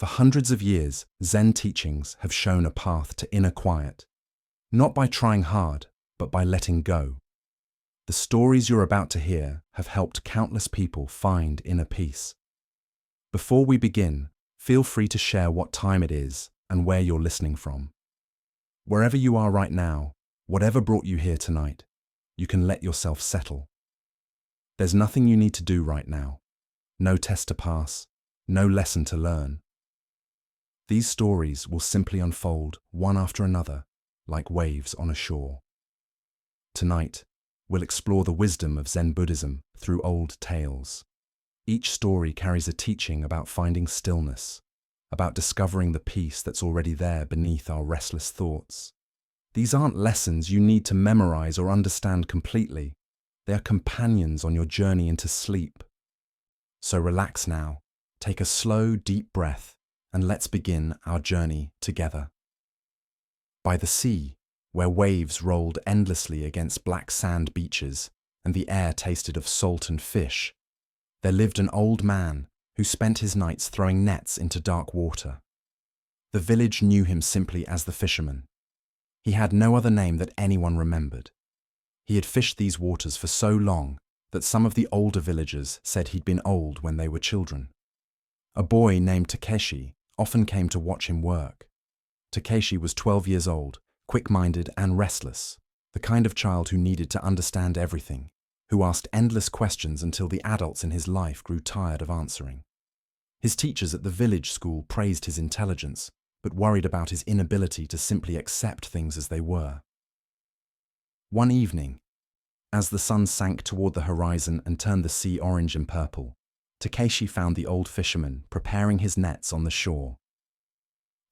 For hundreds of years, Zen teachings have shown a path to inner quiet, not by trying hard, but by letting go. The stories you're about to hear have helped countless people find inner peace. Before we begin, feel free to share what time it is and where you're listening from. Wherever you are right now, whatever brought you here tonight, you can let yourself settle. There's nothing you need to do right now. No test to pass, no lesson to learn. These stories will simply unfold one after another, like waves on a shore. Tonight, we'll explore the wisdom of Zen Buddhism through old tales. Each story carries a teaching about finding stillness, about discovering the peace that's already there beneath our restless thoughts. These aren't lessons you need to memorize or understand completely. They are companions on your journey into sleep. So relax now, take a slow, deep breath, and let's begin our journey together. By the sea, where waves rolled endlessly against black sand beaches and the air tasted of salt and fish, there lived an old man who spent his nights throwing nets into dark water. The village knew him simply as the fisherman. He had no other name that anyone remembered. He had fished these waters for so long that some of the older villagers said he'd been old when they were children. A boy named Takeshi often came to watch him work. Takeshi was 12 years old, quick-minded and restless, the kind of child who needed to understand everything, who asked endless questions until the adults in his life grew tired of answering. His teachers at the village school praised his intelligence, but worried about his inability to simply accept things as they were. One evening, as the sun sank toward the horizon and turned the sea orange and purple, Takeshi found the old fisherman preparing his nets on the shore.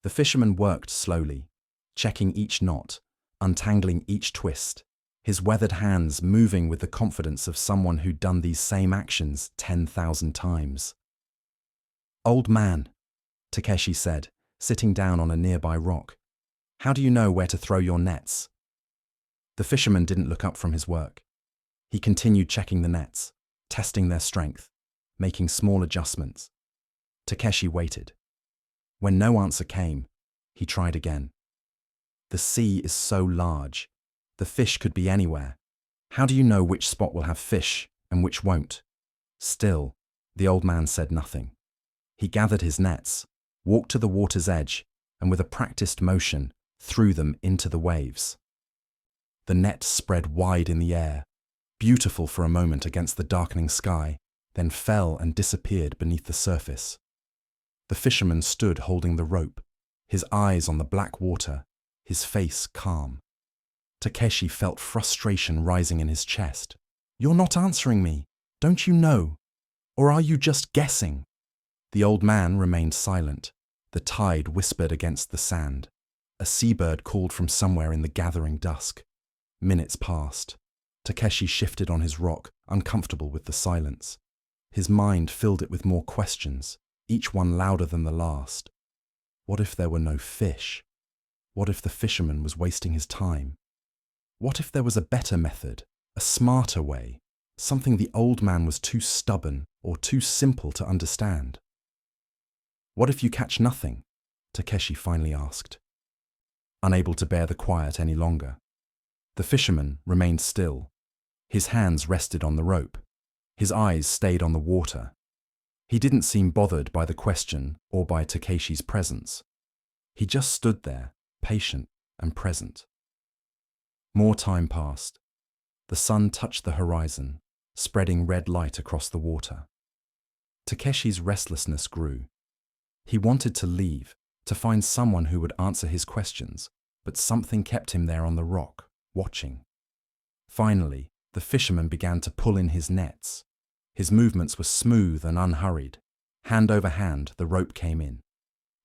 The fisherman worked slowly, checking each knot, untangling each twist, his weathered hands moving with the confidence of someone who'd done these same actions 10,000 times. "Old man," Takeshi said, sitting down on a nearby rock, "how do you know where to throw your nets?" The fisherman didn't look up from his work. He continued checking the nets, testing their strength, making small adjustments. Takeshi waited. When no answer came, he tried again. "The sea is so large. The fish could be anywhere. How do you know which spot will have fish and which won't?" Still, the old man said nothing. He gathered his nets, walked to the water's edge, and with a practiced motion, threw them into the waves. The net spread wide in the air, beautiful for a moment against the darkening sky, then fell and disappeared beneath the surface. The fisherman stood holding the rope, his eyes on the black water, his face calm. Takeshi felt frustration rising in his chest. "You're not answering me. Don't you know? Or are you just guessing?" The old man remained silent. The tide whispered against the sand. A seabird called from somewhere in the gathering dusk. Minutes passed. Takeshi shifted on his rock, uncomfortable with the silence. His mind filled it with more questions, each one louder than the last. What if there were no fish? What if the fisherman was wasting his time? What if there was a better method, a smarter way, something the old man was too stubborn or too simple to understand? "What if you catch nothing?" Takeshi finally asked. Unable to bear the quiet any longer, the fisherman remained still. His hands rested on the rope. His eyes stayed on the water. He didn't seem bothered by the question or by Takeshi's presence. He just stood there, patient and present. More time passed. The sun touched the horizon, spreading red light across the water. Takeshi's restlessness grew. He wanted to leave, to find someone who would answer his questions, but something kept him there on the rock, watching. Finally, the fisherman began to pull in his nets. His movements were smooth and unhurried. Hand over hand, the rope came in.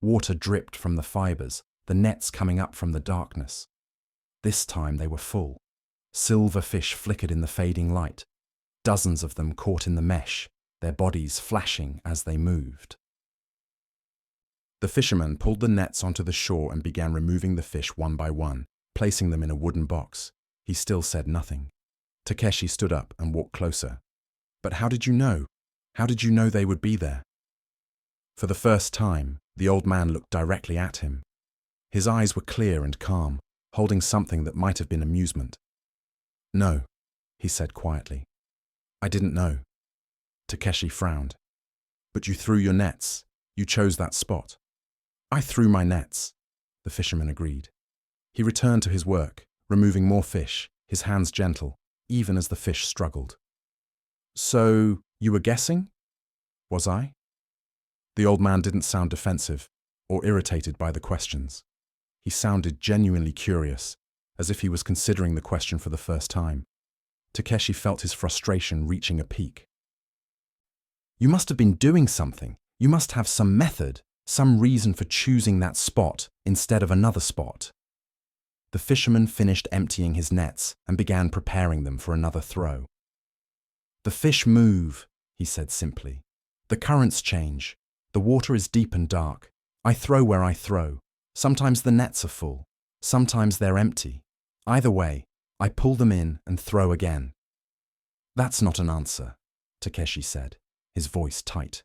Water dripped from the fibers, the nets coming up from the darkness. This time they were full. Silver fish flickered in the fading light. Dozens of them caught in the mesh, their bodies flashing as they moved. The fisherman pulled the nets onto the shore and began removing the fish one by one, placing them in a wooden box. He still said nothing. Takeshi stood up and walked closer. "But how did you know? How did you know they would be there?" For the first time, The old man looked directly at him. His eyes were clear and calm, holding something that might have been amusement. "No," he said quietly. "I didn't know." Takeshi frowned. "But you threw your nets. You chose that spot." "I threw my nets," the fisherman agreed. He returned to his work, removing more fish, his hands gentle, even as the fish struggled. "So, you were guessing?" "Was I?" The old man didn't sound defensive or irritated by the questions. He sounded genuinely curious, as if he was considering the question for the first time. Takeshi felt his frustration reaching a peak. "You must have been doing something. You must have some method, some reason for choosing that spot instead of another spot." The fisherman finished emptying his nets and began preparing them for another throw. "The fish move," he said simply. "The currents change. The water is deep and dark. I throw where I throw. Sometimes the nets are full. Sometimes they're empty. Either way, I pull them in and throw again." "That's not an answer," Takeshi said, his voice tight.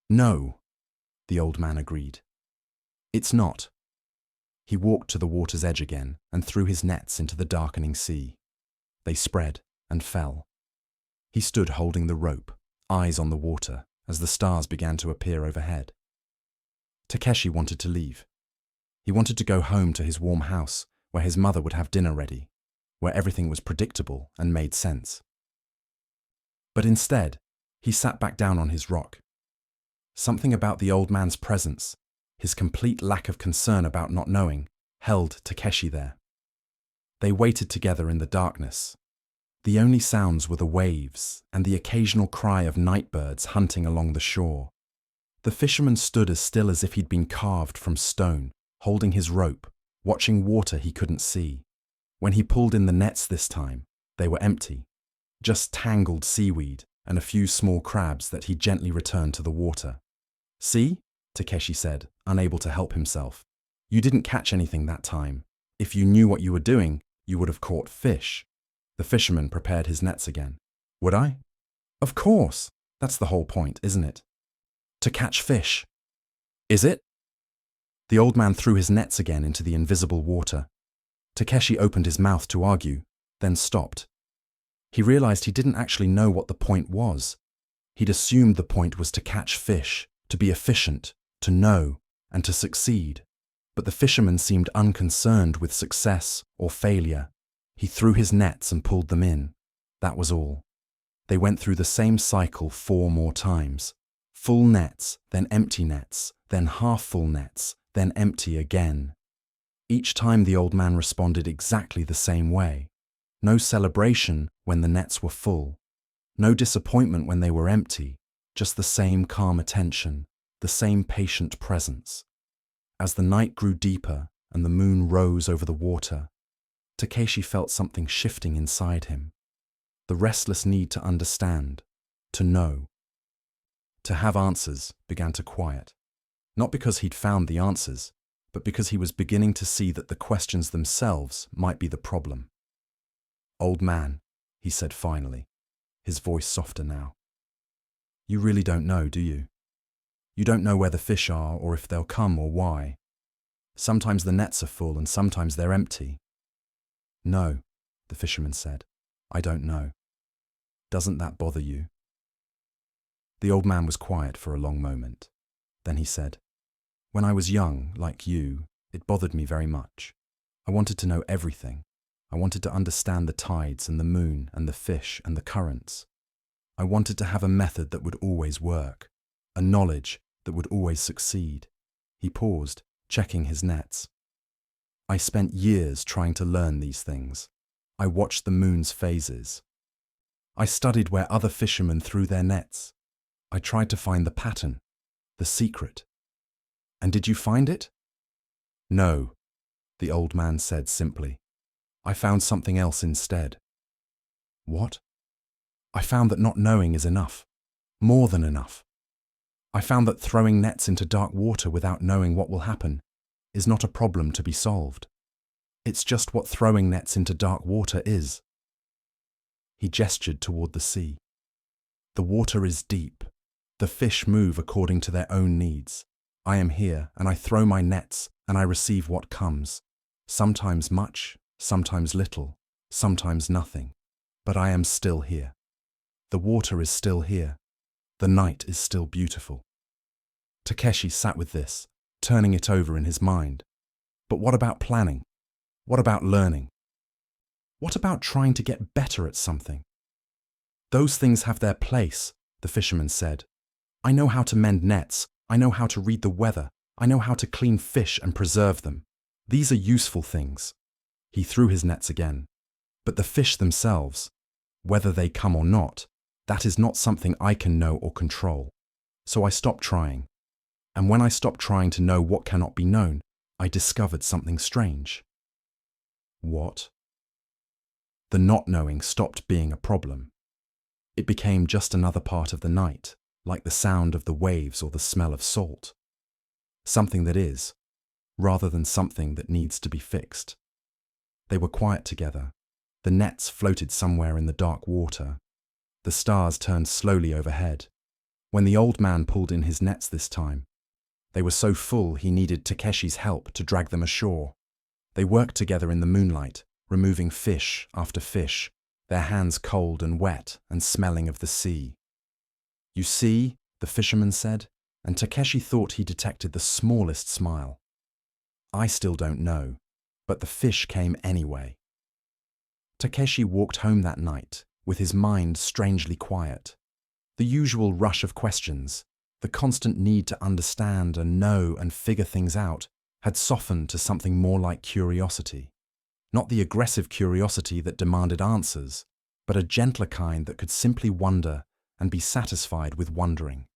"No," the old man agreed. "It's not." He walked to the water's edge again and threw his nets into the darkening sea. They spread and fell. He stood holding the rope, eyes on the water, as the stars began to appear overhead. Takeshi wanted to leave. He wanted to go home to his warm house, where his mother would have dinner ready, where everything was predictable and made sense. But instead, he sat back down on his rock. Something about the old man's presence, his complete lack of concern about not knowing, held Takeshi there. They waited together in the darkness. The only sounds were the waves and the occasional cry of night birds hunting along the shore. The fisherman stood as still as if he'd been carved from stone, holding his rope, watching water he couldn't see. When he pulled in the nets this time, they were empty, just tangled seaweed and a few small crabs that he gently returned to the water. "See?" Takeshi said, unable to help himself. "You didn't catch anything that time. If you knew what you were doing, you would have caught fish." The fisherman prepared his nets again. "Would I?" "Of course. That's the whole point, isn't it? To catch fish." "Is it?" The old man threw his nets again into the invisible water. Takeshi opened his mouth to argue, then stopped. He realized he didn't actually know what the point was. He'd assumed the point was to catch fish, to be efficient, to know, and to succeed. But the fisherman seemed unconcerned with success or failure. He threw his nets and pulled them in. That was all. They went through the same cycle 4 more times. Full nets, then empty nets, then half-full nets, then empty again. Each time the old man responded exactly the same way. No celebration when the nets were full. No disappointment when they were empty. Just the same calm attention, the same patient presence. As the night grew deeper and the moon rose over the water, Takeshi felt something shifting inside him. The restless need to understand, to know. To have answers began to quiet. Not because he'd found the answers, but because he was beginning to see that the questions themselves might be the problem. "Old man," he said finally, his voice softer now. "You really don't know, do you? You don't know where the fish are or if they'll come or why. Sometimes the nets are full and sometimes they're empty." "No," the fisherman said. "I don't know. Doesn't that bother you?" The old man was quiet for a long moment. Then he said, "When I was young, like you, it bothered me very much. I wanted to know everything. I wanted to understand the tides and the moon and the fish and the currents. I wanted to have a method that would always work, a knowledge that would always succeed." He paused, checking his nets. "I spent years trying to learn these things. I watched the moon's phases. I studied where other fishermen threw their nets. I tried to find the pattern, the secret. And did you find it?" "No," the old man said simply. "I found something else instead." "What?" "I found that not knowing is enough. More than enough. I found that throwing nets into dark water without knowing what will happen is not a problem to be solved. It's just what throwing nets into dark water is." He gestured toward the sea. "The water is deep. The fish move according to their own needs. I am here, and I throw my nets, and I receive what comes. Sometimes much, sometimes little, sometimes nothing. But I am still here. The water is still here. The night is still beautiful. Takeshi sat with this, turning it over in his mind. But what about planning? What about learning? What about trying to get better at something? Those things have their place, the fisherman said. I know how to mend nets. I know how to read the weather. I know how to clean fish and preserve them. These are useful things. He threw his nets again. But the fish themselves, whether they come or not, that is not something I can know or control. So I stopped trying. And when I stopped trying to know what cannot be known, I discovered something strange. What? The not knowing stopped being a problem. It became just another part of the night, like the sound of the waves or the smell of salt. Something that is, rather than something that needs to be fixed. They were quiet together. The nets floated somewhere in the dark water. The stars turned slowly overhead. When the old man pulled in his nets this time, they were so full he needed Takeshi's help to drag them ashore. They worked together in the moonlight, removing fish after fish, their hands cold and wet and smelling of the sea. You see, the fisherman said, and Takeshi thought he detected the smallest smile. I still don't know, but the fish came anyway. Takeshi walked home that night, with his mind strangely quiet. The usual rush of questions, the constant need to understand and know and figure things out, had softened to something more like curiosity. Not the aggressive curiosity that demanded answers, but a gentler kind that could simply wonder and be satisfied with wondering.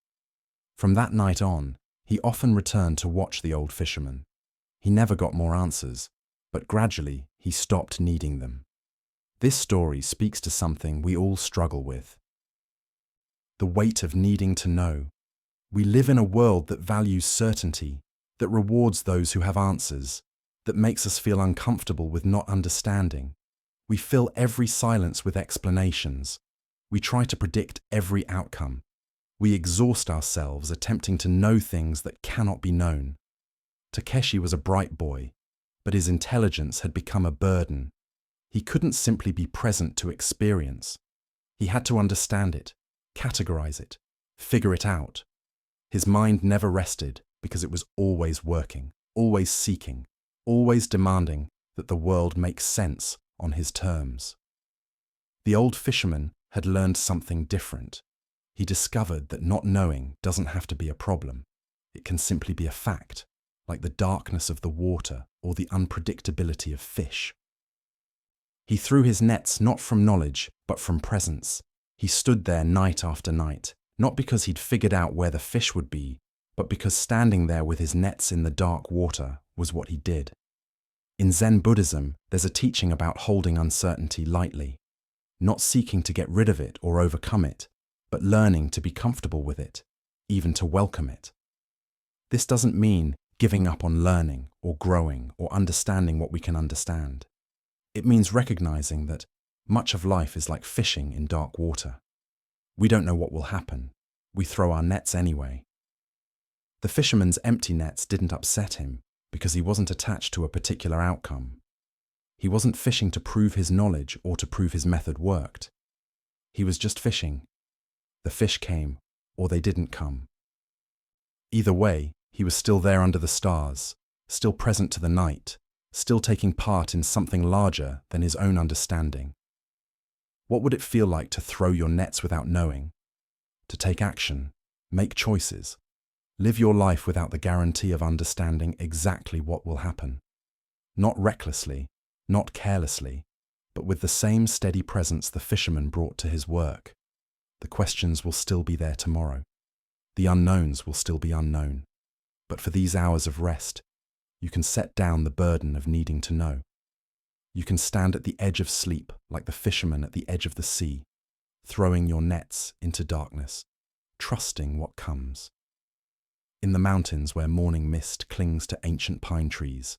From that night on, he often returned to watch the old fisherman. He never got more answers, but gradually he stopped needing them. This story speaks to something we all struggle with. The weight of needing to know. We live in a world that values certainty, that rewards those who have answers, that makes us feel uncomfortable with not understanding. We fill every silence with explanations. We try to predict every outcome. We exhaust ourselves attempting to know things that cannot be known. Takeshi was a bright boy, but his intelligence had become a burden. He couldn't simply be present to experience. He had to understand it, categorize it, figure it out. His mind never rested because it was always working, always seeking, always demanding that the world make sense on his terms. The old fisherman had learned something different. He discovered that not knowing doesn't have to be a problem. It can simply be a fact, like the darkness of the water or the unpredictability of fish. He threw his nets not from knowledge, but from presence. He stood there night after night, not because he'd figured out where the fish would be, but because standing there with his nets in the dark water was what he did. In Zen Buddhism, there's a teaching about holding uncertainty lightly, not seeking to get rid of it or overcome it, but learning to be comfortable with it, even to welcome it. This doesn't mean giving up on learning or growing or understanding what we can understand. It means recognizing that much of life is like fishing in dark water. We don't know what will happen. We throw our nets anyway. The fisherman's empty nets didn't upset him because he wasn't attached to a particular outcome. He wasn't fishing to prove his knowledge or to prove his method worked. He was just fishing. The fish came, or they didn't come. Either way, he was still there under the stars, still present to the night, still taking part in something larger than his own understanding. What would it feel like to throw your nets without knowing? To take action, make choices, live your life without the guarantee of understanding exactly what will happen. Not recklessly, not carelessly, but with the same steady presence the fisherman brought to his work. The questions will still be there tomorrow. The unknowns will still be unknown. But for these hours of rest, you can set down the burden of needing to know. You can stand at the edge of sleep like the fisherman at the edge of the sea, throwing your nets into darkness, trusting what comes. In the mountains where morning mist clings to ancient pine trees,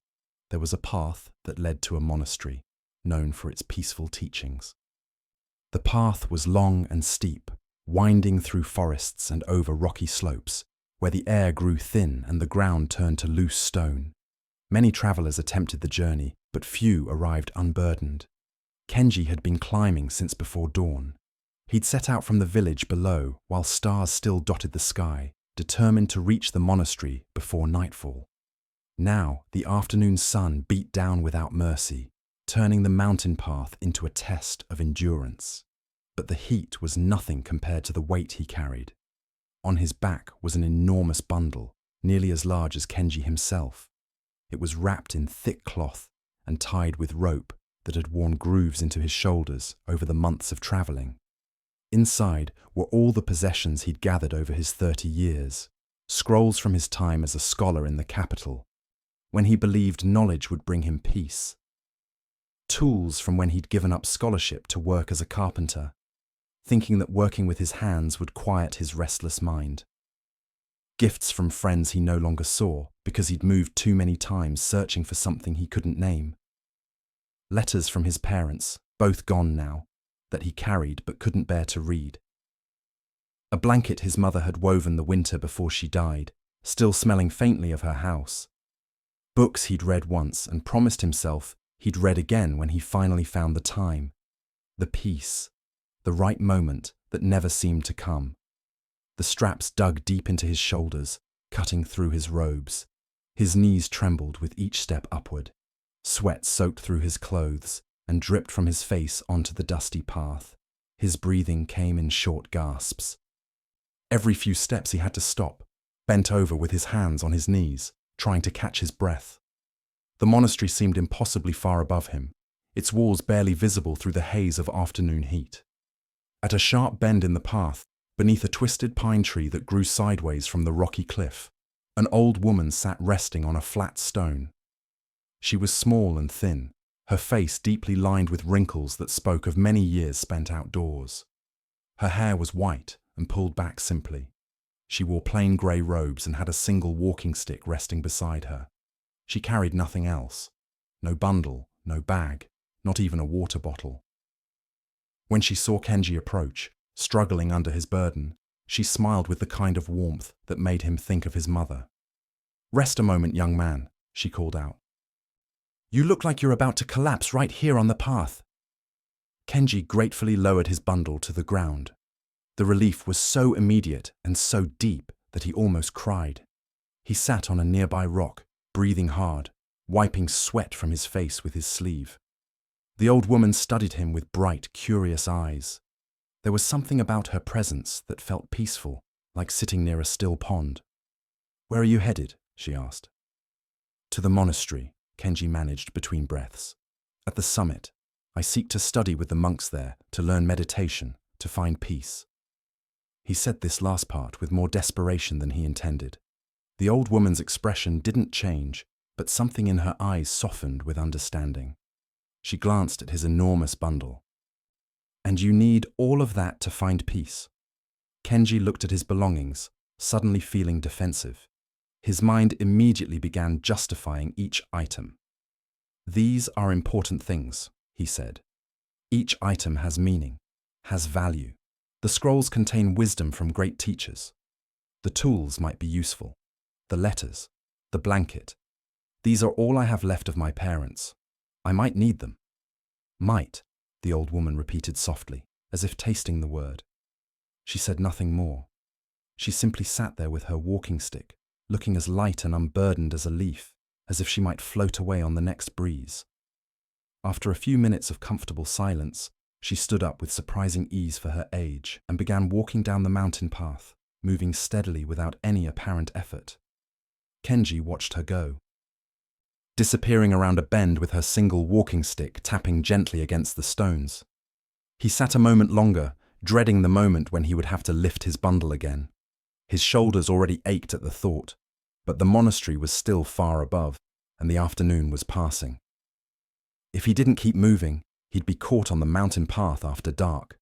there was a path that led to a monastery, known for its peaceful teachings. The path was long and steep, winding through forests and over rocky slopes, where the air grew thin and the ground turned to loose stone. Many travelers attempted the journey, but few arrived unburdened. Kenji had been climbing since before dawn. He'd set out from the village below while stars still dotted the sky, determined to reach the monastery before nightfall. Now, the afternoon sun beat down without mercy, turning the mountain path into a test of endurance. But the heat was nothing compared to the weight he carried. On his back was an enormous bundle, nearly as large as Kenji himself. It was wrapped in thick cloth and tied with rope that had worn grooves into his shoulders over the months of traveling. Inside were all the possessions he'd gathered over his 30 years, scrolls from his time as a scholar in the capital, when he believed knowledge would bring him peace. Tools from when he'd given up scholarship to work as a carpenter, thinking that working with his hands would quiet his restless mind. Gifts from friends he no longer saw because he'd moved too many times searching for something he couldn't name. Letters from his parents, both gone now, that he carried but couldn't bear to read. A blanket his mother had woven the winter before she died, still smelling faintly of her house. Books he'd read once and promised himself he'd read again when he finally found the time. The peace, the right moment that never seemed to come. The straps dug deep into his shoulders, cutting through his robes. His knees trembled with each step upward. Sweat soaked through his clothes and dripped from his face onto the dusty path. His breathing came in short gasps. Every few steps he had to stop, bent over with his hands on his knees, trying to catch his breath. The monastery seemed impossibly far above him, its walls barely visible through the haze of afternoon heat. At a sharp bend in the path, beneath a twisted pine tree that grew sideways from the rocky cliff, an old woman sat resting on a flat stone. She was small and thin, her face deeply lined with wrinkles that spoke of many years spent outdoors. Her hair was white and pulled back simply. She wore plain grey robes and had a single walking stick resting beside her. She carried nothing else. No bundle, no bag, not even a water bottle. When she saw Kenji approach, struggling under his burden, she smiled with the kind of warmth that made him think of his mother. "Rest a moment, young man," she called out. "You look like you're about to collapse right here on the path." Kenji gratefully lowered his bundle to the ground. The relief was so immediate and so deep that he almost cried. He sat on a nearby rock, breathing hard, wiping sweat from his face with his sleeve. The old woman studied him with bright, curious eyes. There was something about her presence that felt peaceful, like sitting near a still pond. "Where are you headed?" she asked. "To the monastery," Kenji managed between breaths. "At the summit, I seek to study with the monks there, to learn meditation, to find peace." He said this last part with more desperation than he intended. The old woman's expression didn't change, but something in her eyes softened with understanding. She glanced at his enormous bundle. "And you need all of that to find peace?" Kenji looked at his belongings, suddenly feeling defensive. His mind immediately began justifying each item. "These are important things," he said. "Each item has meaning, has value. The scrolls contain wisdom from great teachers. The tools might be useful. The letters, the blanket. These are all I have left of my parents. I might need them." "Might," the old woman repeated softly, as if tasting the word. She said nothing more. She simply sat there with her walking stick, looking as light and unburdened as a leaf, as if she might float away on the next breeze. After a few minutes of comfortable silence, she stood up with surprising ease for her age and began walking down the mountain path, moving steadily without any apparent effort. Kenji watched her go, disappearing around a bend with her single walking stick tapping gently against the stones. He sat a moment longer, dreading the moment when he would have to lift his bundle again. His shoulders already ached at the thought, but the monastery was still far above, and the afternoon was passing. If he didn't keep moving, he'd be caught on the mountain path after dark.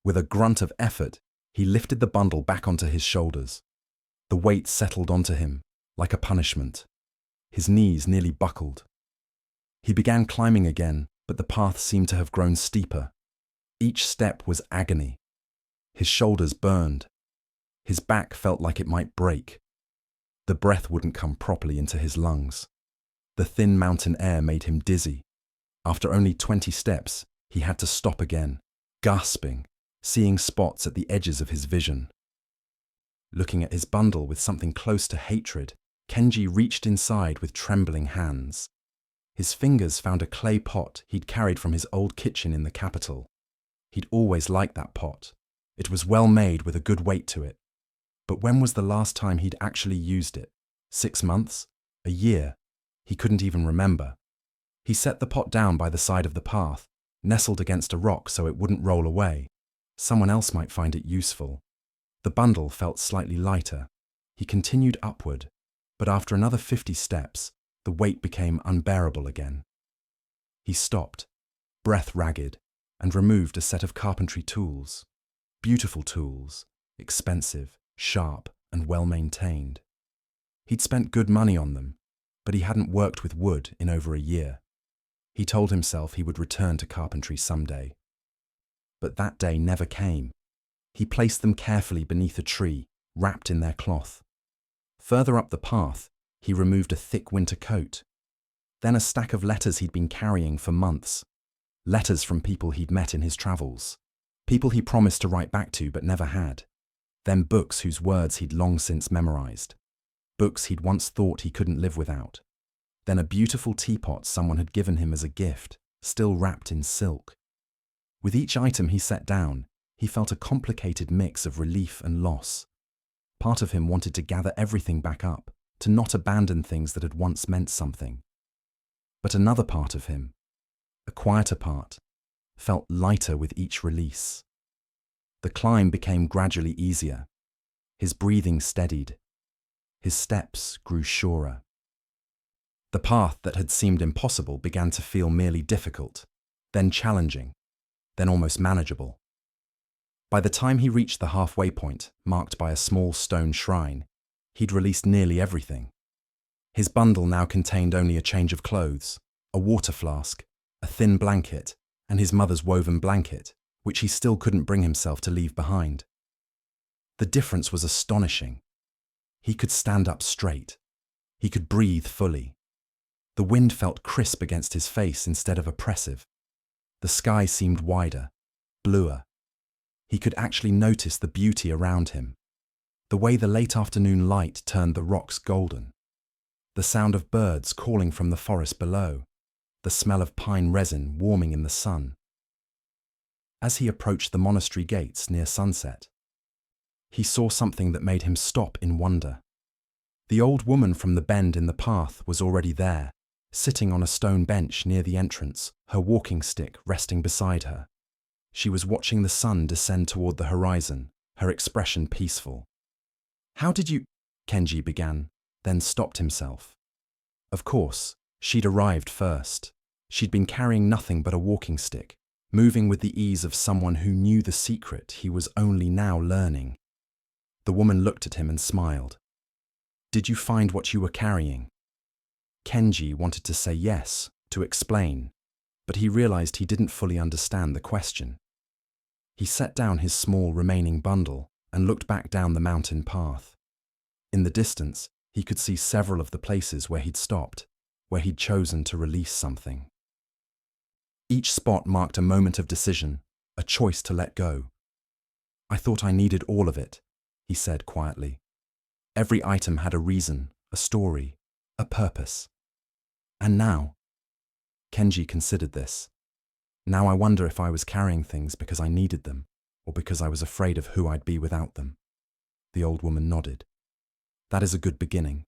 With a grunt of effort, he lifted the bundle back onto his shoulders. The weight settled onto him, like a punishment. His knees nearly buckled. He began climbing again, but the path seemed to have grown steeper. Each step was agony. His shoulders burned. His back felt like it might break, The breath wouldn't come properly into his lungs. The thin mountain air made him dizzy. After only 20 steps, he had to stop again, gasping, seeing spots at the edges of his vision. Looking at his bundle with something close to hatred, Kenji reached inside with trembling hands. His fingers found a clay pot he'd carried from his old kitchen in the capital. He'd always liked that pot. It was well made with a good weight to it. But when was the last time he'd actually used it? 6 months? A year? He couldn't even remember. He set the pot down by the side of the path, nestled against a rock so it wouldn't roll away. Someone else might find it useful. The bundle felt slightly lighter. He continued upward, but after another 50 steps, the weight became unbearable again. He stopped, breath ragged, and removed a set of carpentry tools. Beautiful tools, expensive, sharp, and well-maintained. He'd spent good money on them, but he hadn't worked with wood in over a year. He told himself he would return to carpentry someday. But that day never came. He placed them carefully beneath a tree, wrapped in their cloth. Further up the path, he removed a thick winter coat. Then a stack of letters he'd been carrying for months. Letters from people he'd met in his travels. People he promised to write back to but never had. Then books whose words he'd long since memorized. Books he'd once thought he couldn't live without. Then a beautiful teapot someone had given him as a gift, still wrapped in silk. With each item he set down, he felt a complicated mix of relief and loss. Part of him wanted to gather everything back up, to not abandon things that had once meant something. But another part of him, a quieter part, felt lighter with each release. The climb became gradually easier. His breathing steadied. His steps grew surer. The path that had seemed impossible began to feel merely difficult, then challenging, then almost manageable. By the time he reached the halfway point, marked by a small stone shrine, he'd released nearly everything. His bundle now contained only a change of clothes, a water flask, a thin blanket, and his mother's woven blanket, which he still couldn't bring himself to leave behind. The difference was astonishing. He could stand up straight. He could breathe fully. The wind felt crisp against his face instead of oppressive. The sky seemed wider, bluer. He could actually notice the beauty around him. The way the late afternoon light turned the rocks golden. The sound of birds calling from the forest below. The smell of pine resin warming in the sun. As he approached the monastery gates near sunset, he saw something that made him stop in wonder. The old woman from the bend in the path was already there, sitting on a stone bench near the entrance, her walking stick resting beside her. She was watching the sun descend toward the horizon, her expression peaceful. "How did you—" Kenji began, then stopped himself. Of course, she'd arrived first. She'd been carrying nothing but a walking stick, moving with the ease of someone who knew the secret he was only now learning. The woman looked at him and smiled. "Did you find what you were carrying?" Kenji wanted to say yes, to explain, but he realized he didn't fully understand the question. He set down his small remaining bundle and looked back down the mountain path. In the distance, he could see several of the places where he'd stopped, where he'd chosen to release something. Each spot marked a moment of decision, a choice to let go. "I thought I needed all of it," he said quietly. "Every item had a reason, a story, a purpose. And now," Kenji considered this, "now I wonder if I was carrying things because I needed them, or because I was afraid of who I'd be without them." The old woman nodded. "That is a good beginning."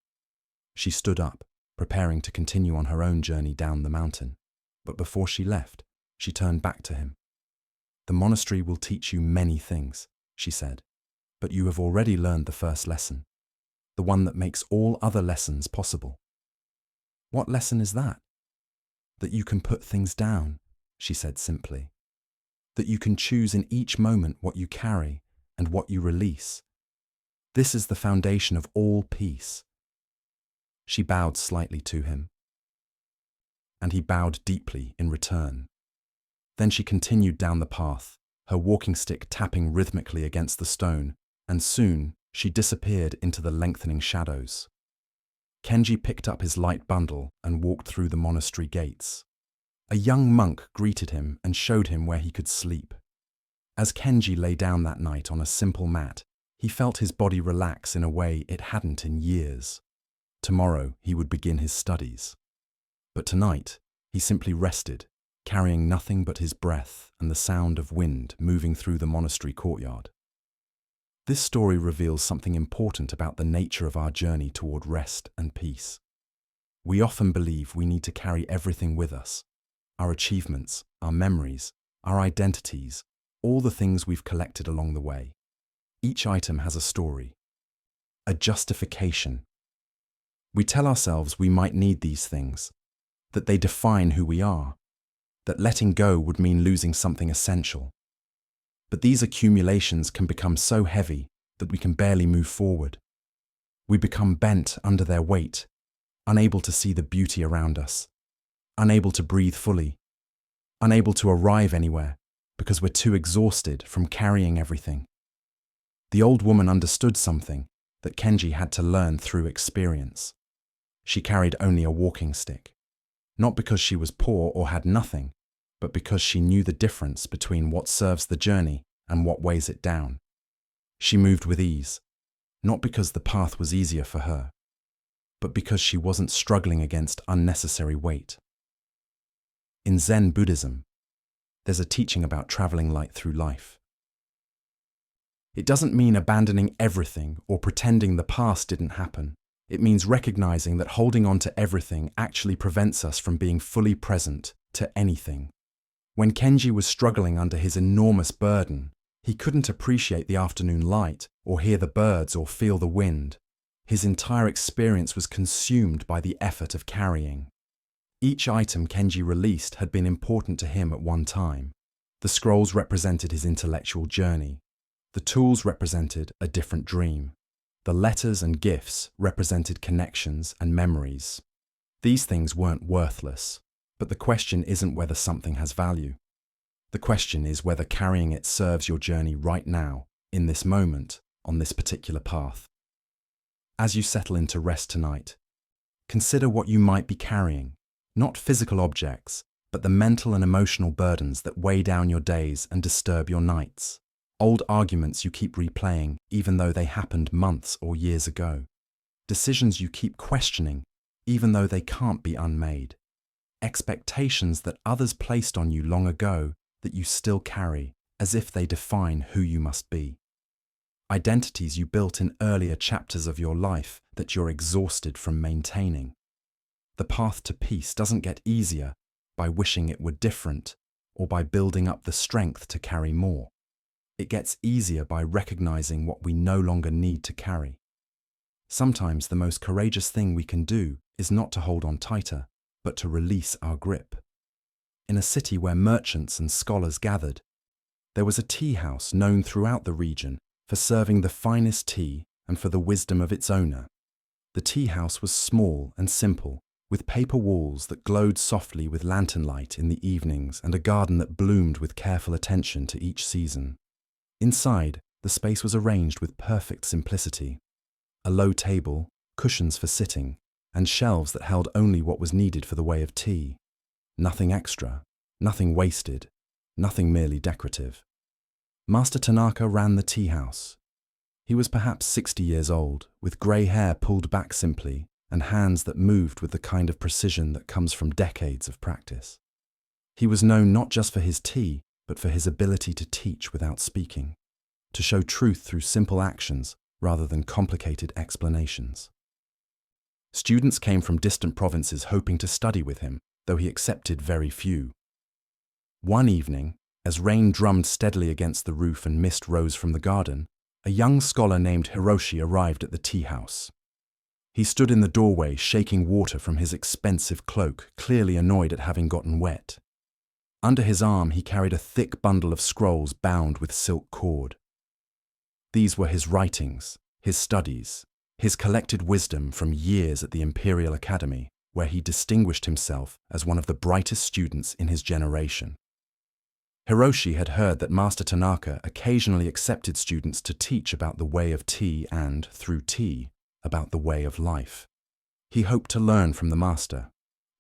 She stood up, preparing to continue on her own journey down the mountain. But before she left, she turned back to him. "The monastery will teach you many things," she said, "but you have already learned the first lesson, the one that makes all other lessons possible." "What lesson is that?" "That you can put things down," she said simply. "That you can choose in each moment what you carry and what you release. This is the foundation of all peace." She bowed slightly to him, and he bowed deeply in return. Then she continued down the path, her walking stick tapping rhythmically against the stone, and soon she disappeared into the lengthening shadows. Kenji picked up his light bundle and walked through the monastery gates. A young monk greeted him and showed him where he could sleep. As Kenji lay down that night on a simple mat, he felt his body relax in a way it hadn't in years. Tomorrow he would begin his studies. But tonight, he simply rested, carrying nothing but his breath and the sound of wind moving through the monastery courtyard. This story reveals something important about the nature of our journey toward rest and peace. We often believe we need to carry everything with us: our achievements, our memories, our identities, all the things we've collected along the way. Each item has a story, a justification. We tell ourselves we might need these things, that they define who we are, that letting go would mean losing something essential. But these accumulations can become so heavy that we can barely move forward. We become bent under their weight, unable to see the beauty around us, unable to breathe fully, unable to arrive anywhere because we're too exhausted from carrying everything. The old woman understood something that Kenji had to learn through experience. She carried only a walking stick, not because she was poor or had nothing, but because she knew the difference between what serves the journey and what weighs it down. She moved with ease, not because the path was easier for her, but because she wasn't struggling against unnecessary weight. In Zen Buddhism, there's a teaching about traveling light through life. It doesn't mean abandoning everything or pretending the past didn't happen. It means recognizing that holding on to everything actually prevents us from being fully present to anything. When Kenji was struggling under his enormous burden, he couldn't appreciate the afternoon light, or hear the birds, or feel the wind. His entire experience was consumed by the effort of carrying. Each item Kenji released had been important to him at one time. The scrolls represented his intellectual journey. The tools represented a different dream. The letters and gifts represented connections and memories. These things weren't worthless, but the question isn't whether something has value. The question is whether carrying it serves your journey right now, in this moment, on this particular path. As you settle into rest tonight, consider what you might be carrying, not physical objects, but the mental and emotional burdens that weigh down your days and disturb your nights. Old arguments you keep replaying even though they happened months or years ago. Decisions you keep questioning even though they can't be unmade. Expectations that others placed on you long ago that you still carry as if they define who you must be. Identities you built in earlier chapters of your life that you're exhausted from maintaining. The path to peace doesn't get easier by wishing it were different or by building up the strength to carry more. It gets easier by recognizing what we no longer need to carry. Sometimes the most courageous thing we can do is not to hold on tighter, but to release our grip. In a city where merchants and scholars gathered, there was a tea house known throughout the region for serving the finest tea and for the wisdom of its owner. The tea house was small and simple, with paper walls that glowed softly with lantern light in the evenings and a garden that bloomed with careful attention to each season. Inside, the space was arranged with perfect simplicity. A low table, cushions for sitting, and shelves that held only what was needed for the way of tea. Nothing extra, nothing wasted, nothing merely decorative. Master Tanaka ran the tea house. He was perhaps 60 years old, with grey hair pulled back simply, and hands that moved with the kind of precision that comes from decades of practice. He was known not just for his tea, but for his ability to teach without speaking, to show truth through simple actions rather than complicated explanations. Students came from distant provinces hoping to study with him, though he accepted very few. One evening, as rain drummed steadily against the roof and mist rose from the garden, a young scholar named Hiroshi arrived at the tea house. He stood in the doorway, shaking water from his expensive cloak, clearly annoyed at having gotten wet. Under his arm, he carried a thick bundle of scrolls bound with silk cord. These were his writings, his studies, his collected wisdom from years at the Imperial Academy, where he distinguished himself as one of the brightest students in his generation. Hiroshi had heard that Master Tanaka occasionally accepted students to teach about the way of tea and, through tea, about the way of life. He hoped to learn from the master,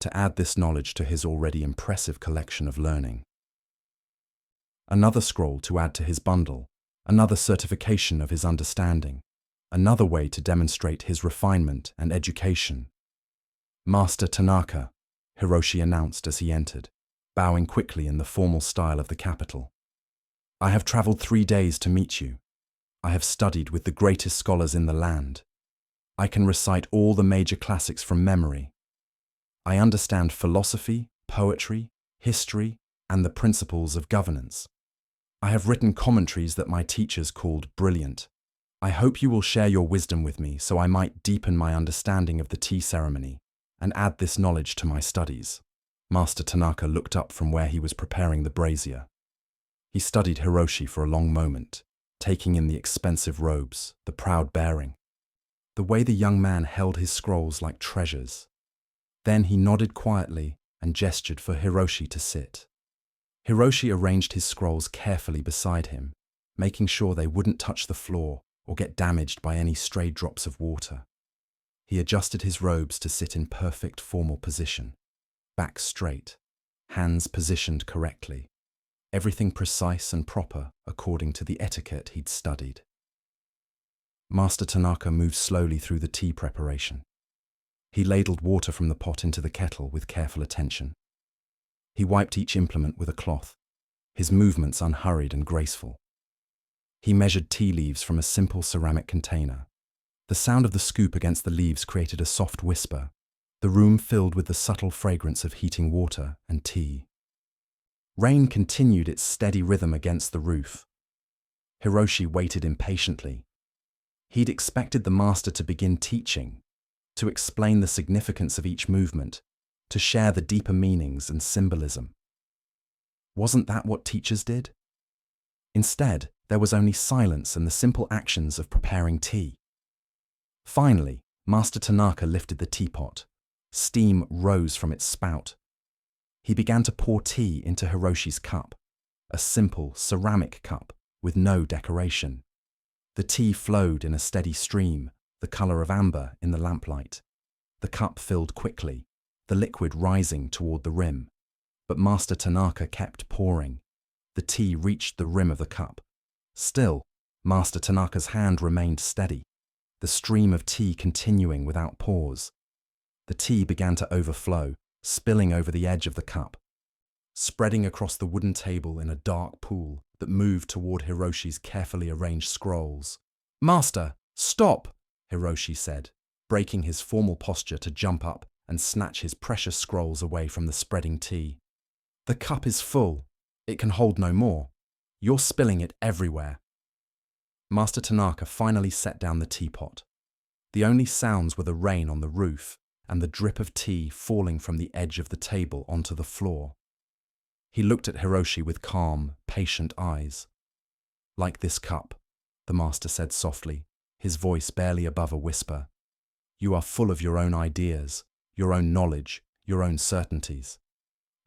to add this knowledge to his already impressive collection of learning. Another scroll to add to his bundle, another certification of his understanding, another way to demonstrate his refinement and education. Master Tanaka, Hiroshi announced as he entered, bowing quickly in the formal style of the capital. I have traveled 3 days to meet you. I have studied with the greatest scholars in the land. I can recite all the major classics from memory. I understand philosophy, poetry, history, and the principles of governance. I have written commentaries that my teachers called brilliant. I hope you will share your wisdom with me so I might deepen my understanding of the tea ceremony and add this knowledge to my studies. Master Tanaka looked up from where he was preparing the brazier. He studied Hiroshi for a long moment, taking in the expensive robes, the proud bearing, the way the young man held his scrolls like treasures. Then he nodded quietly and gestured for Hiroshi to sit. Hiroshi arranged his scrolls carefully beside him, making sure they wouldn't touch the floor or get damaged by any stray drops of water. He adjusted his robes to sit in perfect formal position, back straight, hands positioned correctly, everything precise and proper according to the etiquette he'd studied. Master Tanaka moved slowly through the tea preparation. He ladled water from the pot into the kettle with careful attention. He wiped each implement with a cloth, his movements unhurried and graceful. He measured tea leaves from a simple ceramic container. The sound of the scoop against the leaves created a soft whisper, the room filled with the subtle fragrance of heating water and tea. Rain continued its steady rhythm against the roof. Hiroshi waited impatiently. He'd expected the master to begin teaching, to explain the significance of each movement, to share the deeper meanings and symbolism. Wasn't that what teachers did? Instead, there was only silence and the simple actions of preparing tea. Finally, Master Tanaka lifted the teapot. Steam rose from its spout. He began to pour tea into Hiroshi's cup, a simple ceramic cup with no decoration. The tea flowed in a steady stream, the color of amber in the lamplight. The cup filled quickly, the liquid rising toward the rim. But Master Tanaka kept pouring. The tea reached the rim of the cup. Still, Master Tanaka's hand remained steady, the stream of tea continuing without pause. The tea began to overflow, spilling over the edge of the cup, spreading across the wooden table in a dark pool that moved toward Hiroshi's carefully arranged scrolls. "Master, stop!" Hiroshi said, breaking his formal posture to jump up and snatch his precious scrolls away from the spreading tea. "The cup is full. It can hold no more. You're spilling it everywhere." Master Tanaka finally set down the teapot. The only sounds were the rain on the roof and the drip of tea falling from the edge of the table onto the floor. He looked at Hiroshi with calm, patient eyes. "Like this cup," the master said softly, his voice barely above a whisper. "You are full of your own ideas, your own knowledge, your own certainties.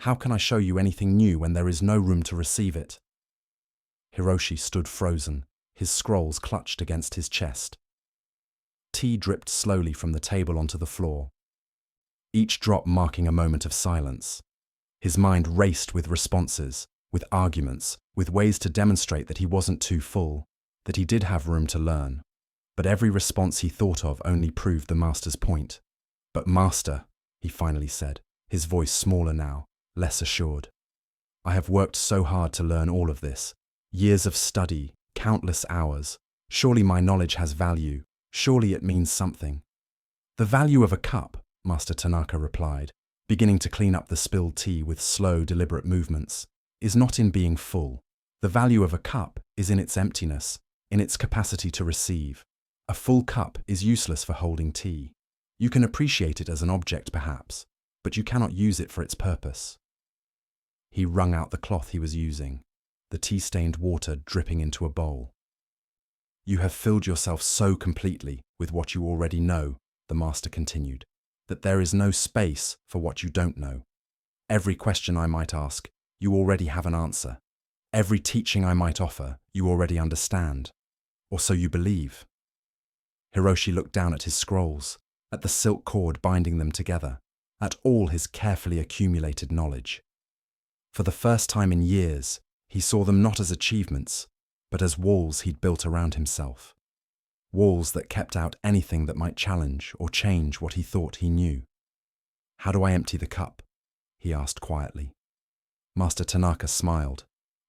How can I show you anything new when there is no room to receive it?" Hiroshi stood frozen, his scrolls clutched against his chest. Tea dripped slowly from the table onto the floor, each drop marking a moment of silence. His mind raced with responses, with arguments, with ways to demonstrate that he wasn't too full, that he did have room to learn. But every response he thought of only proved the master's point. "But master," he finally said, his voice smaller now, less assured, "I have worked so hard to learn all of this. Years of study, countless hours. Surely my knowledge has value. Surely it means something." "The value of a cup," Master Tanaka replied, beginning to clean up the spilled tea with slow, deliberate movements, "is not in being full. The value of a cup is in its emptiness, in its capacity to receive. A full cup is useless for holding tea. You can appreciate it as an object, perhaps, but you cannot use it for its purpose." He wrung out the cloth he was using, the tea-stained water dripping into a bowl. "You have filled yourself so completely with what you already know," the master continued, "that there is no space for what you don't know. Every question I might ask, you already have an answer. Every teaching I might offer, you already understand. Or so you believe." Hiroshi looked down at his scrolls, at the silk cord binding them together, at all his carefully accumulated knowledge. For the first time in years, he saw them not as achievements, but as walls he'd built around himself. Walls that kept out anything that might challenge or change what he thought he knew. "How do I empty the cup?" he asked quietly. Master Tanaka smiled,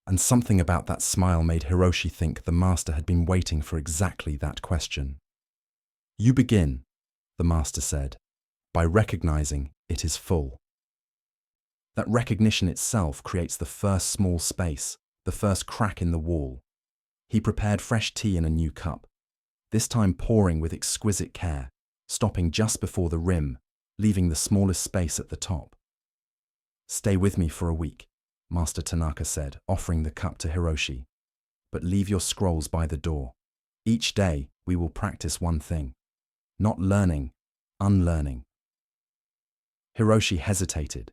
and something about that smile made Hiroshi think the master had been waiting for exactly that question. "You begin," the master said, "by recognizing it is full." That recognition itself creates the first small space, the first crack in the wall. He prepared fresh tea in a new cup, this time pouring with exquisite care, stopping just before the rim, leaving the smallest space at the top. "Stay with me for a week," Master Tanaka said, offering the cup to Hiroshi. "But leave your scrolls by the door. Each day we will practice one thing. Not learning, unlearning." Hiroshi hesitated.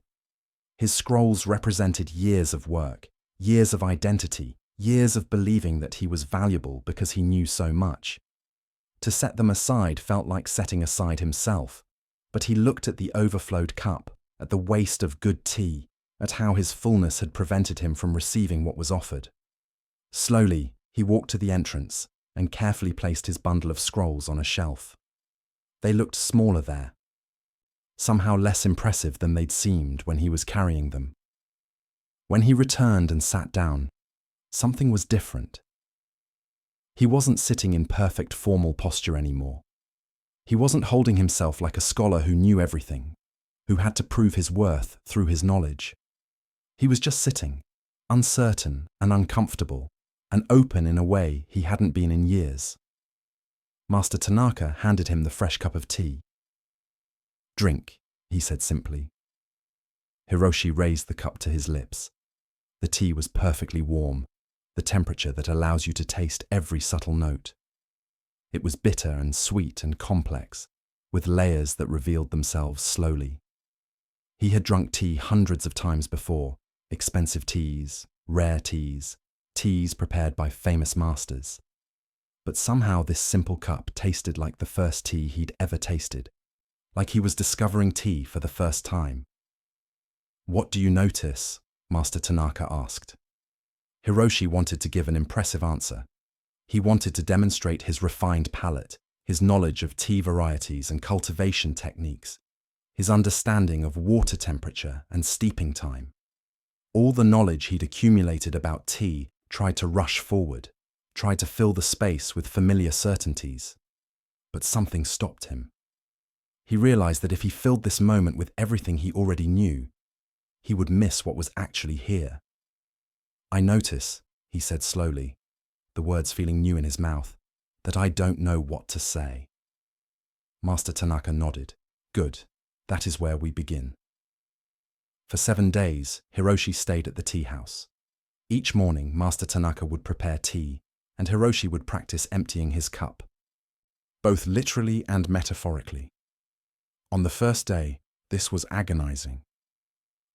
His scrolls represented years of work, years of identity, years of believing that he was valuable because he knew so much. To set them aside felt like setting aside himself, but he looked at the overflowed cup, at the waste of good tea, at how his fullness had prevented him from receiving what was offered. Slowly, he walked to the entrance and carefully placed his bundle of scrolls on a shelf. They looked smaller there, somehow less impressive than they'd seemed when he was carrying them. When he returned and sat down, something was different. He wasn't sitting in perfect formal posture anymore. He wasn't holding himself like a scholar who knew everything, who had to prove his worth through his knowledge. He was just sitting, uncertain and uncomfortable, and open in a way he hadn't been in years. Master Tanaka handed him the fresh cup of tea. "Drink," he said simply. Hiroshi raised the cup to his lips. The tea was perfectly warm, the temperature that allows you to taste every subtle note. It was bitter and sweet and complex, with layers that revealed themselves slowly. He had drunk tea hundreds of times before, expensive teas, rare teas, teas prepared by famous masters. But somehow this simple cup tasted like the first tea he'd ever tasted, like he was discovering tea for the first time. "What do you notice?" Master Tanaka asked. Hiroshi wanted to give an impressive answer. He wanted to demonstrate his refined palate, his knowledge of tea varieties and cultivation techniques, his understanding of water temperature and steeping time. All the knowledge he'd accumulated about tea tried to rush forward, tried to fill the space with familiar certainties. But something stopped him. He realized that if he filled this moment with everything he already knew, he would miss what was actually here. "I notice," he said slowly, the words feeling new in his mouth, "that I don't know what to say." Master Tanaka nodded. "Good. That is where we begin." For 7 days, Hiroshi stayed at the tea house. Each morning, Master Tanaka would prepare tea, and Hiroshi would practice emptying his cup, both literally and metaphorically. On the first day, this was agonizing.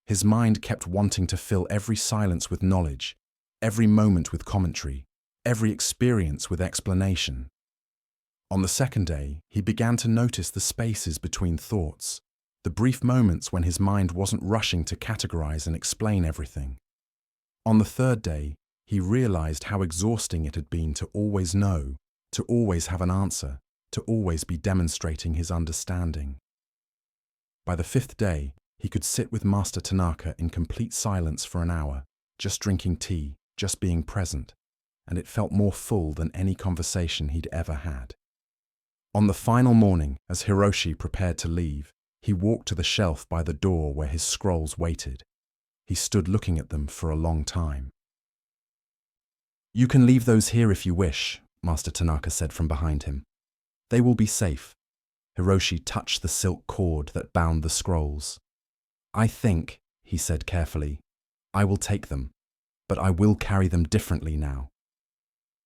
His mind kept wanting to fill every silence with knowledge, every moment with commentary, every experience with explanation. On the second day, he began to notice the spaces between thoughts, the brief moments when his mind wasn't rushing to categorize and explain everything. On the third day, he realized how exhausting it had been to always know, to always have an answer, to always be demonstrating his understanding. By the 5th day, he could sit with Master Tanaka in complete silence for an hour, just drinking tea, just being present, and it felt more full than any conversation he'd ever had. On the final morning, as Hiroshi prepared to leave, he walked to the shelf by the door where his scrolls waited. He stood looking at them for a long time. "You can leave those here if you wish," Master Tanaka said from behind him. "They will be safe." Hiroshi touched the silk cord that bound the scrolls. "I think," he said carefully, "I will take them, but I will carry them differently now."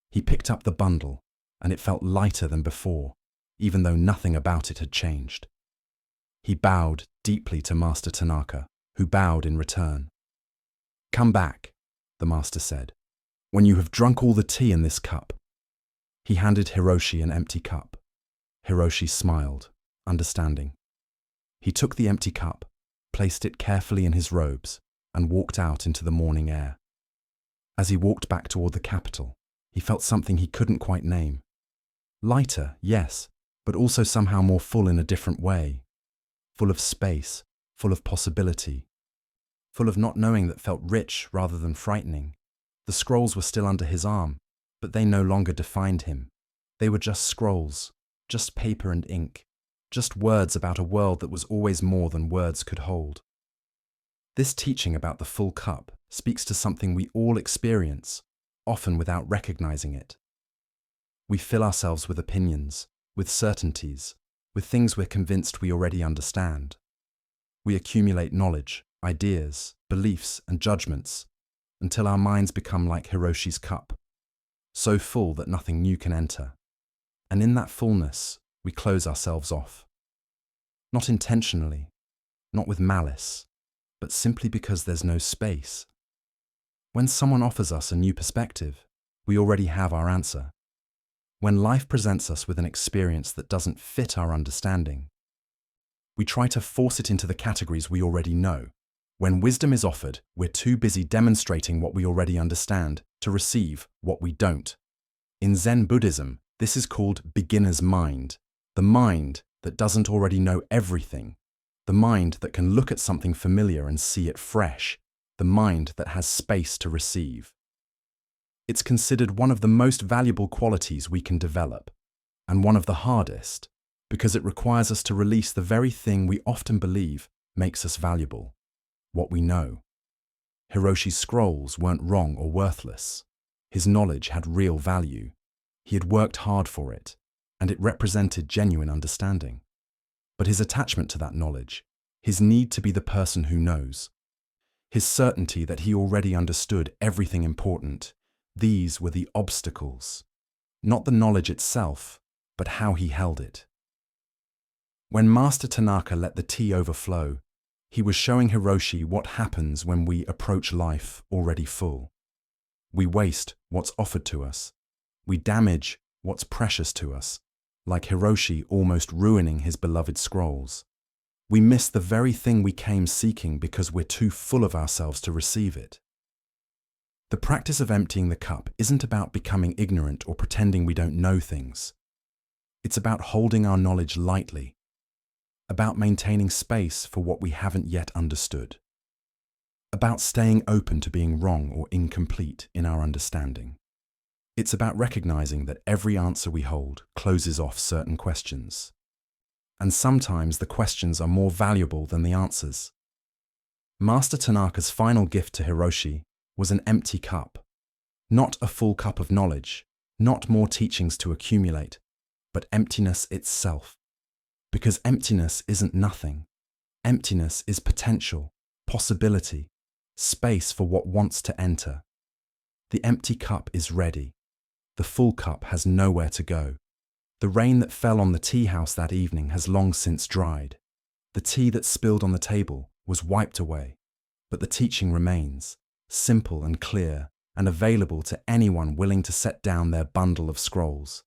He picked up the bundle, and it felt lighter than before, even though nothing about it had changed. He bowed deeply to Master Tanaka, who bowed in return. "Come back," the master said, "when you have drunk all the tea in this cup." He handed Hiroshi an empty cup. Hiroshi smiled, understanding. He took the empty cup, placed it carefully in his robes, and walked out into the morning air. As he walked back toward the capital, he felt something he couldn't quite name. Lighter, yes, but also somehow more full in a different way. Full of space, full of possibility, full of not knowing that felt rich rather than frightening. The scrolls were still under his arm, but they no longer defined him. They were just scrolls, just paper and ink, just words about a world that was always more than words could hold. This teaching about the full cup speaks to something we all experience, often without recognizing it. We fill ourselves with opinions, with certainties, with things we're convinced we already understand. We accumulate knowledge, ideas, beliefs, and judgments until our minds become like Hiroshi's cup, so full that nothing new can enter. And in that fullness, we close ourselves off. Not intentionally, not with malice, but simply because there's no space. When someone offers us a new perspective, we already have our answer. When life presents us with an experience that doesn't fit our understanding, we try to force it into the categories we already know. When wisdom is offered, we're too busy demonstrating what we already understand to receive what we don't. In Zen Buddhism, this is called beginner's mind, the mind that doesn't already know everything, the mind that can look at something familiar and see it fresh, the mind that has space to receive. It's considered one of the most valuable qualities we can develop, and one of the hardest, because it requires us to release the very thing we often believe makes us valuable, what we know. Hiroshi's scrolls weren't wrong or worthless. His knowledge had real value. He had worked hard for it, and it represented genuine understanding. But his attachment to that knowledge, his need to be the person who knows, his certainty that he already understood everything important, these were the obstacles, not the knowledge itself, but how he held it. When Master Tanaka let the tea overflow, he was showing Hiroshi what happens when we approach life already full. We waste what's offered to us. We damage what's precious to us, like Hiroshi almost ruining his beloved scrolls. We miss the very thing we came seeking because we're too full of ourselves to receive it. The practice of emptying the cup isn't about becoming ignorant or pretending we don't know things. It's about holding our knowledge lightly, about maintaining space for what we haven't yet understood, about staying open to being wrong or incomplete in our understanding. It's about recognizing that every answer we hold closes off certain questions. And sometimes the questions are more valuable than the answers. Master Tanaka's final gift to Hiroshi was an empty cup. Not a full cup of knowledge, not more teachings to accumulate, but emptiness itself. Because emptiness isn't nothing. Emptiness is potential, possibility, space for what wants to enter. The empty cup is ready. The full cup has nowhere to go. The rain that fell on the tea house that evening has long since dried. The tea that spilled on the table was wiped away, but the teaching remains, simple and clear, and available to anyone willing to set down their bundle of scrolls,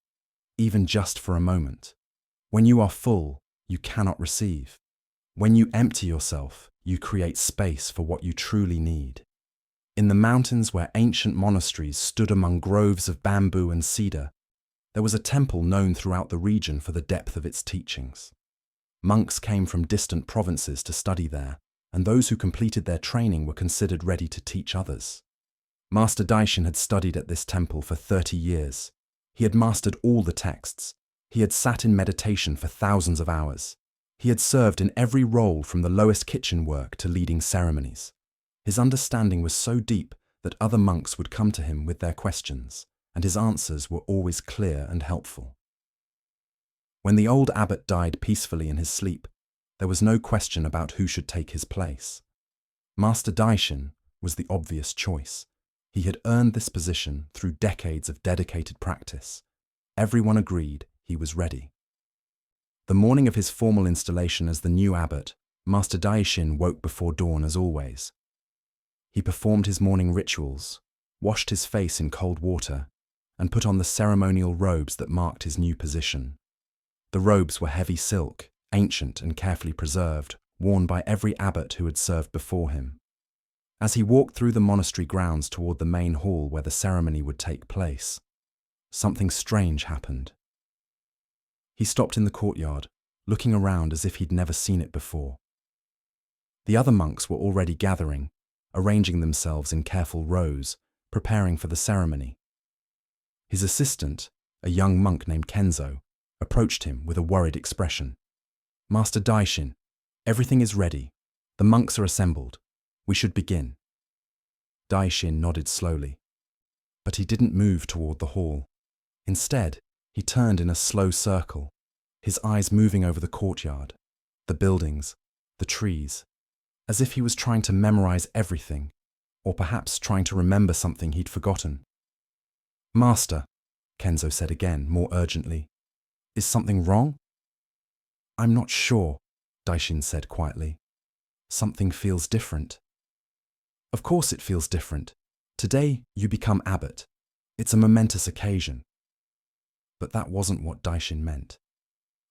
even just for a moment. When you are full, you cannot receive. When you empty yourself, you create space for what you truly need. In the mountains where ancient monasteries stood among groves of bamboo and cedar, there was a temple known throughout the region for the depth of its teachings. Monks came from distant provinces to study there, and those who completed their training were considered ready to teach others. Master Daishin had studied at this temple for 30 years. He had mastered all the texts. He had sat in meditation for thousands of hours. He had served in every role from the lowest kitchen work to leading ceremonies. His understanding was so deep that other monks would come to him with their questions, and his answers were always clear and helpful. When the old abbot died peacefully in his sleep, there was no question about who should take his place. Master Daishin was the obvious choice. He had earned this position through decades of dedicated practice. Everyone agreed he was ready. The morning of his formal installation as the new abbot, Master Daishin woke before dawn as always. He performed his morning rituals, washed his face in cold water, and put on the ceremonial robes that marked his new position. The robes were heavy silk, ancient and carefully preserved, worn by every abbot who had served before him. As he walked through the monastery grounds toward the main hall where the ceremony would take place, something strange happened. He stopped in the courtyard, looking around as if he'd never seen it before. The other monks were already gathering, arranging themselves in careful rows, preparing for the ceremony. His assistant, a young monk named Kenzo, approached him with a worried expression. "Master Daishin, everything is ready. The monks are assembled. We should begin." Daishin nodded slowly, but he didn't move toward the hall. Instead, he turned in a slow circle, his eyes moving over the courtyard, the buildings, the trees, as if he was trying to memorize everything, or perhaps trying to remember something he'd forgotten. "Master," Kenzo said again, more urgently, "is something wrong?" "I'm not sure," Daishin said quietly. "Something feels different." "Of course it feels different. Today you become abbot. It's a momentous occasion." But that wasn't what Daishin meant.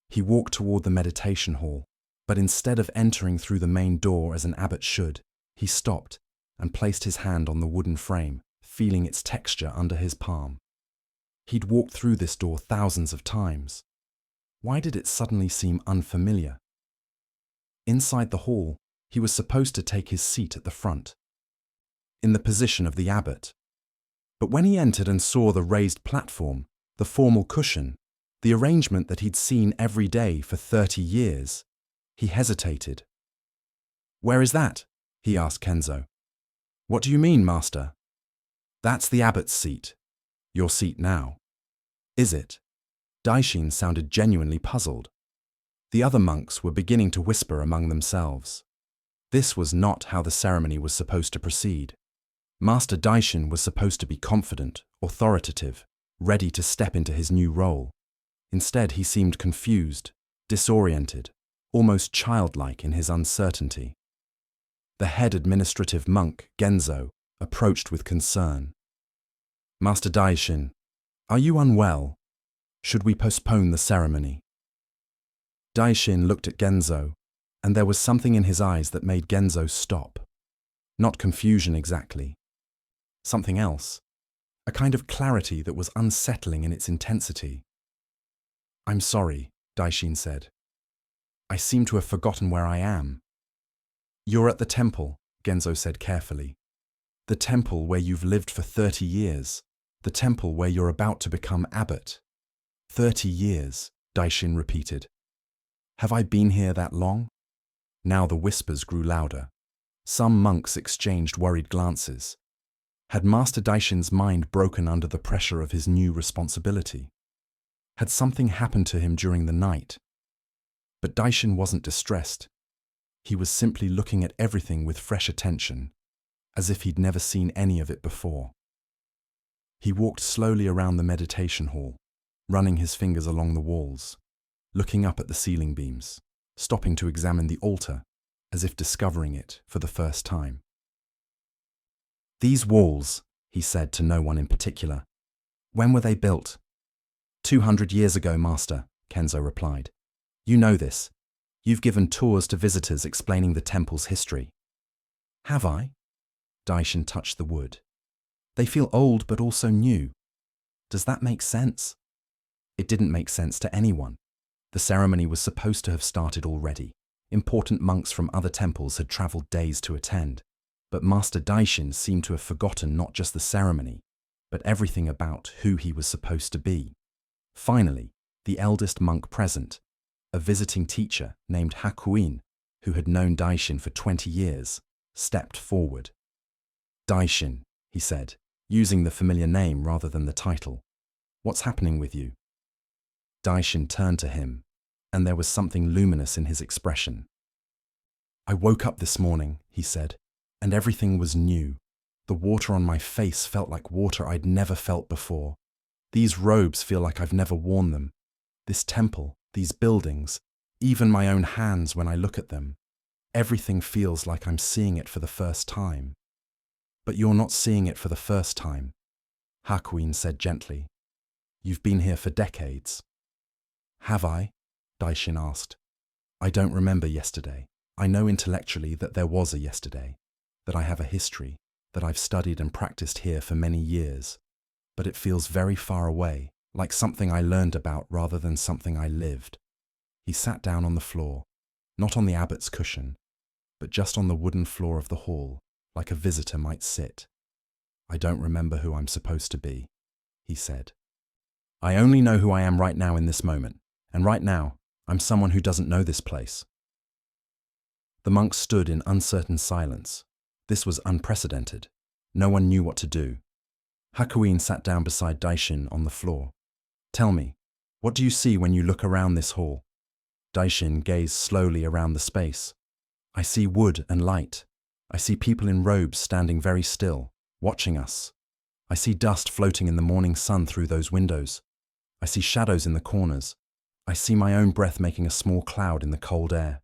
He walked toward the meditation hall, but instead of entering through the main door as an abbot should, he stopped and placed his hand on the wooden frame, feeling its texture under his palm. He'd walked through this door thousands of times. Why did it suddenly seem unfamiliar? Inside the hall, he was supposed to take his seat at the front, in the position of the abbot. But when he entered and saw the raised platform, the formal cushion, the arrangement that he'd seen every day for 30 years, he hesitated. "Where is that?" he asked Kenzo. "What do you mean, master?" "That's the abbot's seat. Your seat now." "Is it?" Daishin sounded genuinely puzzled. The other monks were beginning to whisper among themselves. This was not how the ceremony was supposed to proceed. Master Daishin was supposed to be confident, authoritative, ready to step into his new role. Instead, he seemed confused, disoriented, almost childlike in his uncertainty. The head administrative monk, Genzo, approached with concern. "Master Daishin, are you unwell? Should we postpone the ceremony?" Daishin looked at Genzo, and there was something in his eyes that made Genzo stop. Not confusion exactly. Something else. A kind of clarity that was unsettling in its intensity. "I'm sorry," Daishin said. "I seem to have forgotten where I am." "You're at the temple," Genzo said carefully. "The temple where you've lived for 30 years. The temple where you're about to become abbot." 30 years, Daishin repeated. "Have I been here that long?" Now the whispers grew louder. Some monks exchanged worried glances. Had Master Daishin's mind broken under the pressure of his new responsibility? Had something happened to him during the night? But Daishin wasn't distressed. He was simply looking at everything with fresh attention, as if he'd never seen any of it before. He walked slowly around the meditation hall, running his fingers along the walls, looking up at the ceiling beams, stopping to examine the altar, as if discovering it for the first time. "These walls," he said to no one in particular, "when were they built?" 200 years ago, Master," Kenzo replied. "You know this. You've given tours to visitors explaining the temple's history." "Have I?" Daishin touched the wood. "They feel old but also new. Does that make sense?" It didn't make sense to anyone. The ceremony was supposed to have started already. Important monks from other temples had traveled days to attend. But Master Daishin seemed to have forgotten not just the ceremony, but everything about who he was supposed to be. Finally, the eldest monk present, a visiting teacher named Hakuin, who had known Daishin for 20 years, stepped forward. "Daishin," he said, using the familiar name rather than the title. "What's happening with you?" Daishin turned to him, and there was something luminous in his expression. "I woke up this morning," he said, "and everything was new. The water on my face felt like water I'd never felt before. These robes feel like I've never worn them. This temple, these buildings, even my own hands when I look at them. Everything feels like I'm seeing it for the first time." "But you're not seeing it for the first time," Hakuin said gently. "You've been here for decades." "Have I?" Daishin asked. I don't remember yesterday. I know intellectually that there was a yesterday, that I have a history, that I've studied and practiced here for many years, but it feels very far away, like something I learned about rather than something I lived. He sat down on the floor, not on the abbot's cushion, but just on the wooden floor of the hall, like a visitor might sit. I don't remember who I'm supposed to be, he said. I only know who I am right now in this moment, and right now, I'm someone who doesn't know this place. The monks stood in uncertain silence. This was unprecedented. No one knew what to do. Hakuin sat down beside Daishin on the floor. Tell me, what do you see when you look around this hall? Daishin gazed slowly around the space. I see wood and light. I see people in robes standing very still, watching us. I see dust floating in the morning sun through those windows. I see shadows in the corners. I see my own breath making a small cloud in the cold air.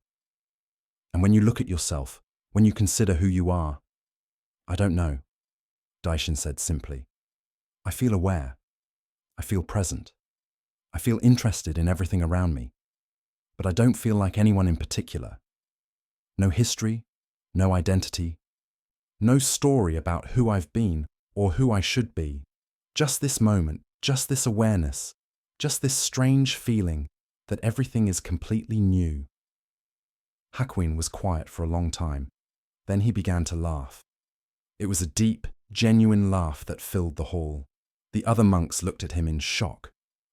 And when you look at yourself, when you consider who you are, I don't know, Daishin said simply. I feel aware. I feel present. I feel interested in everything around me. But I don't feel like anyone in particular. No history, no identity, no story about who I've been or who I should be. Just this moment, just this awareness, just this strange feeling that everything is completely new. Hakuin was quiet for a long time. Then he began to laugh. It was a deep, genuine laugh that filled the hall. The other monks looked at him in shock.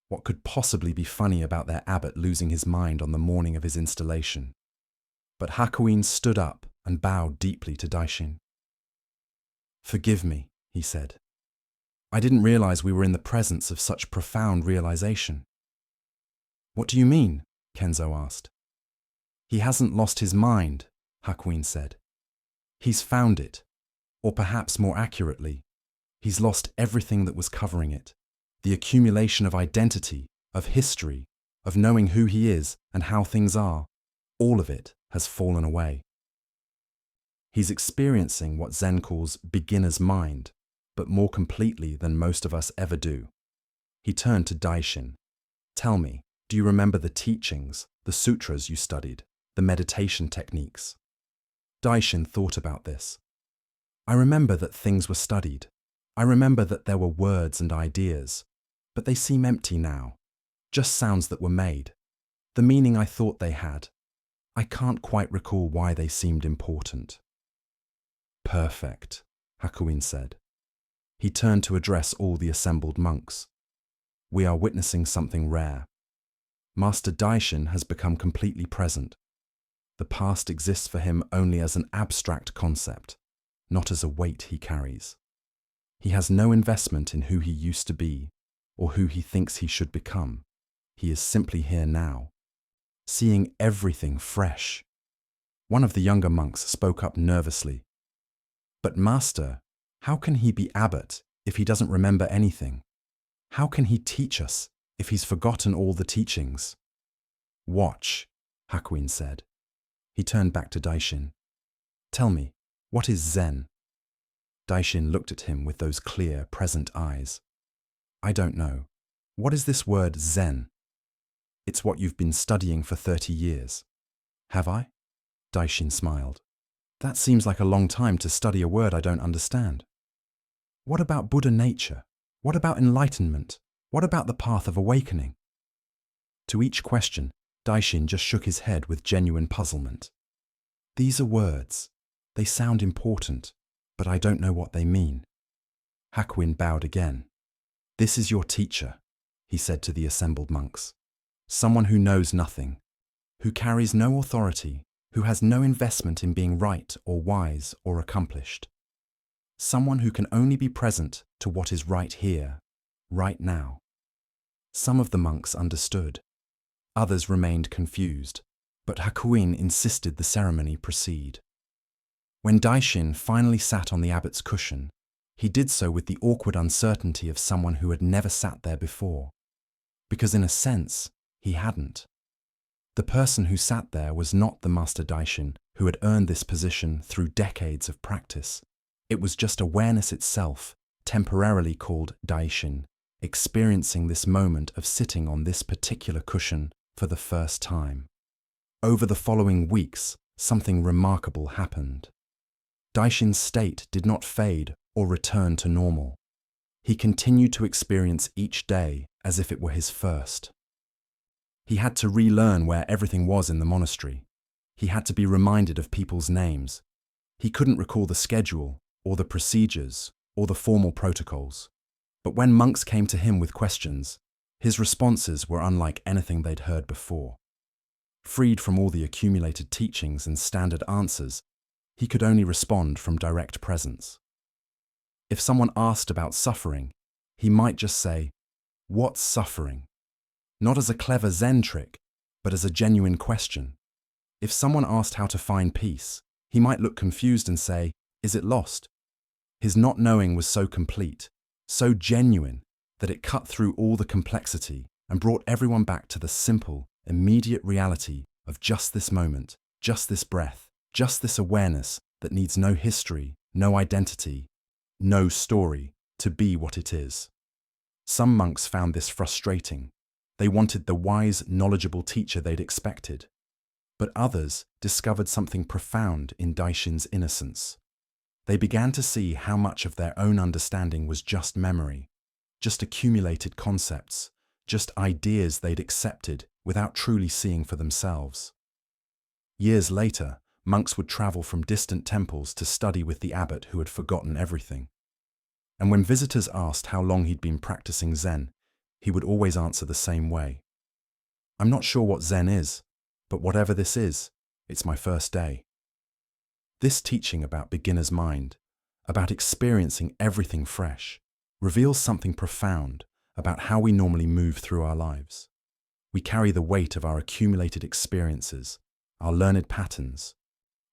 What could possibly be funny about their abbot losing his mind on the morning of his installation? But Hakuin stood up and bowed deeply to Daishin. Forgive me, he said. I didn't realize we were in the presence of such profound realization. What do you mean? Kenzo asked. He hasn't lost his mind, Hakuin said. He's found it, or perhaps more accurately, he's lost everything that was covering it. The accumulation of identity, of history, of knowing who he is and how things are, all of it has fallen away. He's experiencing what Zen calls beginner's mind, but more completely than most of us ever do. He turned to Daishin. Tell me, do you remember the teachings, the sutras you studied, the meditation techniques? Daishin thought about this. I remember that things were studied. I remember that there were words and ideas, but they seem empty now, just sounds that were made. The meaning I thought they had. I can't quite recall why they seemed important. Perfect, Hakuin said. He turned to address all the assembled monks. We are witnessing something rare. Master Daishin has become completely present. The past exists for him only as an abstract concept, not as a weight he carries. He has no investment in who he used to be or who he thinks he should become. He is simply here now, seeing everything fresh. One of the younger monks spoke up nervously. But Master, how can he be abbot if he doesn't remember anything? How can he teach us if he's forgotten all the teachings? Watch, Hakuin said. He turned back to Daishin. Tell me, what is Zen? Daishin looked at him with those clear, present eyes. I don't know. What is this word Zen? It's what you've been studying for 30 years. Have I? Daishin smiled. That seems like a long time to study a word I don't understand. What about Buddha nature? What about enlightenment? What about the path of awakening? To each question, Daishin just shook his head with genuine puzzlement. These are words. They sound important, but I don't know what they mean. Hakuin bowed again. This is your teacher, he said to the assembled monks. Someone who knows nothing, who carries no authority, who has no investment in being right or wise or accomplished. Someone who can only be present to what is right here, right now. Some of the monks understood. Others remained confused, but Hakuin insisted the ceremony proceed. When Daishin finally sat on the abbot's cushion, he did so with the awkward uncertainty of someone who had never sat there before, because in a sense, he hadn't. The person who sat there was not the Master Daishin who had earned this position through decades of practice. It was just awareness itself, temporarily called Daishin, experiencing this moment of sitting on this particular cushion for the first time. Over the following weeks, something remarkable happened. Daishin's state did not fade or return to normal. He continued to experience each day as if it were his first. He had to relearn where everything was in the monastery. He had to be reminded of people's names. He couldn't recall the schedule, or the procedures, or the formal protocols. But when monks came to him with questions, his responses were unlike anything they'd heard before. Freed from all the accumulated teachings and standard answers, he could only respond from direct presence. If someone asked about suffering, he might just say, "What's suffering?" Not as a clever Zen trick, but as a genuine question. If someone asked how to find peace, he might look confused and say, "Is it lost?" His not knowing was so complete, so genuine, that it cut through all the complexity and brought everyone back to the simple, immediate reality of just this moment, just this breath, just this awareness that needs no history, no identity, no story to be what it is. Some monks found this frustrating. They wanted the wise, knowledgeable teacher they'd expected. But others discovered something profound in Daishin's innocence. They began to see how much of their own understanding was just memory, just accumulated concepts, just ideas they'd accepted without truly seeing for themselves. Years later, monks would travel from distant temples to study with the abbot who had forgotten everything. And when visitors asked how long he'd been practicing Zen, he would always answer the same way. "I'm not sure what Zen is, but whatever this is, it's my first day." This teaching about beginner's mind, about experiencing everything fresh, reveals something profound about how we normally move through our lives. We carry the weight of our accumulated experiences, our learned patterns,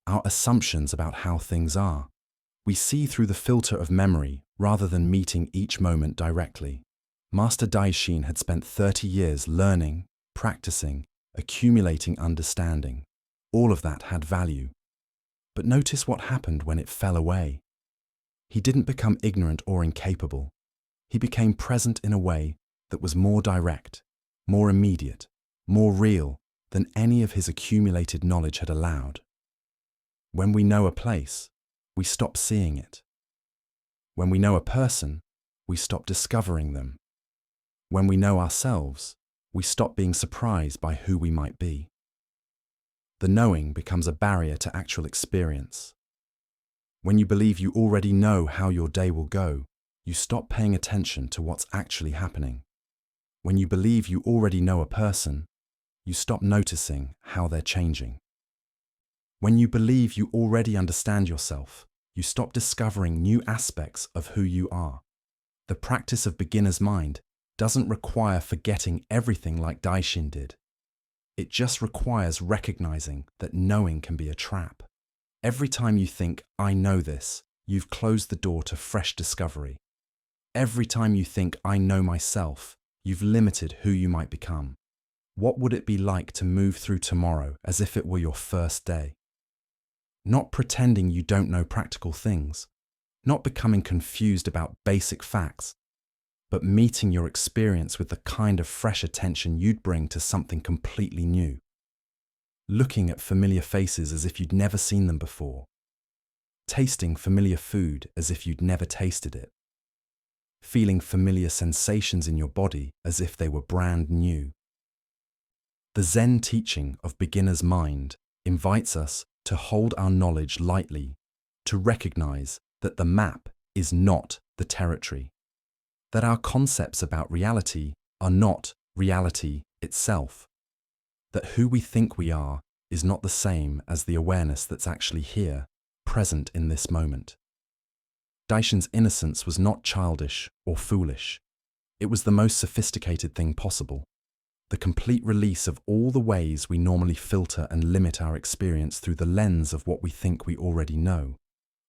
our assumptions about how things are. We see through the filter of memory rather than meeting each moment directly. Master Daishin had spent 30 years learning, practicing, accumulating understanding. All of that had value. But notice what happened when it fell away. He didn't become ignorant or incapable. He became present in a way that was more direct, more immediate, more real than any of his accumulated knowledge had allowed. When we know a place, we stop seeing it. When we know a person, we stop discovering them. When we know ourselves, we stop being surprised by who we might be. The knowing becomes a barrier to actual experience. When you believe you already know how your day will go, you stop paying attention to what's actually happening. When you believe you already know a person, you stop noticing how they're changing. When you believe you already understand yourself, you stop discovering new aspects of who you are. The practice of beginner's mind doesn't require forgetting everything like Daishin did. It just requires recognizing that knowing can be a trap. Every time you think, "I know this," you've closed the door to fresh discovery. Every time you think, "I know myself," you've limited who you might become. What would it be like to move through tomorrow as if it were your first day? Not pretending you don't know practical things, not becoming confused about basic facts, but meeting your experience with the kind of fresh attention you'd bring to something completely new. Looking at familiar faces as if you'd never seen them before. Tasting familiar food as if you'd never tasted it. Feeling familiar sensations in your body as if they were brand new. The Zen teaching of beginner's mind invites us to hold our knowledge lightly, to recognize that the map is not the territory, that our concepts about reality are not reality itself, that who we think we are is not the same as the awareness that's actually here, present in this moment. Daishin's innocence was not childish or foolish. It was the most sophisticated thing possible. The complete release of all the ways we normally filter and limit our experience through the lens of what we think we already know.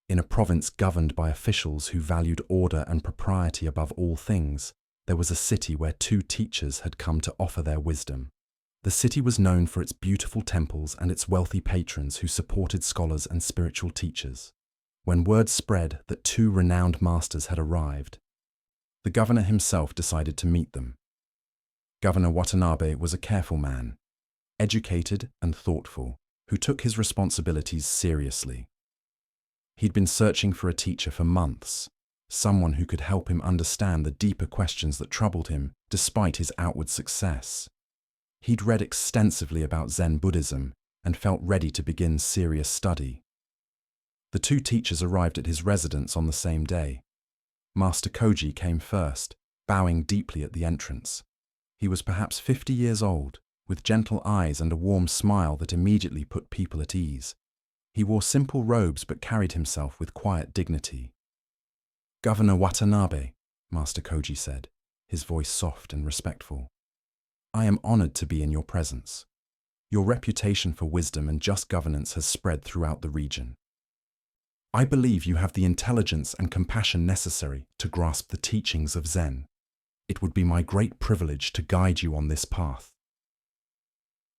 In a province governed by officials who valued order and propriety above all things, there was a city where two teachers had come to offer their wisdom. The city was known for its beautiful temples and its wealthy patrons who supported scholars and spiritual teachers. When word spread that two renowned masters had arrived, the governor himself decided to meet them. Governor Watanabe was a careful man. educated and thoughtful, who took his responsibilities seriously. He'd been searching for a teacher for months, someone who could help him understand the deeper questions that troubled him despite his outward success. He'd read extensively about Zen Buddhism and felt ready to begin serious study. The two teachers arrived at his residence on the same day. Master Koji came first, bowing deeply at the entrance. He was perhaps 50 years old, with gentle eyes and a warm smile that immediately put people at ease. He wore simple robes but carried himself with quiet dignity. "Governor Watanabe," Master Koji said, his voice soft and respectful. "I am honored to be in your presence. Your reputation for wisdom and just governance has spread throughout the region. I believe you have the intelligence and compassion necessary to grasp the teachings of Zen. It would be my great privilege to guide you on this path."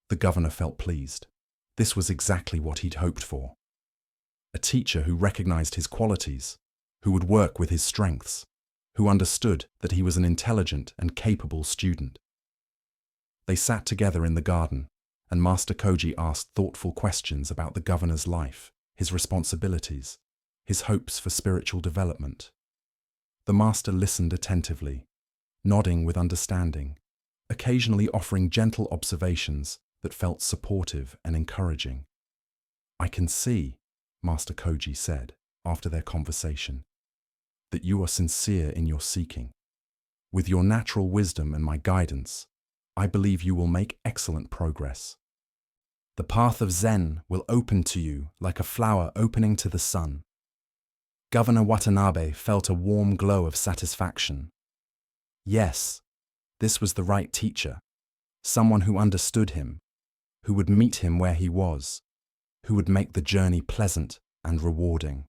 The governor felt pleased. This was exactly what he'd hoped for. A teacher who recognized his qualities, who would work with his strengths, who understood that he was an intelligent and capable student. They sat together in the garden, and Master Koji asked thoughtful questions about the governor's life, his responsibilities, his hopes for spiritual development. The master listened attentively, nodding with understanding, occasionally offering gentle observations that felt supportive and encouraging. "I can see," Master Koji said, after their conversation, "that you are sincere in your seeking. With your natural wisdom and my guidance, I believe you will make excellent progress. The path of Zen will open to you like a flower opening to the sun." Governor Watanabe felt a warm glow of satisfaction. Yes, this was the right teacher, someone who understood him, who would meet him where he was, who would make the journey pleasant and rewarding.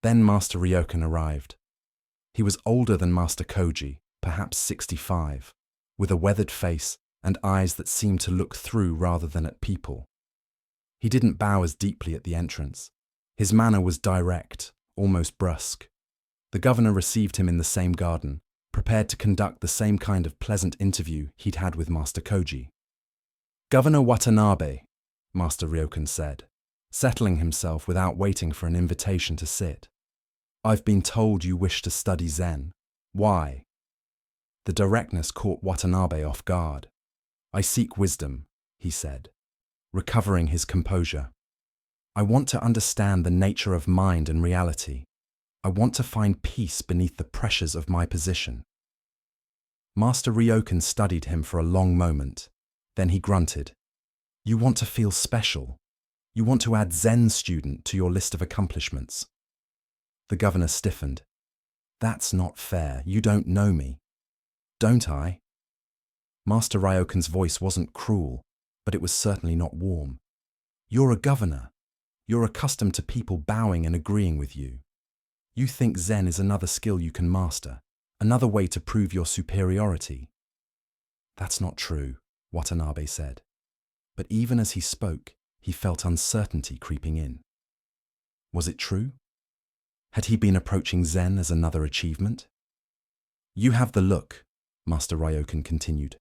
Then Master Ryokan arrived. He was older than Master Koji, perhaps 65, with a weathered face and eyes that seemed to look through rather than at people. He didn't bow as deeply at the entrance. His manner was direct, almost brusque. The governor received him in the same garden, prepared to conduct the same kind of pleasant interview he'd had with Master Koji. "Governor Watanabe," Master Ryokan said, settling himself without waiting for an invitation to sit. "I've been told you wish to study Zen. Why?" The directness caught Watanabe off guard. "I seek wisdom," he said, recovering his composure. "I want to understand the nature of mind and reality. I want to find peace beneath the pressures of my position." Master Ryokan studied him for a long moment. Then he grunted. "You want to feel special. You want to add Zen student to your list of accomplishments." The governor stiffened. "That's not fair. You don't know me." "Don't I?" Master Ryokan's voice wasn't cruel, but it was certainly not warm. "You're a governor. You're accustomed to people bowing and agreeing with you. You think Zen is another skill you can master, another way to prove your superiority." "That's not true," Watanabe said. But even as he spoke, he felt uncertainty creeping in. Was it true? Had he been approaching Zen as another achievement? "You have the look," Master Ryokan continued,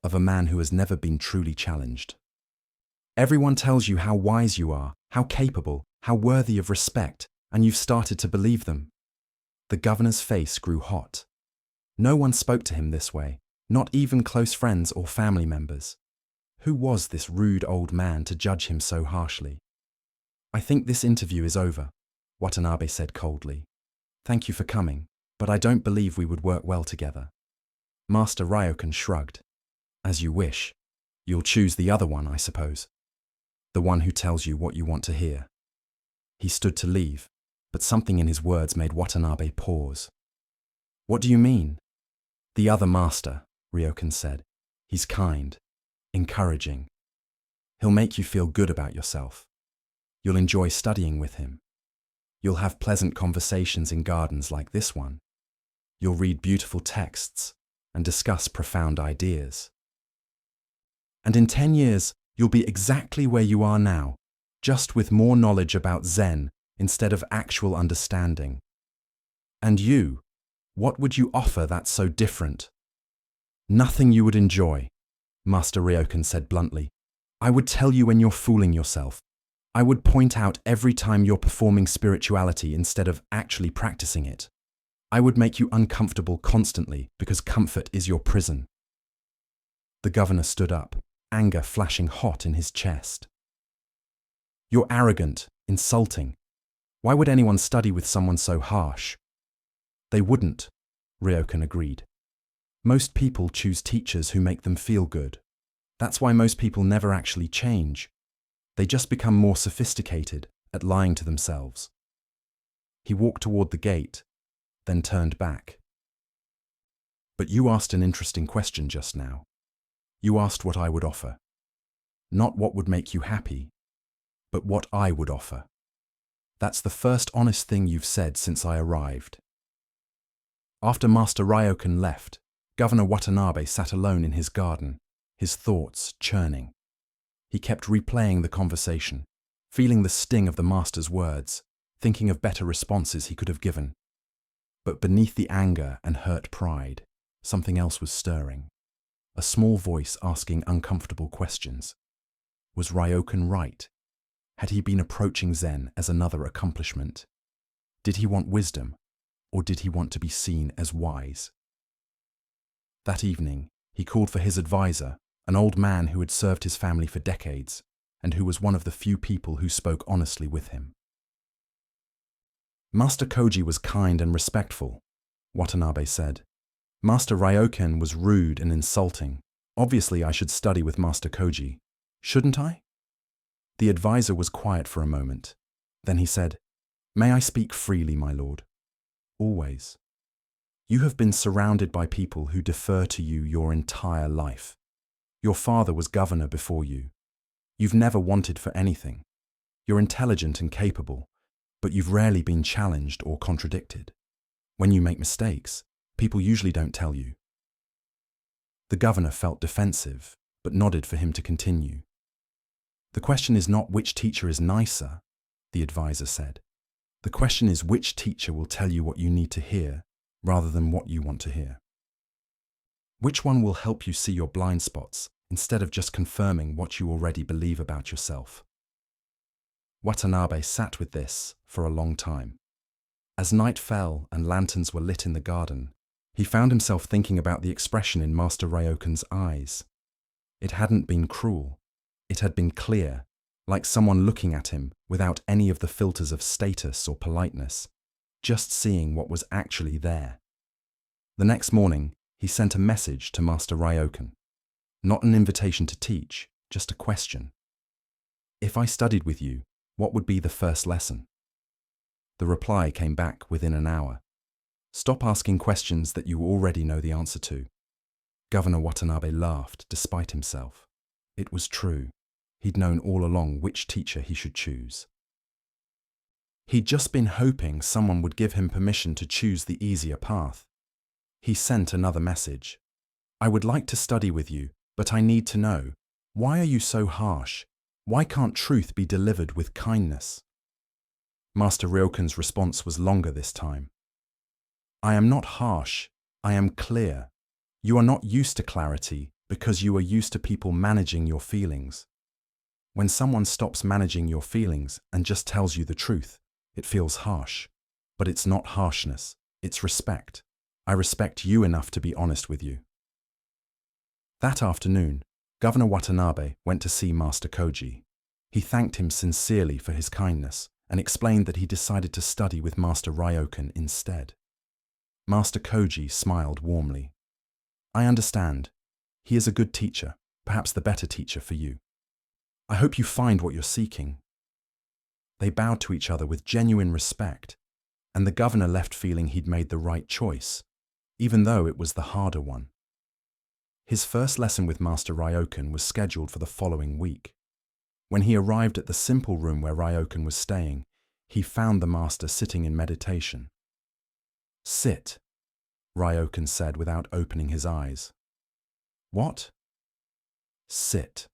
"of a man who has never been truly challenged. Everyone tells you how wise you are, how capable, how worthy of respect, and you've started to believe them." The governor's face grew hot. No one spoke to him this way, not even close friends or family members. Who was this rude old man to judge him so harshly? "I think this interview is over," Watanabe said coldly. "Thank you for coming, but I don't believe we would work well together." Master Ryokan shrugged. "As you wish. You'll choose the other one, I suppose. The one who tells you what you want to hear." He stood to leave, but something in his words made Watanabe pause. "What do you mean?" "The other master," Ryokan said. "He's kind, encouraging. He'll make you feel good about yourself. You'll enjoy studying with him. You'll have pleasant conversations in gardens like this one. You'll read beautiful texts and discuss profound ideas. And in 10 years, you'll be exactly where you are now, just with more knowledge about Zen instead of actual understanding. And you, what would you offer that's so different?" "Nothing you would enjoy," Master Ryokan said bluntly. I would tell you when you're fooling yourself. I would point out every time you're performing spirituality instead of actually practicing it. I would make you uncomfortable constantly because comfort is your prison. The governor stood up, anger flashing hot in his chest. You're arrogant, insulting. Why would anyone study with someone so harsh? They wouldn't, Ryokan agreed. Most people choose teachers who make them feel good. That's why most people never actually change. They just become more sophisticated at lying to themselves. He walked toward the gate, then turned back. But you asked an interesting question just now. You asked what I would offer. Not what would make you happy, but what I would offer. That's the first honest thing you've said since I arrived. After Master Ryokan left, Governor Watanabe sat alone in his garden, his thoughts churning. He kept replaying the conversation, feeling the sting of the master's words, thinking of better responses he could have given. But beneath the anger and hurt pride, something else was stirring. A small voice asking uncomfortable questions. Was Ryokan right? Had he been approaching Zen as another accomplishment? Did he want wisdom, or did he want to be seen as wise? That evening, he called for his advisor, an old man who had served his family for decades, and who was one of the few people who spoke honestly with him. Master Koji was kind and respectful, Watanabe said. Master Ryokan was rude and insulting. Obviously, I should study with Master Koji. Shouldn't I? The advisor was quiet for a moment. Then he said, May I speak freely, my lord? Always. You have been surrounded by people who defer to you your entire life. Your father was governor before you. You've never wanted for anything. You're intelligent and capable, but you've rarely been challenged or contradicted. When you make mistakes, people usually don't tell you. The governor felt defensive, but nodded for him to continue. The question is not which teacher is nicer, the advisor said. The question is which teacher will tell you what you need to hear, rather than what you want to hear. Which one will help you see your blind spots, instead of just confirming what you already believe about yourself? Watanabe sat with this for a long time. As night fell and lanterns were lit in the garden, he found himself thinking about the expression in Master Ryokan's eyes. It hadn't been cruel. It had been clear, like someone looking at him without any of the filters of status or politeness, just seeing what was actually there. The next morning, he sent a message to Master Ryokan. Not an invitation to teach, just a question. If I studied with you, what would be the first lesson? The reply came back within an hour. Stop asking questions that you already know the answer to. Governor Watanabe laughed despite himself. It was true. He'd known all along which teacher he should choose. He'd just been hoping someone would give him permission to choose the easier path. He sent another message. I would like to study with you, but I need to know, why are you so harsh? Why can't truth be delivered with kindness? Master Ryokan's response was longer this time. I am not harsh, I am clear. You are not used to clarity because you are used to people managing your feelings. When someone stops managing your feelings and just tells you the truth, it feels harsh. But it's not harshness, it's respect. I respect you enough to be honest with you. That afternoon, Governor Watanabe went to see Master Koji. He thanked him sincerely for his kindness and explained that he decided to study with Master Ryokan instead. Master Koji smiled warmly. I understand. He is a good teacher, perhaps the better teacher for you. I hope you find what you're seeking. They bowed to each other with genuine respect, and the governor left feeling he'd made the right choice, even though it was the harder one. His first lesson with Master Ryokan was scheduled for the following week. When he arrived at the simple room where Ryokan was staying, he found the master sitting in meditation. Sit, Ryokan said without opening his eyes. What? Sit.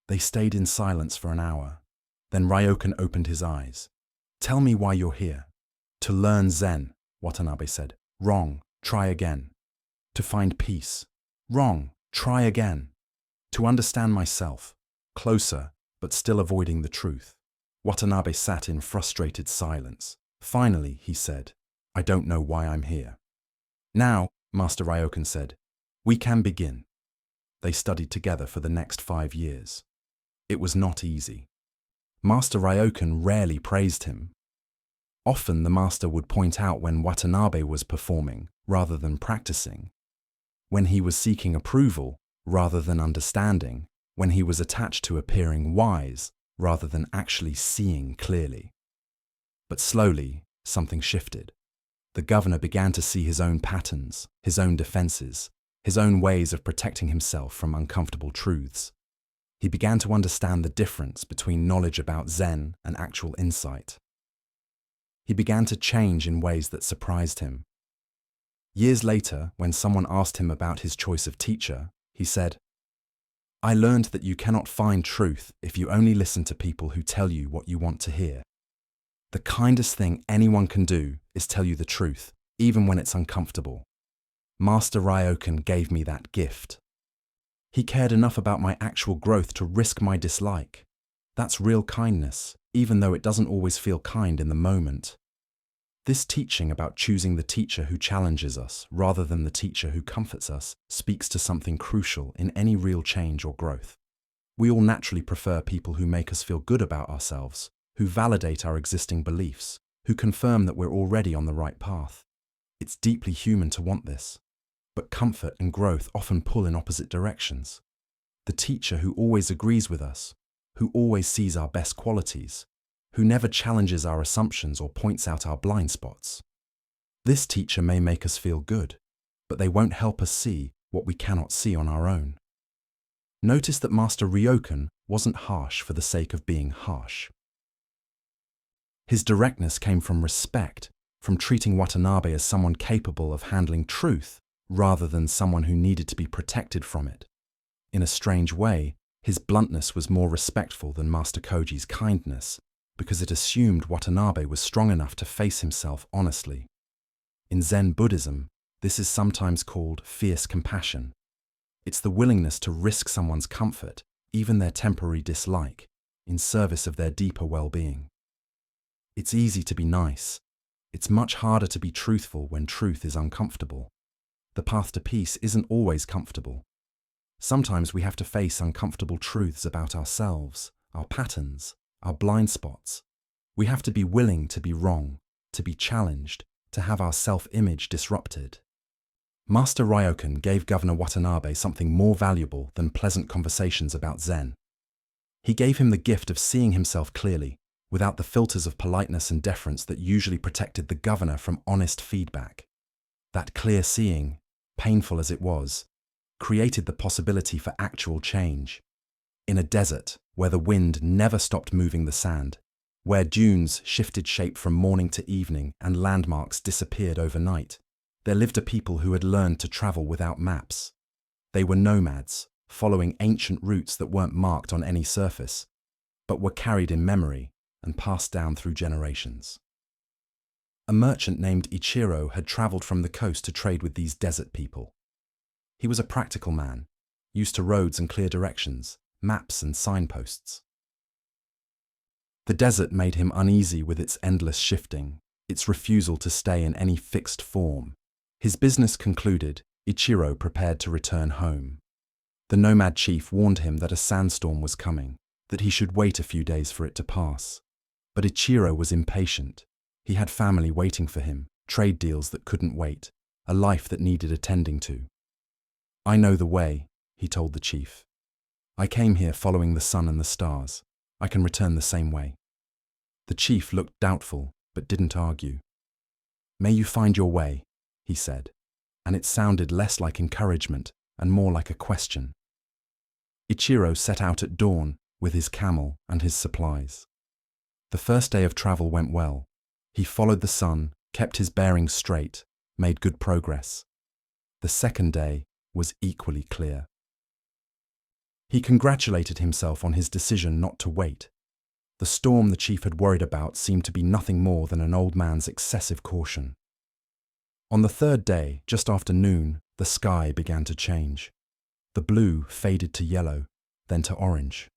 They stayed in silence for an hour. Then Ryokan opened his eyes. Tell me why you're here. To learn Zen, Watanabe said. Wrong, try again. To find peace. Wrong, try again. To understand myself. closer, but still avoiding the truth. Watanabe sat in frustrated silence. Finally, he said, "I don't know why I'm here." "Now," Master Ryokan said, "we can begin." They studied together for the next 5 years. It was not easy. Master Ryokan rarely praised him. Often the master would point out when Watanabe was performing rather than practicing, when he was seeking approval rather than understanding, when he was attached to appearing wise rather than actually seeing clearly. But slowly, something shifted. The governor began to see his own patterns, his own defenses, his own ways of protecting himself from uncomfortable truths. He began to understand the difference between knowledge about Zen and actual insight. He began to change in ways that surprised him. Years later, when someone asked him about his choice of teacher, he said, "I learned that you cannot find truth if you only listen to people who tell you what you want to hear. The kindest thing anyone can do is tell you the truth, even when it's uncomfortable. Master Ryokan gave me that gift. He cared enough about my actual growth to risk my dislike. That's real kindness, even though it doesn't always feel kind in the moment." This teaching about choosing the teacher who challenges us rather than the teacher who comforts us speaks to something crucial in any real change or growth. We all naturally prefer people who make us feel good about ourselves, who validate our existing beliefs, who confirm that we're already on the right path. It's deeply human to want this. But comfort and growth often pull in opposite directions. The teacher who always agrees with us, who always sees our best qualities, who never challenges our assumptions or points out our blind spots. This teacher may make us feel good, but they won't help us see what we cannot see on our own. Notice that Master Ryokan wasn't harsh for the sake of being harsh. His directness came from respect, from treating Watanabe as someone capable of handling truth rather than someone who needed to be protected from it. In a strange way, his bluntness was more respectful than Master Koji's kindness, because it assumed Watanabe was strong enough to face himself honestly. In Zen Buddhism, this is sometimes called fierce compassion. It's the willingness to risk someone's comfort, even their temporary dislike, in service of their deeper well-being. It's easy to be nice. It's much harder to be truthful when truth is uncomfortable. The path to peace isn't always comfortable. Sometimes we have to face uncomfortable truths about ourselves, our patterns, our blind spots. We have to be willing to be wrong, to be challenged, to have our self-image disrupted. Master Ryokan gave Governor Watanabe something more valuable than pleasant conversations about Zen. He gave him the gift of seeing himself clearly, without the filters of politeness and deference that usually protected the governor from honest feedback. That clear seeing, painful as it was, created the possibility for actual change. In a desert, where the wind never stopped moving the sand, where dunes shifted shape from morning to evening and landmarks disappeared overnight, there lived a people who had learned to travel without maps. They were nomads, following ancient routes that weren't marked on any surface, but were carried in memory and passed down through generations. A merchant named Ichiro had traveled from the coast to trade with these desert people. He was a practical man, used to roads and clear directions, maps and signposts. The desert made him uneasy with its endless shifting, its refusal to stay in any fixed form. His business concluded, Ichiro prepared to return home. The nomad chief warned him that a sandstorm was coming, that he should wait a few days for it to pass. But Ichiro was impatient. He had family waiting for him, trade deals that couldn't wait, a life that needed attending to. "I know the way," he told the chief. "I came here following the sun and the stars. I can return the same way." The chief looked doubtful, but didn't argue. "May you find your way," he said, and it sounded less like encouragement and more like a question. Ichiro set out at dawn with his camel and his supplies. The first day of travel went well. He followed the sun, kept his bearings straight, made good progress. The second day was equally clear. He congratulated himself on his decision not to wait. The storm the chief had worried about seemed to be nothing more than an old man's excessive caution. On the third day, just after noon, the sky began to change. The blue faded to yellow, then to orange.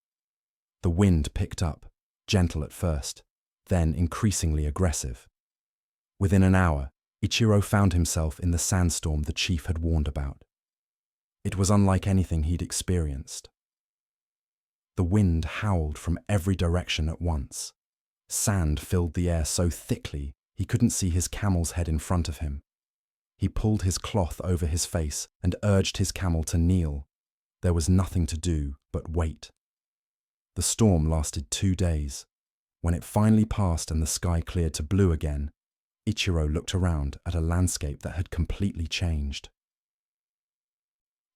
The wind picked up, gentle at first, then increasingly aggressive. Within an hour, Ichiro found himself in the sandstorm the chief had warned about. It was unlike anything he'd experienced. The wind howled from every direction at once. Sand filled the air so thickly he couldn't see his camel's head in front of him. He pulled his cloth over his face and urged his camel to kneel. There was nothing to do but wait. The storm lasted 2 days. When it finally passed and the sky cleared to blue again, Ichiro looked around at a landscape that had completely changed.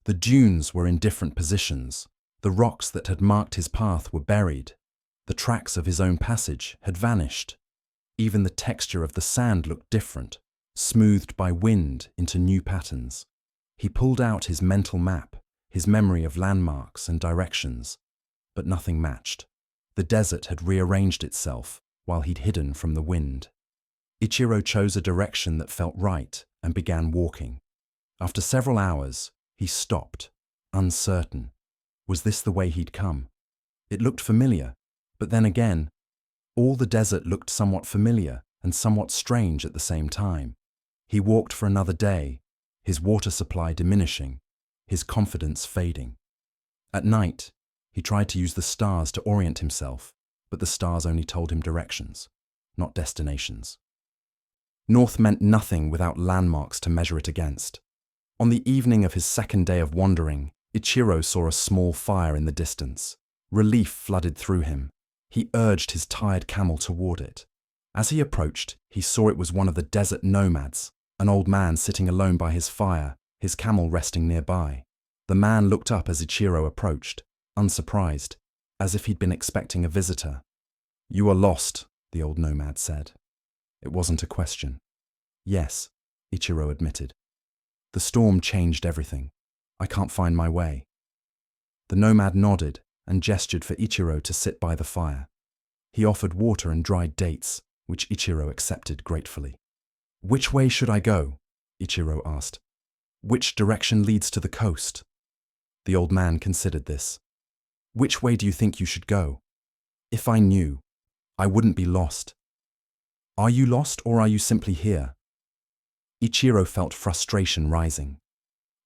The dunes were in different positions. The rocks that had marked his path were buried. The tracks of his own passage had vanished. Even the texture of the sand looked different, smoothed by wind into new patterns. He pulled out his mental map, his memory of landmarks and directions, but nothing matched. The desert had rearranged itself while he'd hidden from the wind. Ichiro chose a direction that felt right and began walking. After several hours, he stopped, uncertain. Was this the way he'd come? It looked familiar, but then again, all the desert looked somewhat familiar and somewhat strange at the same time. He walked for another day, his water supply diminishing, his confidence fading. At night, he tried to use the stars to orient himself, but the stars only told him directions, not destinations. North meant nothing without landmarks to measure it against. On the evening of his second day of wandering, Ichiro saw a small fire in the distance. Relief flooded through him. He urged his tired camel toward it. As he approached, he saw it was one of the desert nomads, an old man sitting alone by his fire, his camel resting nearby. The man looked up as Ichiro approached, unsurprised, as if he'd been expecting a visitor. "You are lost," the old nomad said. It wasn't a question. "Yes," Ichiro admitted. "The storm changed everything. I can't find my way." The nomad nodded and gestured for Ichiro to sit by the fire. He offered water and dried dates, which Ichiro accepted gratefully. "Which way should I go?" Ichiro asked. "Which direction leads to the coast?" The old man considered this. "Which way do you think you should go? If I knew, I wouldn't be lost." "Are you lost or are you simply here?" Ichiro felt frustration rising.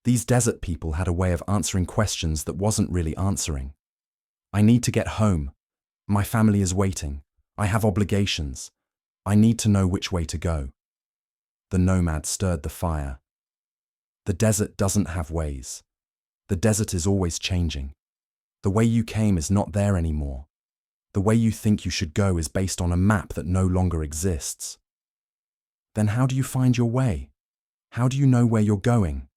These desert people had a way of answering questions that wasn't really answering. "I need to get home. My family is waiting. I have obligations. I need to know which way to go." The nomad stirred the fire. "The desert doesn't have ways. The desert is always changing. The way you came is not there anymore. The way you think you should go is based on a map that no longer exists." "Then how do you find your way? How do you know where you're going?"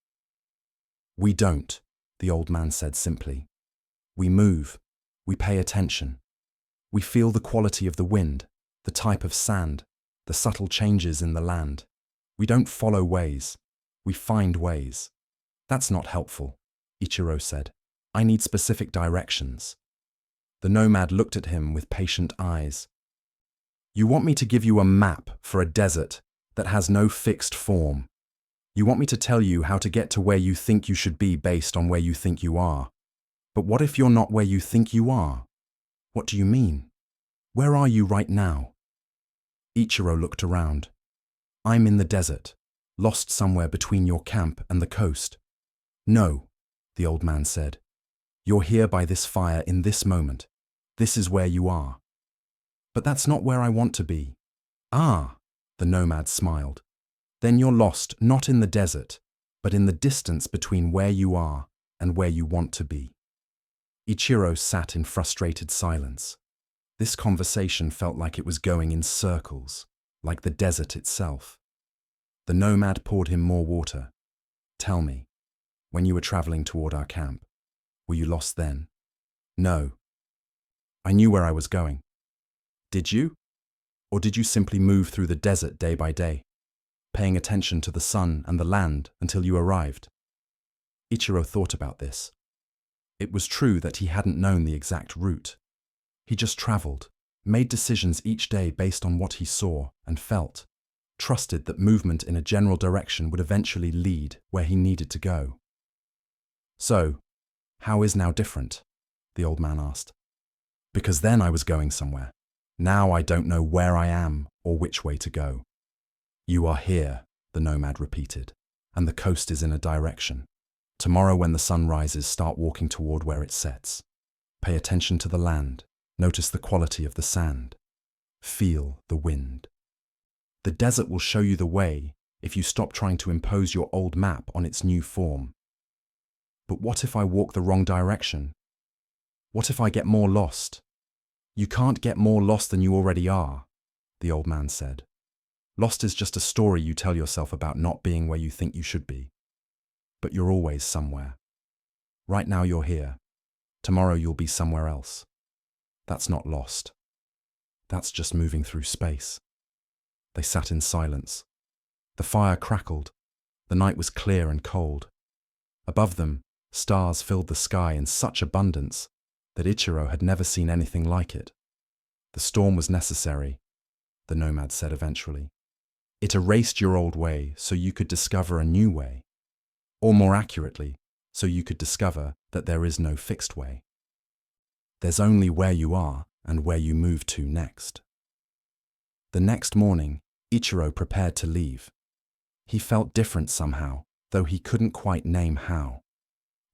"We don't," the old man said simply. "We move. We pay attention. We feel the quality of the wind, the type of sand, the subtle changes in the land. We don't follow ways. We find ways." "That's not helpful," Ichiro said. "I need specific directions." The nomad looked at him with patient eyes. "You want me to give you a map for a desert that has no fixed form. You want me to tell you how to get to where you think you should be based on where you think you are. But what if you're not where you think you are? What do you mean? Where are you right now?" Ichiro looked around. "I'm in the desert, lost somewhere between your camp and the coast." "No," the old man said. "You're here by this fire in this moment. This is where you are." "But that's not where I want to be." "Ah," the nomad smiled. "Then you're lost not in the desert, but in the distance between where you are and where you want to be." Ichiro sat in frustrated silence. This conversation felt like it was going in circles, like the desert itself. The nomad poured him more water. "Tell me, when you were traveling toward our camp, were you lost then?" "No. I knew where I was going." "Did you? Or did you simply move through the desert day by day, paying attention to the sun and the land until you arrived?" Ichiro thought about this. It was true that he hadn't known the exact route. He just traveled, made decisions each day based on what he saw and felt, trusted that movement in a general direction would eventually lead where he needed to go. "So, how is now different?" the old man asked. Because then I was going somewhere. Now I don't know where I am or which way to go. You are here, the nomad repeated, and the coast is in a direction. Tomorrow when the sun rises, start walking toward where it sets. Pay attention to the land. Notice the quality of the sand. Feel the wind. The desert will show you the way if you stop trying to impose your old map on its new form. But what if I walk the wrong direction? What if I get more lost? You can't get more lost than you already are, the old man said. Lost is just a story you tell yourself about not being where you think you should be. But you're always somewhere. Right now you're here. Tomorrow you'll be somewhere else. That's not lost. That's just moving through space. They sat in silence. The fire crackled. The night was clear and cold. Above them, stars filled the sky in such abundance that Ichiro had never seen anything like it. The storm was necessary, the nomad said eventually. It erased your old way so you could discover a new way. Or more accurately, so you could discover that there is no fixed way. There's only where you are and where you move to next. The next morning, Ichiro prepared to leave. He felt different somehow, though he couldn't quite name how.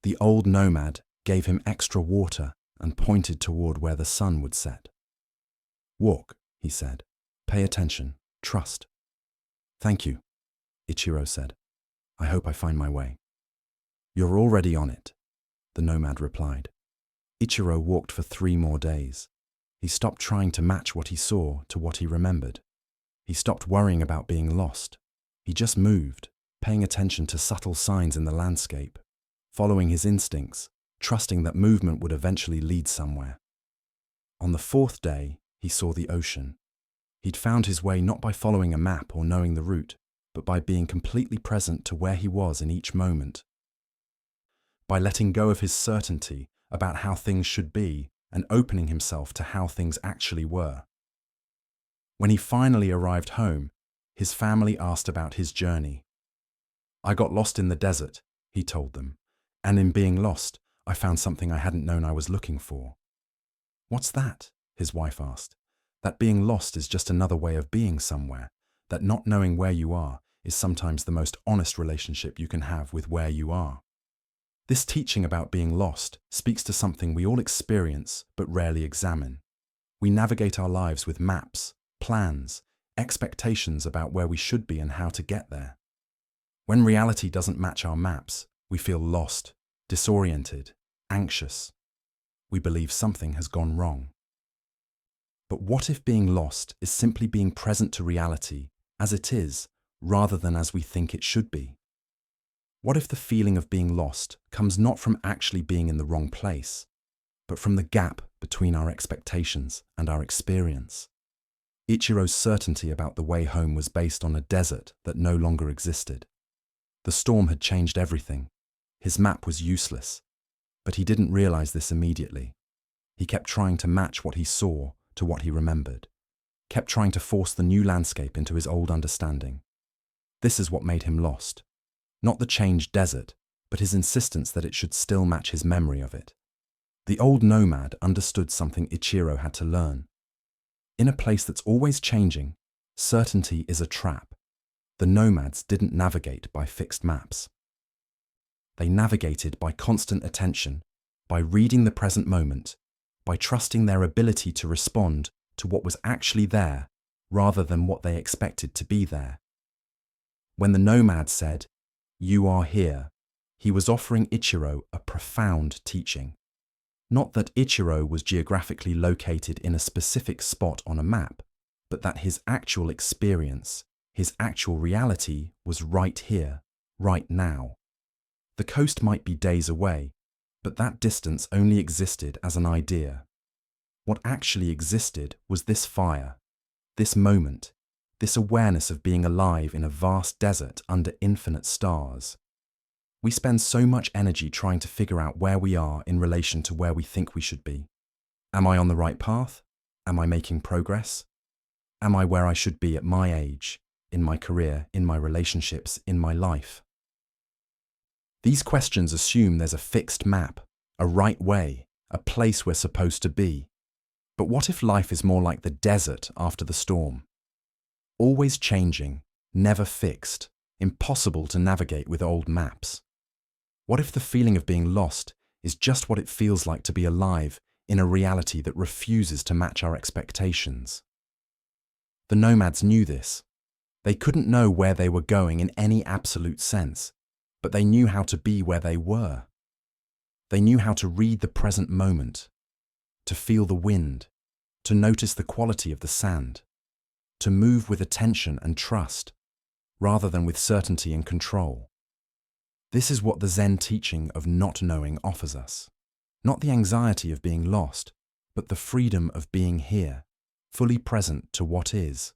The old nomad gave him extra water and pointed toward where the sun would set. Walk, he said. Pay attention. Trust. Thank you, Ichiro said. I hope I find my way. You're already on it, the nomad replied. Ichiro walked for 3 more days. He stopped trying to match what he saw to what he remembered. He stopped worrying about being lost. He just moved, paying attention to subtle signs in the landscape, following his instincts, trusting that movement would eventually lead somewhere. On the 4th day, he saw the ocean. He'd found his way not by following a map or knowing the route, but by being completely present to where he was in each moment. By letting go of his certainty about how things should be and opening himself to how things actually were. When he finally arrived home, his family asked about his journey. I got lost in the desert, he told them, and in being lost, I found something I hadn't known I was looking for. What's that? His wife asked. That being lost is just another way of being somewhere, that not knowing where you are is sometimes the most honest relationship you can have with where you are. This teaching about being lost speaks to something we all experience but rarely examine. We navigate our lives with maps, plans, expectations about where we should be and how to get there. When reality doesn't match our maps, we feel lost, disoriented, anxious. We believe something has gone wrong. But what if being lost is simply being present to reality as it is, rather than as we think it should be? What if the feeling of being lost comes not from actually being in the wrong place, but from the gap between our expectations and our experience? Ichiro's certainty about the way home was based on a desert that no longer existed. The storm had changed everything. His map was useless, but he didn't realize this immediately. He kept trying to match what he saw to what he remembered, kept trying to force the new landscape into his old understanding. This is what made him lost. Not the changed desert, but his insistence that it should still match his memory of it. The old nomad understood something Ichiro had to learn. In a place that's always changing, certainty is a trap. The nomads didn't navigate by fixed maps. They navigated by constant attention, by reading the present moment, by trusting their ability to respond to what was actually there rather than what they expected to be there. When the nomad said, "You are here," he was offering Ichiro a profound teaching. Not that Ichiro was geographically located in a specific spot on a map, but that his actual experience, his actual reality was right here, right now. The coast might be days away, but that distance only existed as an idea. What actually existed was this fire, this moment, this awareness of being alive in a vast desert under infinite stars. We spend so much energy trying to figure out where we are in relation to where we think we should be. Am I on the right path? Am I making progress? Am I where I should be at my age, in my career, in my relationships, in my life? These questions assume there's a fixed map, a right way, a place we're supposed to be. But what if life is more like the desert after the storm? Always changing, never fixed, impossible to navigate with old maps. What if the feeling of being lost is just what it feels like to be alive in a reality that refuses to match our expectations? The nomads knew this. They couldn't know where they were going in any absolute sense, but they knew how to be where they were. They knew how to read the present moment, to feel the wind, to notice the quality of the sand, to move with attention and trust, rather than with certainty and control. This is what the Zen teaching of not knowing offers us. Not the anxiety of being lost, but the freedom of being here, fully present to what is,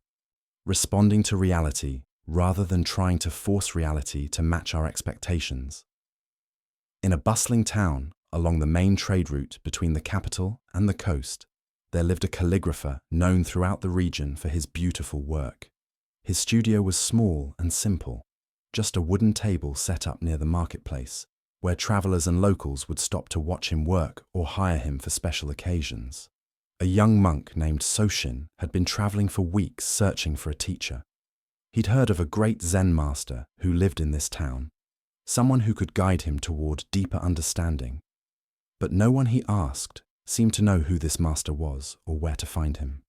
responding to reality rather than trying to force reality to match our expectations. In a bustling town along the main trade route between the capital and the coast, there lived a calligrapher known throughout the region for his beautiful work. His studio was small and simple, just a wooden table set up near the marketplace, where travelers and locals would stop to watch him work or hire him for special occasions. A young monk named Soshin had been traveling for weeks searching for a teacher. He'd heard of a great Zen master who lived in this town, someone who could guide him toward deeper understanding. But no one he asked seemed to know who this master was or where to find him.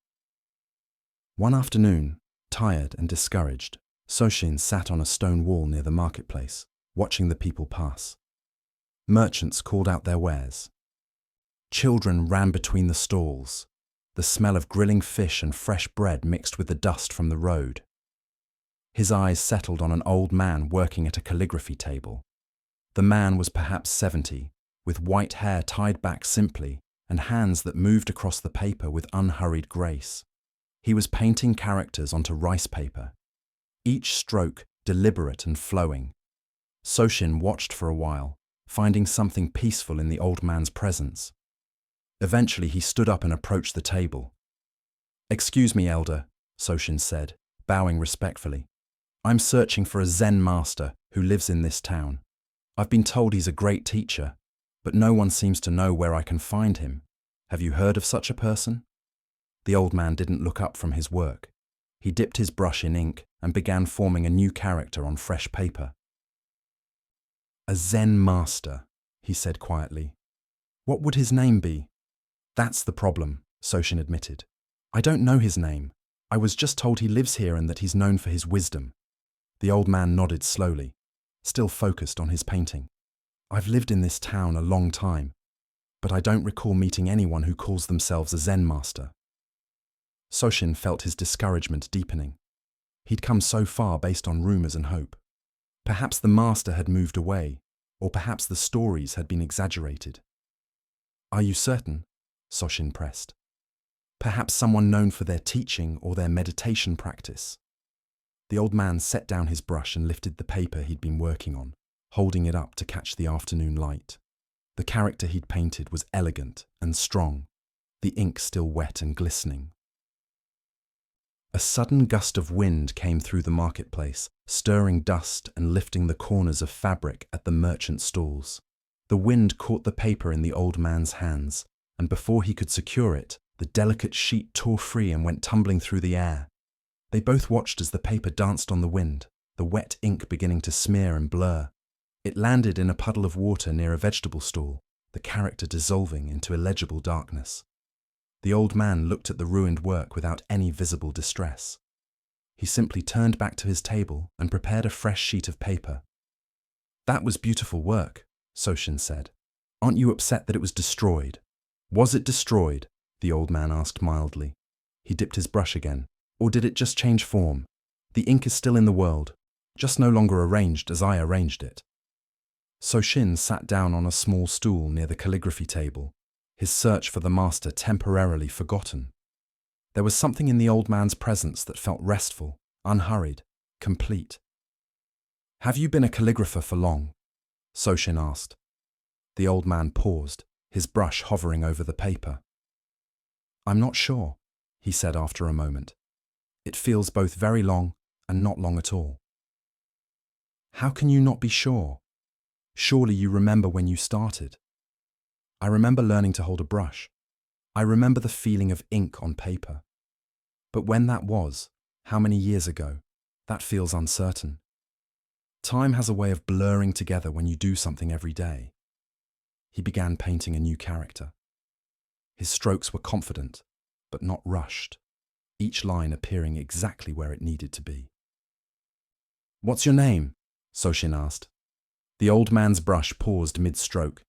One afternoon, tired and discouraged, Soshin sat on a stone wall near the marketplace, watching the people pass. Merchants called out their wares. Children ran between the stalls, the smell of grilling fish and fresh bread mixed with the dust from the road. His eyes settled on an old man working at a calligraphy table. The man was perhaps 70, with white hair tied back simply and hands that moved across the paper with unhurried grace. He was painting characters onto rice paper, each stroke deliberate and flowing. Soshin watched for a while, finding something peaceful in the old man's presence. Eventually he stood up and approached the table. "Excuse me, elder," Soshin said, bowing respectfully. "I'm searching for a Zen master who lives in this town. I've been told he's a great teacher, but no one seems to know where I can find him. Have you heard of such a person?" The old man didn't look up from his work. He dipped his brush in ink and began forming a new character on fresh paper. "A Zen master," he said quietly. "What would his name be?" "That's the problem," Soshin admitted. "I don't know his name. I was just told he lives here and that he's known for his wisdom." The old man nodded slowly, still focused on his painting. "I've lived in this town a long time, but I don't recall meeting anyone who calls themselves a Zen master." Soshin felt his discouragement deepening. He'd come so far based on rumors and hope. Perhaps the master had moved away, or perhaps the stories had been exaggerated. "Are you certain?" Soshin pressed. "Perhaps someone known for their teaching or their meditation practice." The old man set down his brush and lifted the paper he'd been working on, holding it up to catch the afternoon light. The character he'd painted was elegant and strong, the ink still wet and glistening. A sudden gust of wind came through the marketplace, stirring dust and lifting the corners of fabric at the merchant stalls. The wind caught the paper in the old man's hands, and before he could secure it, the delicate sheet tore free and went tumbling through the air. They both watched as the paper danced on the wind, the wet ink beginning to smear and blur. It landed in a puddle of water near a vegetable stall, the character dissolving into illegible darkness. The old man looked at the ruined work without any visible distress. He simply turned back to his table and prepared a fresh sheet of paper. "That was beautiful work," Soshin said. "Aren't you upset that it was destroyed?" "Was it destroyed?" the old man asked mildly. He dipped his brush again. "Or did it just change form? The ink is still in the world, just no longer arranged as I arranged it." Soshin sat down on a small stool near the calligraphy table, his search for the master temporarily forgotten. There was something in the old man's presence that felt restful, unhurried, complete. "Have you been a calligrapher for long?" Soshin asked. The old man paused, his brush hovering over the paper. "I'm not sure," he said after a moment. "It feels both very long and not long at all." "How can you not be sure? Surely you remember when you started." "I remember learning to hold a brush. I remember the feeling of ink on paper. But when that was, how many years ago, that feels uncertain. Time has a way of blurring together when you do something every day. He began painting a new character. His strokes were confident, but not rushed, each line appearing exactly where it needed to be. "What's your name?" Soshin asked. The old man's brush paused mid-stroke.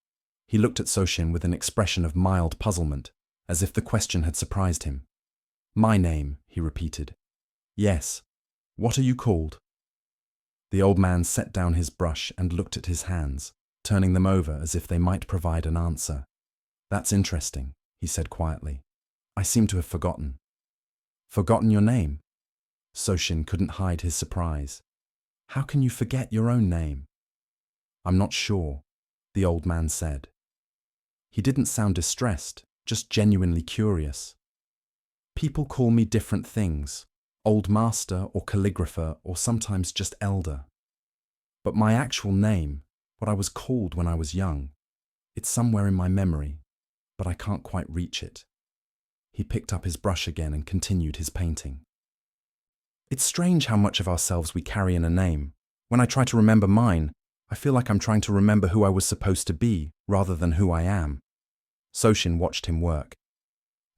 He looked at Soshin with an expression of mild puzzlement, as if the question had surprised him. "My name," he repeated. "Yes. What are you called?" The old man set down his brush and looked at his hands, turning them over as if they might provide an answer. "That's interesting," he said quietly. "I seem to have forgotten." "Forgotten your name?" Soshin couldn't hide his surprise. "How can you forget your own name?" "I'm not sure," the old man said. He didn't sound distressed, just genuinely curious. "People call me different things, old master or calligrapher or sometimes just elder. But my actual name, what I was called when I was young, it's somewhere in my memory, but I can't quite reach it." He picked up his brush again and continued his painting. "It's strange how much of ourselves we carry in a name. When I try to remember mine, I feel like I'm trying to remember who I was supposed to be rather than who I am." Soshin watched him work.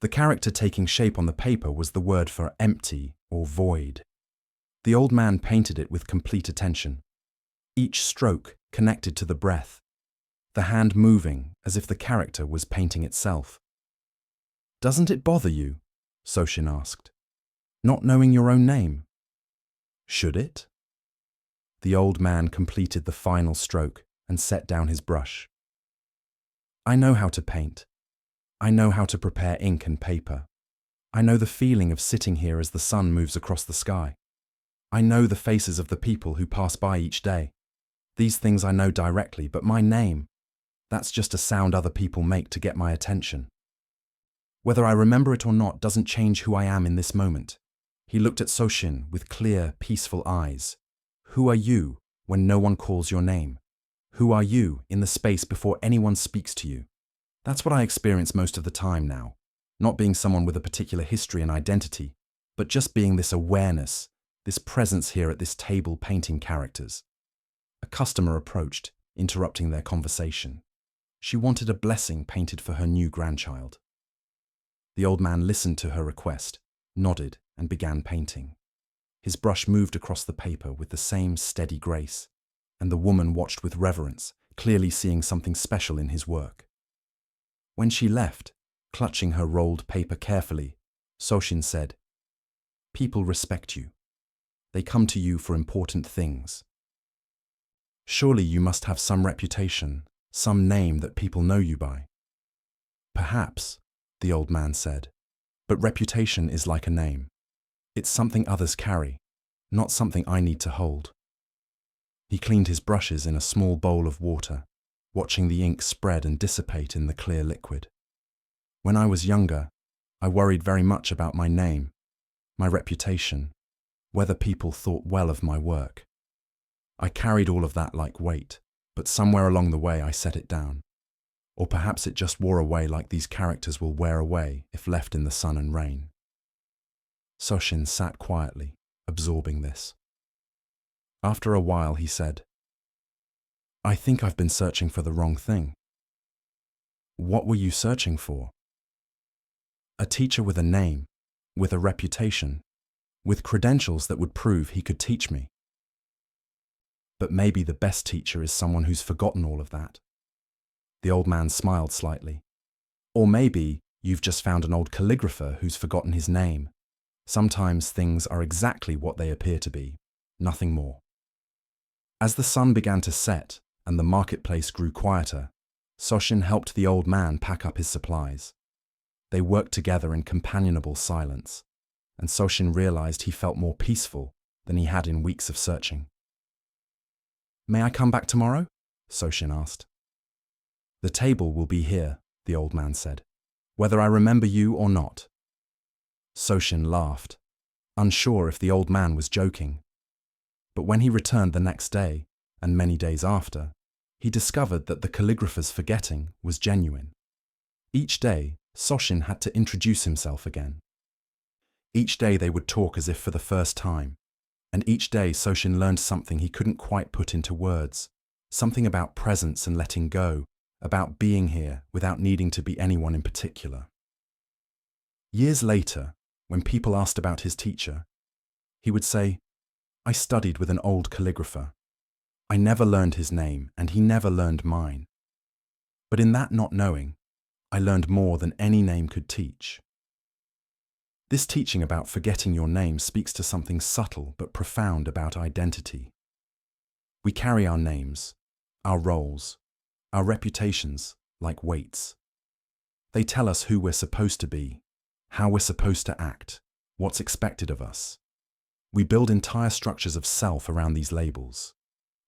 The character taking shape on the paper was the word for empty or void. The old man painted it with complete attention. Each stroke connected to the breath, the hand moving as if the character was painting itself. "Doesn't it bother you?" Soshin asked. "Not knowing your own name?" "Should it?" The old man completed the final stroke and set down his brush. "I know how to paint. I know how to prepare ink and paper. I know the feeling of sitting here as the sun moves across the sky. I know the faces of the people who pass by each day. These things I know directly, but my name, that's just a sound other people make to get my attention. Whether I remember it or not doesn't change who I am in this moment." He looked at Soshin with clear, peaceful eyes. "Who are you when no one calls your name? Who are you in the space before anyone speaks to you? That's what I experience most of the time now, not being someone with a particular history and identity, but just being this awareness, this presence here at this table painting characters." A customer approached, interrupting their conversation. She wanted a blessing painted for her new grandchild. The old man listened to her request, nodded, and began painting. His brush moved across the paper with the same steady grace, and the woman watched with reverence, clearly seeing something special in his work. When she left, clutching her rolled paper carefully, Soshin said, "People respect you. They come to you for important things. Surely you must have some reputation, some name that people know you by." "Perhaps," the old man said, "but reputation is like a name. It's something others carry, not something I need to hold." He cleaned his brushes in a small bowl of water, watching the ink spread and dissipate in the clear liquid. "When I was younger, I worried very much about my name, my reputation, whether people thought well of my work. I carried all of that like weight, but somewhere along the way I set it down. Or perhaps it just wore away like these characters will wear away if left in the sun and rain." Soshin sat quietly, absorbing this. After a while he said, "I think I've been searching for the wrong thing." "What were you searching for?" "A teacher with a name, with a reputation, with credentials that would prove he could teach me." "But maybe the best teacher is someone who's forgotten all of that." The old man smiled slightly. "Or maybe you've just found an old calligrapher who's forgotten his name. Sometimes things are exactly what they appear to be, nothing more." As the sun began to set and the marketplace grew quieter, Soshin helped the old man pack up his supplies. They worked together in companionable silence, and Soshin realized he felt more peaceful than he had in weeks of searching. "May I come back tomorrow?" Soshin asked. "The table will be here," the old man said, "whether I remember you or not." Soshin laughed, unsure if the old man was joking. But when he returned the next day, and many days after, he discovered that the calligrapher's forgetting was genuine. Each day, Soshin had to introduce himself again. Each day they would talk as if for the first time, and each day Soshin learned something he couldn't quite put into words, something about presence and letting go, about being here without needing to be anyone in particular. Years later, when people asked about his teacher, he would say, "I studied with an old calligrapher. I never learned his name, and he never learned mine. But in that not knowing, I learned more than any name could teach." This teaching about forgetting your name speaks to something subtle but profound about identity. We carry our names, our roles, our reputations like weights. They tell us who we're supposed to be, how we're supposed to act, what's expected of us. We build entire structures of self around these labels.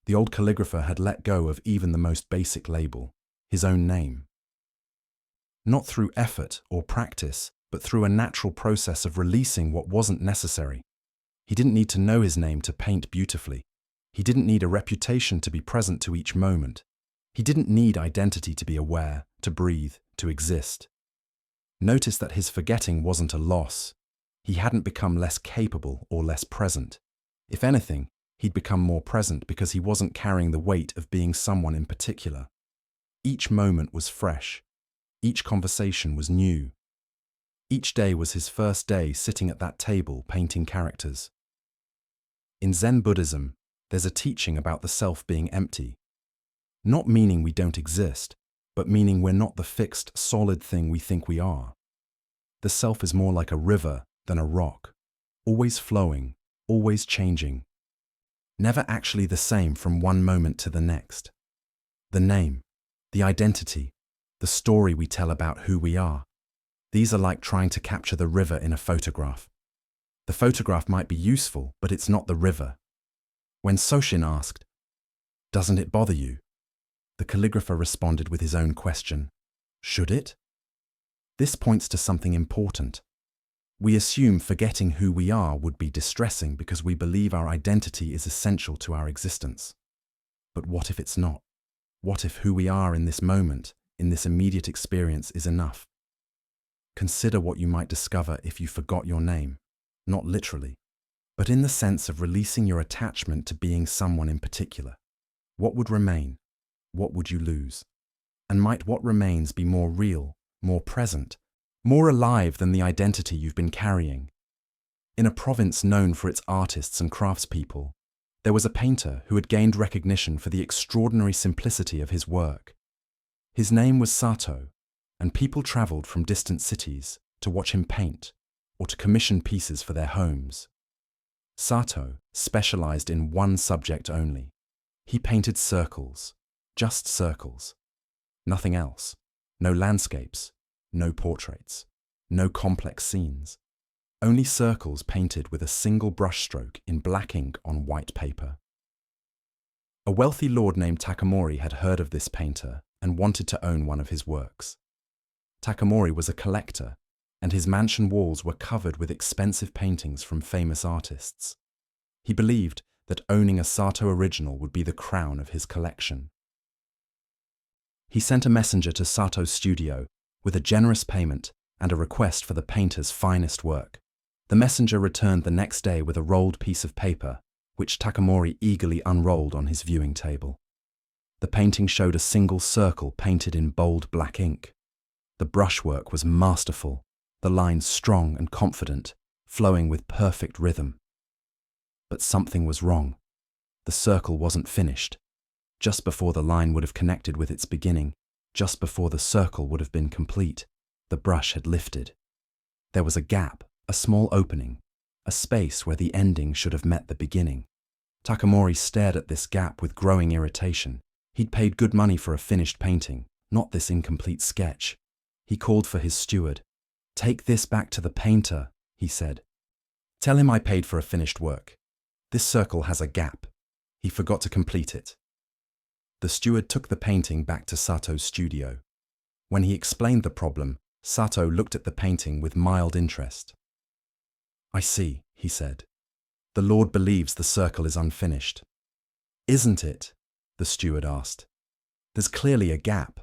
The old calligrapher had let go of even the most basic label, his own name. Not through effort or practice, but through a natural process of releasing what wasn't necessary. He didn't need to know his name to paint beautifully. He didn't need a reputation to be present to each moment. He didn't need identity to be aware, to breathe, to exist. Notice that his forgetting wasn't a loss. He hadn't become less capable or less present. If anything, he'd become more present because he wasn't carrying the weight of being someone in particular. Each moment was fresh. Each conversation was new. Each day was his first day sitting at that table painting characters. In Zen Buddhism, there's a teaching about the self being empty. Not meaning we don't exist, but meaning we're not the fixed, solid thing we think we are. The self is more like a river than a rock, always flowing, always changing, never actually the same from one moment to the next. The name, the identity, the story we tell about who we are, these are like trying to capture the river in a photograph. The photograph might be useful, but it's not the river. When Soshin asked, "Doesn't it bother you?" the calligrapher responded with his own question, "Should it?" This points to something important. We assume forgetting who we are would be distressing because we believe our identity is essential to our existence. But what if it's not? What if who we are in this moment, in this immediate experience, is enough? Consider what you might discover if you forgot your name, not literally, but in the sense of releasing your attachment to being someone in particular. What would remain? What would you lose? And might what remains be more real, more present, more alive than the identity you've been carrying? In a province known for its artists and craftspeople, there was a painter who had gained recognition for the extraordinary simplicity of his work. His name was Sato, and people travelled from distant cities to watch him paint or to commission pieces for their homes. Sato specialized in one subject only. He painted circles, just circles. Nothing else. No landscapes, no portraits, no complex scenes. Only circles painted with a single brushstroke in black ink on white paper. A wealthy lord named Takamori had heard of this painter and wanted to own one of his works. Takamori was a collector, and his mansion walls were covered with expensive paintings from famous artists. He believed that owning a Sato original would be the crown of his collection. He sent a messenger to Sato's studio with a generous payment and a request for the painter's finest work. The messenger returned the next day with a rolled piece of paper, which Takamori eagerly unrolled on his viewing table. The painting showed a single circle painted in bold black ink. The brushwork was masterful, the lines strong and confident, flowing with perfect rhythm. But something was wrong. The circle wasn't finished. Just before the line would have connected with its beginning, just before the circle would have been complete, the brush had lifted. There was a gap, a small opening, a space where the ending should have met the beginning. Takamori stared at this gap with growing irritation. He'd paid good money for a finished painting, not this incomplete sketch. He called for his steward. "Take this back to the painter," he said. "Tell him I paid for a finished work. This circle has a gap. He forgot to complete it." The steward took the painting back to Sato's studio. When he explained the problem, Sato looked at the painting with mild interest. "I see," he said. "The Lord believes the circle is unfinished." "Isn't it?" the steward asked. "There's clearly a gap."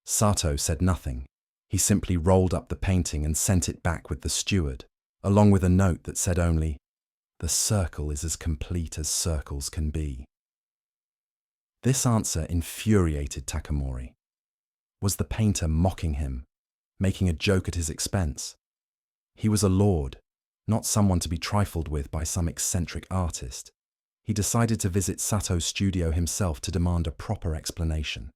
Sato said nothing. He simply rolled up the painting and sent it back with the steward, along with a note that said only, "The circle is as complete as circles can be." This answer infuriated Takamori. Was the painter mocking him, making a joke at his expense? He was a lord, not someone to be trifled with by some eccentric artist. He decided to visit Sato's studio himself to demand a proper explanation.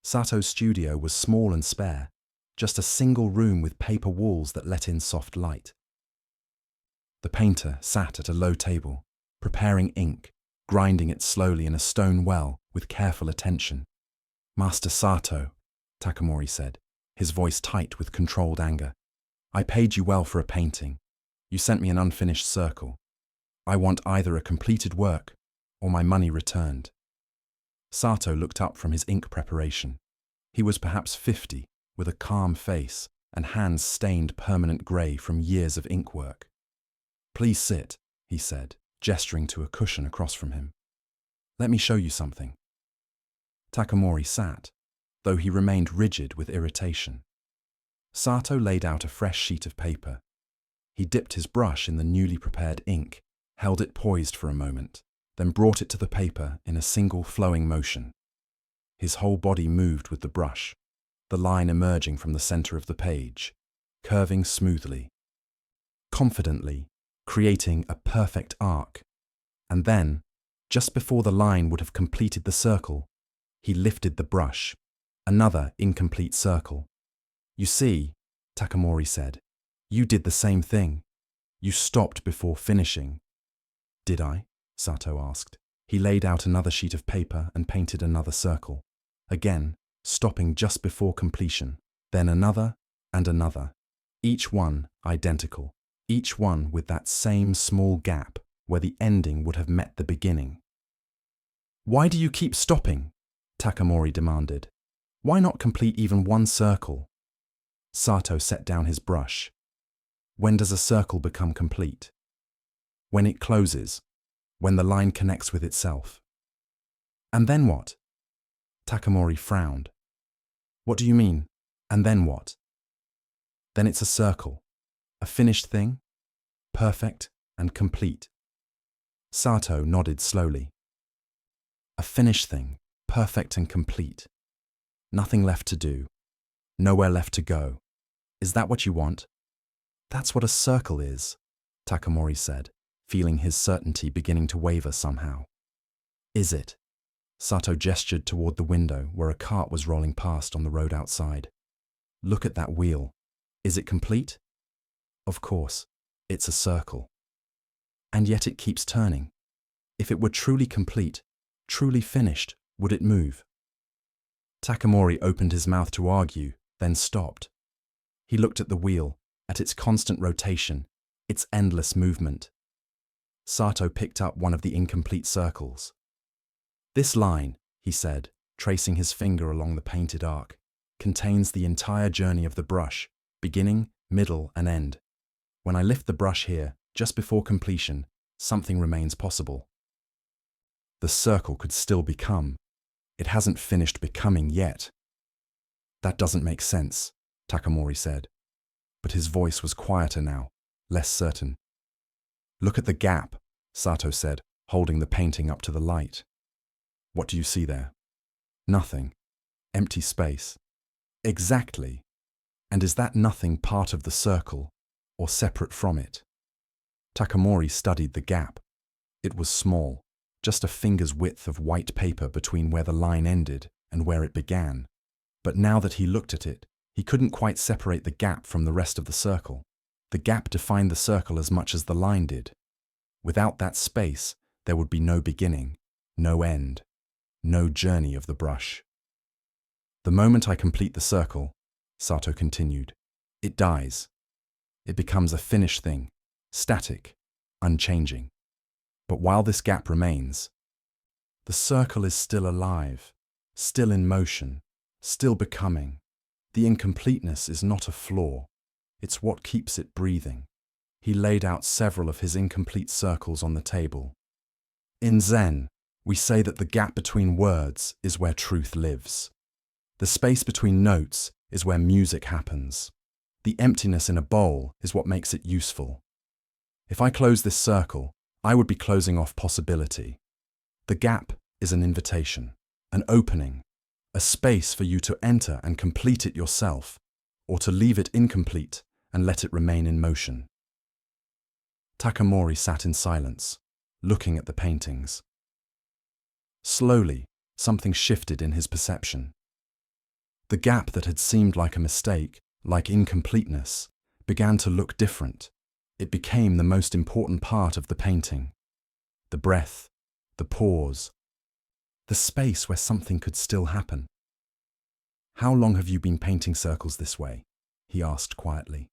Sato's studio was small and spare, just a single room with paper walls that let in soft light. The painter sat at a low table, preparing ink, grinding it slowly in a stone well with careful attention. "Master Sato," Takamori said, his voice tight with controlled anger, "I paid you well for a painting. You sent me an unfinished circle. I want either a completed work or my money returned." Sato looked up from his ink preparation. He was perhaps 50, with a calm face and hands stained permanent grey from years of ink work. "Please sit," he said, gesturing to a cushion across from him. "Let me show you something." Takamori sat, though he remained rigid with irritation. Sato laid out a fresh sheet of paper. He dipped his brush in the newly prepared ink, held it poised for a moment, then brought it to the paper in a single flowing motion. His whole body moved with the brush, the line emerging from the center of the page, curving smoothly, confidently, creating a perfect arc. And then, just before the line would have completed the circle, he lifted the brush, another incomplete circle. "You see," Takamori said, "you did the same thing. You stopped before finishing." "Did I?" Sato asked. He laid out another sheet of paper and painted another circle, again stopping just before completion, then another and another, each one identical, each one with that same small gap where the ending would have met the beginning. "Why do you keep stopping?" Takamori demanded. "Why not complete even one circle?" Sato set down his brush. "When does a circle become complete?" "When it closes, when the line connects with itself." "And then what?" Takamori frowned. "What do you mean, and then what?" "Then it's a circle, a finished thing, perfect and complete." Sato nodded slowly. "A finished thing, perfect and complete. Nothing left to do, nowhere left to go. Is that what you want?" "That's what a circle is," Takamori said, feeling his certainty beginning to waver somehow. "Is it?" Sato gestured toward the window where a cart was rolling past on the road outside. "Look at that wheel. Is it complete?" "Of course, it's a circle." "And yet it keeps turning. If it were truly complete, truly finished, would it move?" Takamori opened his mouth to argue, then stopped. He looked at the wheel, at its constant rotation, its endless movement. Sato picked up one of the incomplete circles. "This line," he said, tracing his finger along the painted arc, "contains the entire journey of the brush, beginning, middle, and end. When I lift the brush here, just before completion, something remains possible. The circle could still become. It hasn't finished becoming yet." "That doesn't make sense," Takamori said, but his voice was quieter now, less certain. "Look at the gap," Sato said, holding the painting up to the light. "What do you see there?" "Nothing. Empty space." "Exactly. And is that nothing part of the circle, or separate from it?" Takamori studied the gap. It was small, just a finger's width of white paper between where the line ended and where it began. But now that he looked at it, he couldn't quite separate the gap from the rest of the circle. The gap defined the circle as much as the line did. Without that space, there would be no beginning, no end, no journey of the brush. "The moment I complete the circle," Sato continued, "it dies. It becomes a finished thing, static, unchanging. But while this gap remains, the circle is still alive, still in motion, still becoming. The incompleteness is not a flaw. It's what keeps it breathing." He laid out several of his incomplete circles on the table. "In Zen, we say that the gap between words is where truth lives. The space between notes is where music happens. The emptiness in a bowl is what makes it useful. If I close this circle, I would be closing off possibility. The gap is an invitation, an opening, a space for you to enter and complete it yourself, or to leave it incomplete and let it remain in motion. Takamori sat in silence, looking at the paintings. Slowly, something shifted in his perception. The gap that had seemed like a mistake, like incompleteness, began to look different. It became the most important part of the painting. The breath, the pause, the space where something could still happen. "How long have you been painting circles this way?" he asked quietly.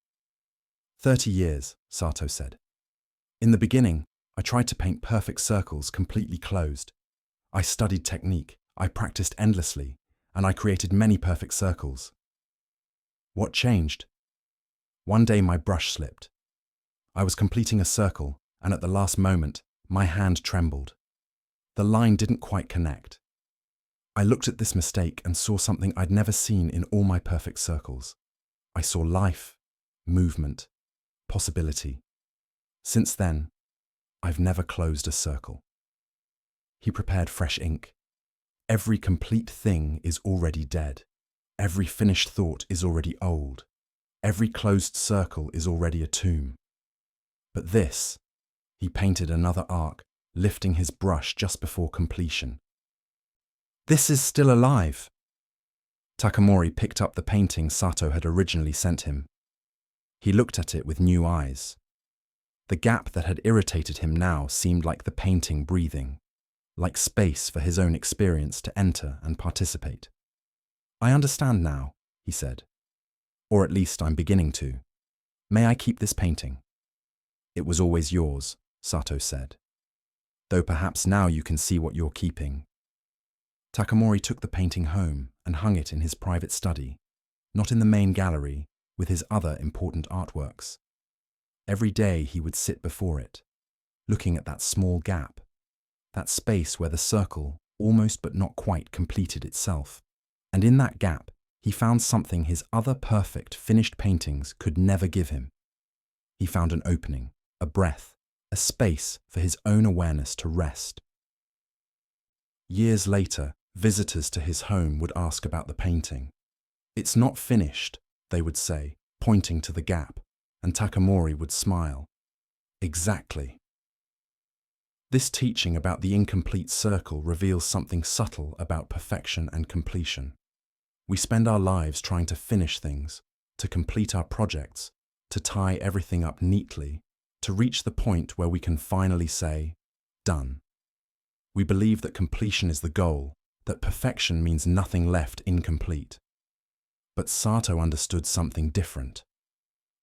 30 years, Sato said. "In the beginning, I tried to paint perfect circles completely closed. I studied technique, I practiced endlessly, and I created many perfect circles. What changed? One day my brush slipped. I was completing a circle, and at the last moment, my hand trembled. The line didn't quite connect. I looked at this mistake and saw something I'd never seen in all my perfect circles. I saw life, movement, possibility. Since then, I've never closed a circle." He prepared fresh ink. Every complete thing is already dead. Every finished thought is already old. Every closed circle is already a tomb. But this, he painted another arc, lifting his brush just before completion. "This is still alive." Takamori picked up the painting Sato had originally sent him. He looked at it with new eyes. The gap that had irritated him now seemed like the painting breathing, like space for his own experience to enter and participate. "I understand now," he said. "Or at least I'm beginning to. May I keep this painting?" "It was always yours," Sato said. "Though perhaps now you can see what you're keeping." Takamori took the painting home and hung it in his private study, not in the main gallery, with his other important artworks. Every day he would sit before it, looking at that small gap, that space where the circle almost but not quite completed itself. And in that gap, he found something his other perfect, finished paintings could never give him. He found an opening, a breath, a space for his own awareness to rest. Years later, visitors to his home would ask about the painting. "It's not finished," they would say, pointing to the gap, and Takamori would smile. "Exactly." This teaching about the incomplete circle reveals something subtle about perfection and completion. We spend our lives trying to finish things, to complete our projects, to tie everything up neatly, to reach the point where we can finally say, "Done." We believe that completion is the goal, that perfection means nothing left incomplete. But Sato understood something different.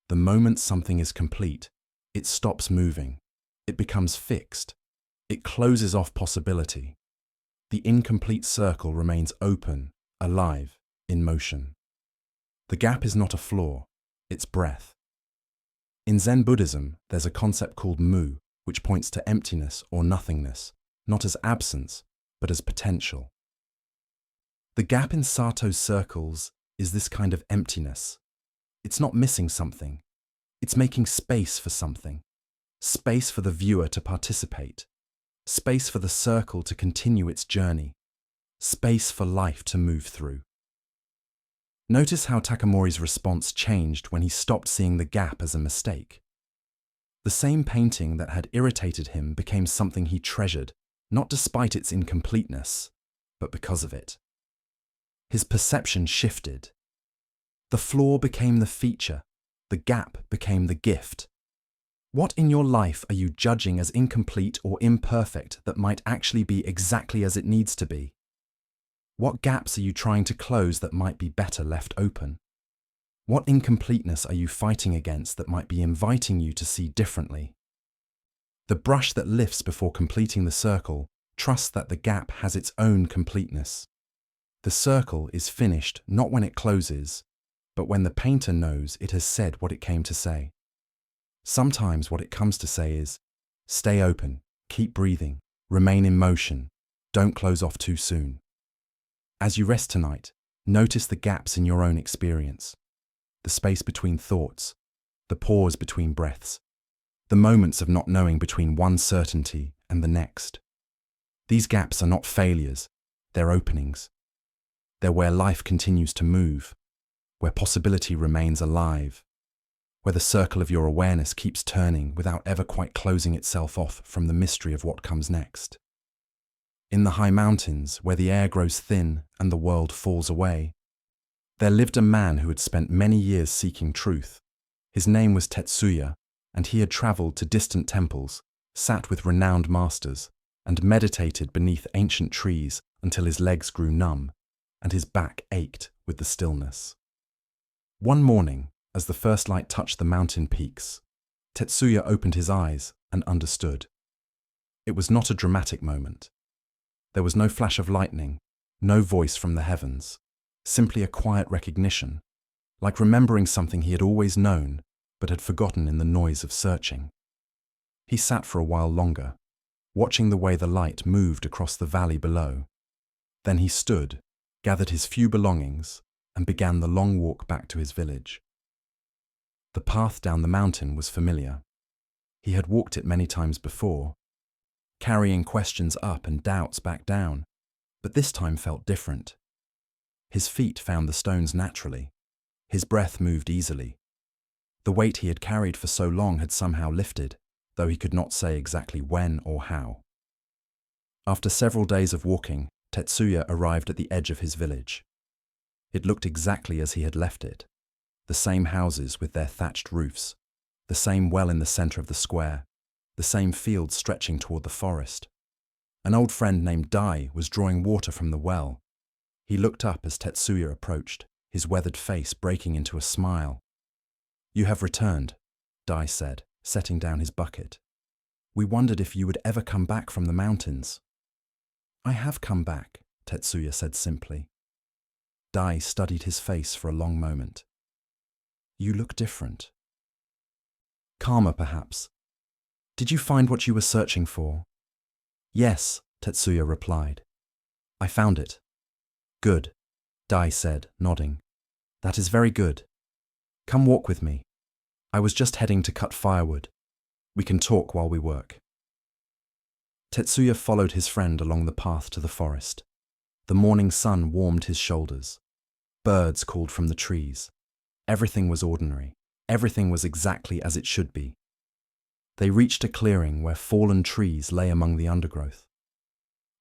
The moment something is complete, it stops moving. It becomes fixed. It closes off possibility. The incomplete circle remains open, alive, in motion. The gap is not a flaw, it's breath. In Zen Buddhism, there's a concept called mu, which points to emptiness or nothingness, not as absence, but as potential. The gap in Sato's circles is this kind of emptiness. It's not missing something. It's making space for something. Space for the viewer to participate. Space for the circle to continue its journey. Space for life to move through. Notice how Takamori's response changed when he stopped seeing the gap as a mistake. The same painting that had irritated him became something he treasured, not despite its incompleteness, but because of it. His perception shifted. The flaw became the feature, the gap became the gift. What in your life are you judging as incomplete or imperfect that might actually be exactly as it needs to be? What gaps are you trying to close that might be better left open? What incompleteness are you fighting against that might be inviting you to see differently? The brush that lifts before completing the circle trusts that the gap has its own completeness. The circle is finished not when it closes, but when the painter knows it has said what it came to say. Sometimes what it comes to say is, stay open, keep breathing, remain in motion, don't close off too soon. As you rest tonight, Notice the gaps in your own experience, the space between thoughts, the pause between breaths, the moments of not knowing between one certainty and the next. These gaps are not failures, they're openings. They're where life continues to move, where possibility remains alive, where the circle of your awareness keeps turning without ever quite closing itself off from the mystery of what comes next. In the high mountains, where the air grows thin and the world falls away, there lived a man who had spent many years seeking truth. His name was Tetsuya, and he had traveled to distant temples, sat with renowned masters, and meditated beneath ancient trees until his legs grew numb and his back ached with the stillness. One morning, as the first light touched the mountain peaks, Tetsuya opened his eyes and understood. It was not a dramatic moment. There was no flash of lightning, no voice from the heavens, simply a quiet recognition, like remembering something he had always known but had forgotten in the noise of searching. He sat for a while longer, watching the way the light moved across the valley below. Then he stood, gathered his few belongings, and began the long walk back to his village. The path down the mountain was familiar. He had walked it many times before, carrying questions up and doubts back down, but this time felt different. His feet found the stones naturally. His breath moved easily. The weight he had carried for so long had somehow lifted, though he could not say exactly when or how. After several days of walking, Tetsuya arrived at the edge of his village. It looked exactly as he had left it. The same houses with their thatched roofs, the same well in the center of the square, the same fields stretching toward the forest. An old friend named Dai was drawing water from the well. He looked up as Tetsuya approached, his weathered face breaking into a smile. "You have returned," Dai said, setting down his bucket. "We wondered if you would ever come back from the mountains." "I have come back," Tetsuya said simply. Dai studied his face for a long moment. "You look different. Calmer, perhaps. Did you find what you were searching for?" "Yes," Tetsuya replied. "I found it." "Good," Dai said, nodding. "That is very good. Come walk with me. I was just heading to cut firewood. We can talk while we work." Tetsuya followed his friend along the path to the forest. The morning sun warmed his shoulders. Birds called from the trees. Everything was ordinary. Everything was exactly as it should be. They reached a clearing where fallen trees lay among the undergrowth.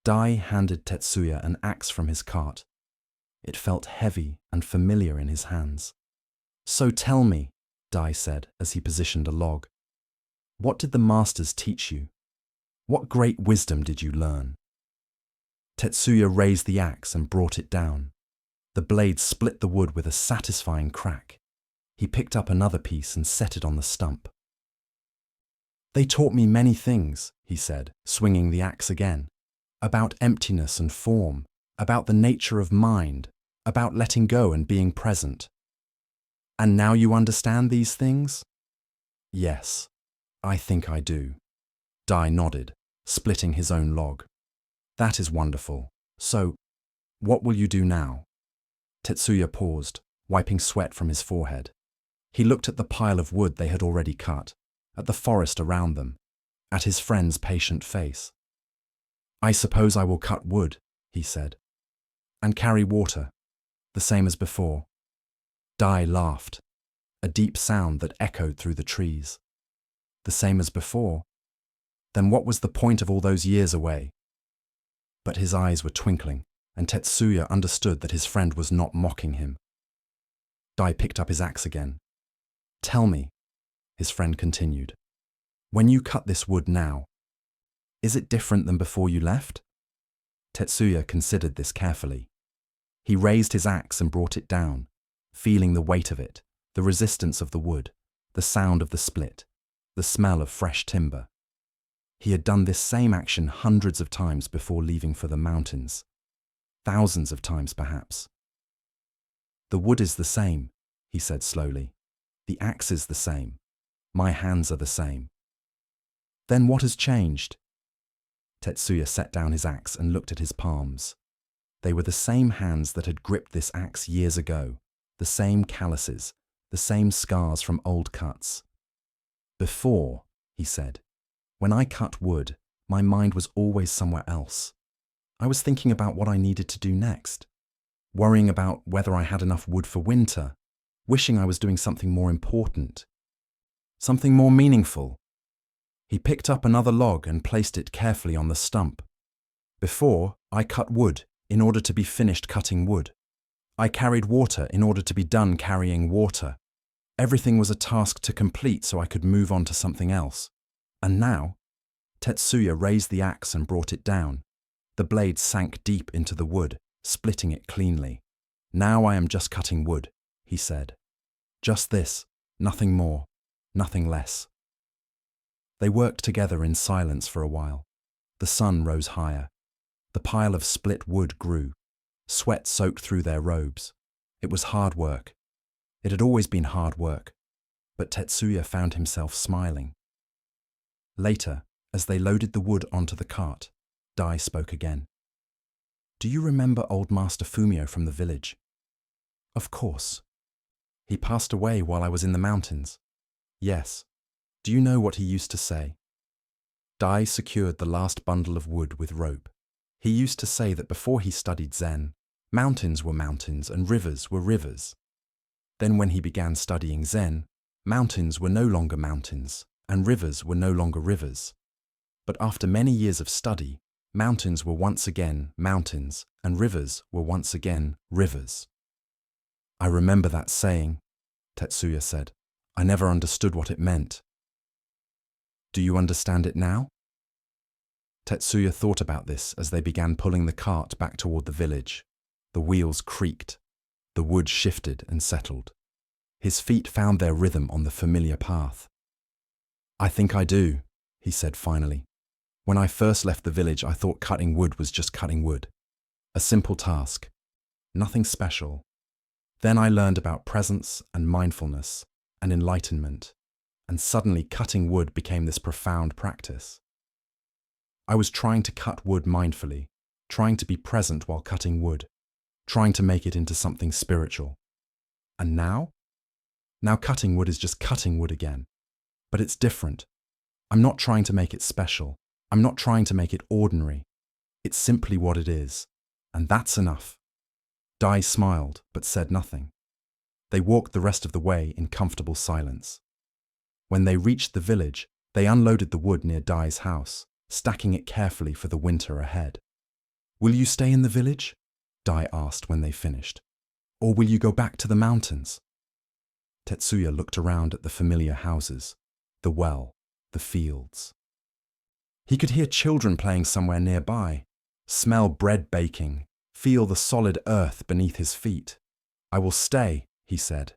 Dai handed Tetsuya an axe from his cart. It felt heavy and familiar in his hands. "So tell me," Dai said as he positioned a log, "what did the masters teach you? What great wisdom did you learn?" Tetsuya raised the axe and brought it down. The blade split the wood with a satisfying crack. He picked up another piece and set it on the stump. "They taught me many things," he said, swinging the axe again. "About emptiness and form, about the nature of mind, about letting go and being present." "And now you understand these things?" "Yes, I think I do." Dai nodded, splitting his own log. "That is wonderful. So, what will you do now?" Tetsuya paused, wiping sweat from his forehead. He looked at the pile of wood they had already cut, at the forest around them, at his friend's patient face. "I suppose I will cut wood," he said, "and carry water, the same as before." Dai laughed, a deep sound that echoed through the trees. "The same as before? Then what was the point of all those years away?" But his eyes were twinkling, and Tetsuya understood that his friend was not mocking him. Dai picked up his axe again. "Tell me," his friend continued, "when you cut this wood now, is it different than before you left?" Tetsuya considered this carefully. He raised his axe and brought it down, feeling the weight of it, the resistance of the wood, the sound of the split, the smell of fresh timber. He had done this same action hundreds of times before leaving for the mountains. Thousands of times, perhaps. "The wood is the same," he said slowly. "The axe is the same. My hands are the same." "Then what has changed?" Tetsuya set down his axe and looked at his palms. They were the same hands that had gripped this axe years ago, the same calluses, the same scars from old cuts. Before, he said, when I cut wood, my mind was always somewhere else. I was thinking about what I needed to do next, worrying about whether I had enough wood for winter, wishing I was doing something more important, something more meaningful. He picked up another log and placed it carefully on the stump. Before, I cut wood in order to be finished cutting wood. I carried water in order to be done carrying water. Everything was a task to complete so I could move on to something else. And now, Tetsuya raised the axe and brought it down. The blade sank deep into the wood, splitting it cleanly. Now I am just cutting wood, he said. Just this, nothing more, nothing less. They worked together in silence for a while. The sun rose higher. The pile of split wood grew. Sweat soaked through their robes. It was hard work. It had always been hard work, but Tetsuya found himself smiling. Later, as they loaded the wood onto the cart, Dai spoke again. Do you remember old Master Fumio from the village? Of course. He passed away while I was in the mountains. Yes. Do you know what he used to say? Dai secured the last bundle of wood with rope. He used to say that before he studied Zen, mountains were mountains and rivers were rivers. Then when he began studying Zen, mountains were no longer mountains and rivers were no longer rivers. But after many years of study, mountains were once again mountains and rivers were once again rivers. I remember that saying, Tetsuya said. I never understood what it meant. Do you understand it now? Tetsuya thought about this as they began pulling the cart back toward the village. The wheels creaked. The wood shifted and settled. His feet found their rhythm on the familiar path. I think I do, he said finally. When I first left the village, I thought cutting wood was just cutting wood. A simple task. Nothing special. Then I learned about presence and mindfulness and enlightenment, and suddenly cutting wood became this profound practice. I was trying to cut wood mindfully, trying to be present while cutting wood, trying to make it into something spiritual. And now? Now cutting wood is just cutting wood again. But it's different. I'm not trying to make it special. I'm not trying to make it ordinary. It's simply what it is. And that's enough. Dai smiled, but said nothing. They walked the rest of the way in comfortable silence. When they reached the village, they unloaded the wood near Dai's house, stacking it carefully for the winter ahead. Will you stay in the village? Dai asked when they finished. Or will you go back to the mountains? Tetsuya looked around at the familiar houses, the well, the fields. He could hear children playing somewhere nearby, smell bread baking, feel the solid earth beneath his feet. I will stay, he said.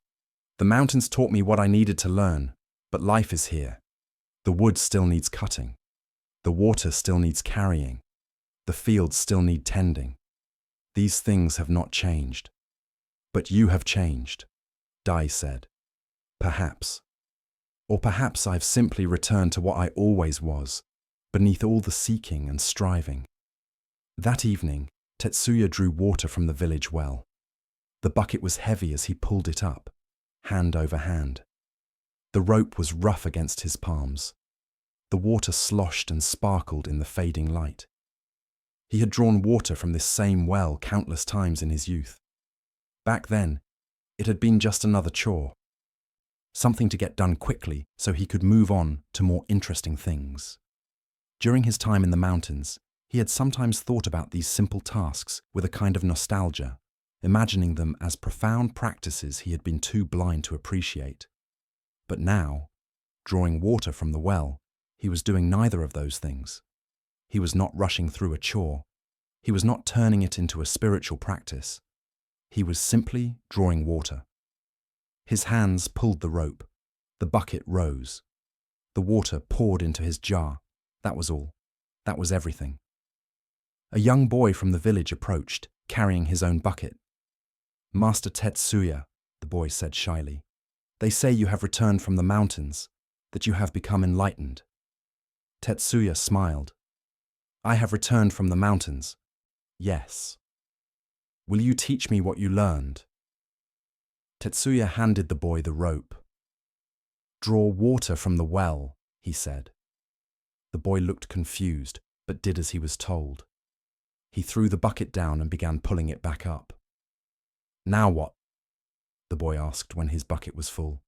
The mountains taught me what I needed to learn, but life is here. The wood still needs cutting. The water still needs carrying. The fields still need tending. These things have not changed. But you have changed, Dai said. Perhaps. Or perhaps I've simply returned to what I always was, beneath all the seeking and striving. That evening, Tetsuya drew water from the village well. The bucket was heavy as he pulled it up, hand over hand. The rope was rough against his palms. The water sloshed and sparkled in the fading light. He had drawn water from this same well countless times in his youth. Back then, it had been just another chore. Something to get done quickly so he could move on to more interesting things. During his time in the mountains, he had sometimes thought about these simple tasks with a kind of nostalgia, imagining them as profound practices he had been too blind to appreciate. But now, drawing water from the well, he was doing neither of those things. He was not rushing through a chore. He was not turning it into a spiritual practice. He was simply drawing water. His hands pulled the rope. The bucket rose. The water poured into his jar. That was all. That was everything. A young boy from the village approached, carrying his own bucket. Master Tetsuya, the boy said shyly, they say you have returned from the mountains, that you have become enlightened. Tetsuya smiled. I have returned from the mountains. Yes. Will you teach me what you learned? Tetsuya handed the boy the rope. Draw water from the well, he said. The boy looked confused, but did as he was told. He threw the bucket down and began pulling it back up. Now what? The boy asked when his bucket was full.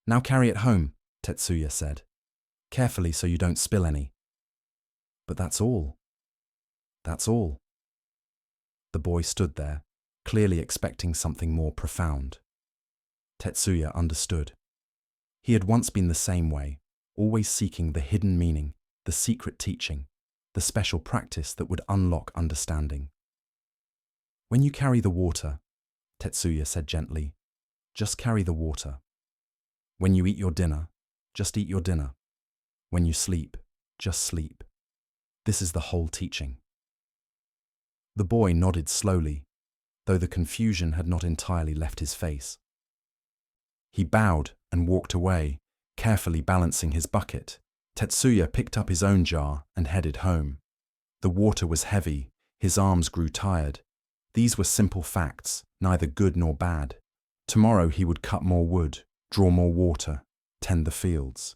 Now carry it home, Tetsuya said. Carefully so you don't spill any. But that's all. That's all. The boy stood there, clearly expecting something more profound. Tetsuya understood. He had once been the same way, always seeking the hidden meaning, the secret teaching, the special practice that would unlock understanding. When you carry the water, Tetsuya said gently, just carry the water. When you eat your dinner, just eat your dinner. When you sleep, just sleep. This is the whole teaching. The boy nodded slowly, though the confusion had not entirely left his face. He bowed and walked away, carefully balancing his bucket. Tetsuya picked up his own jar and headed home. The water was heavy, his arms grew tired. These were simple facts, neither good nor bad. Tomorrow he would cut more wood, draw more water, tend the fields.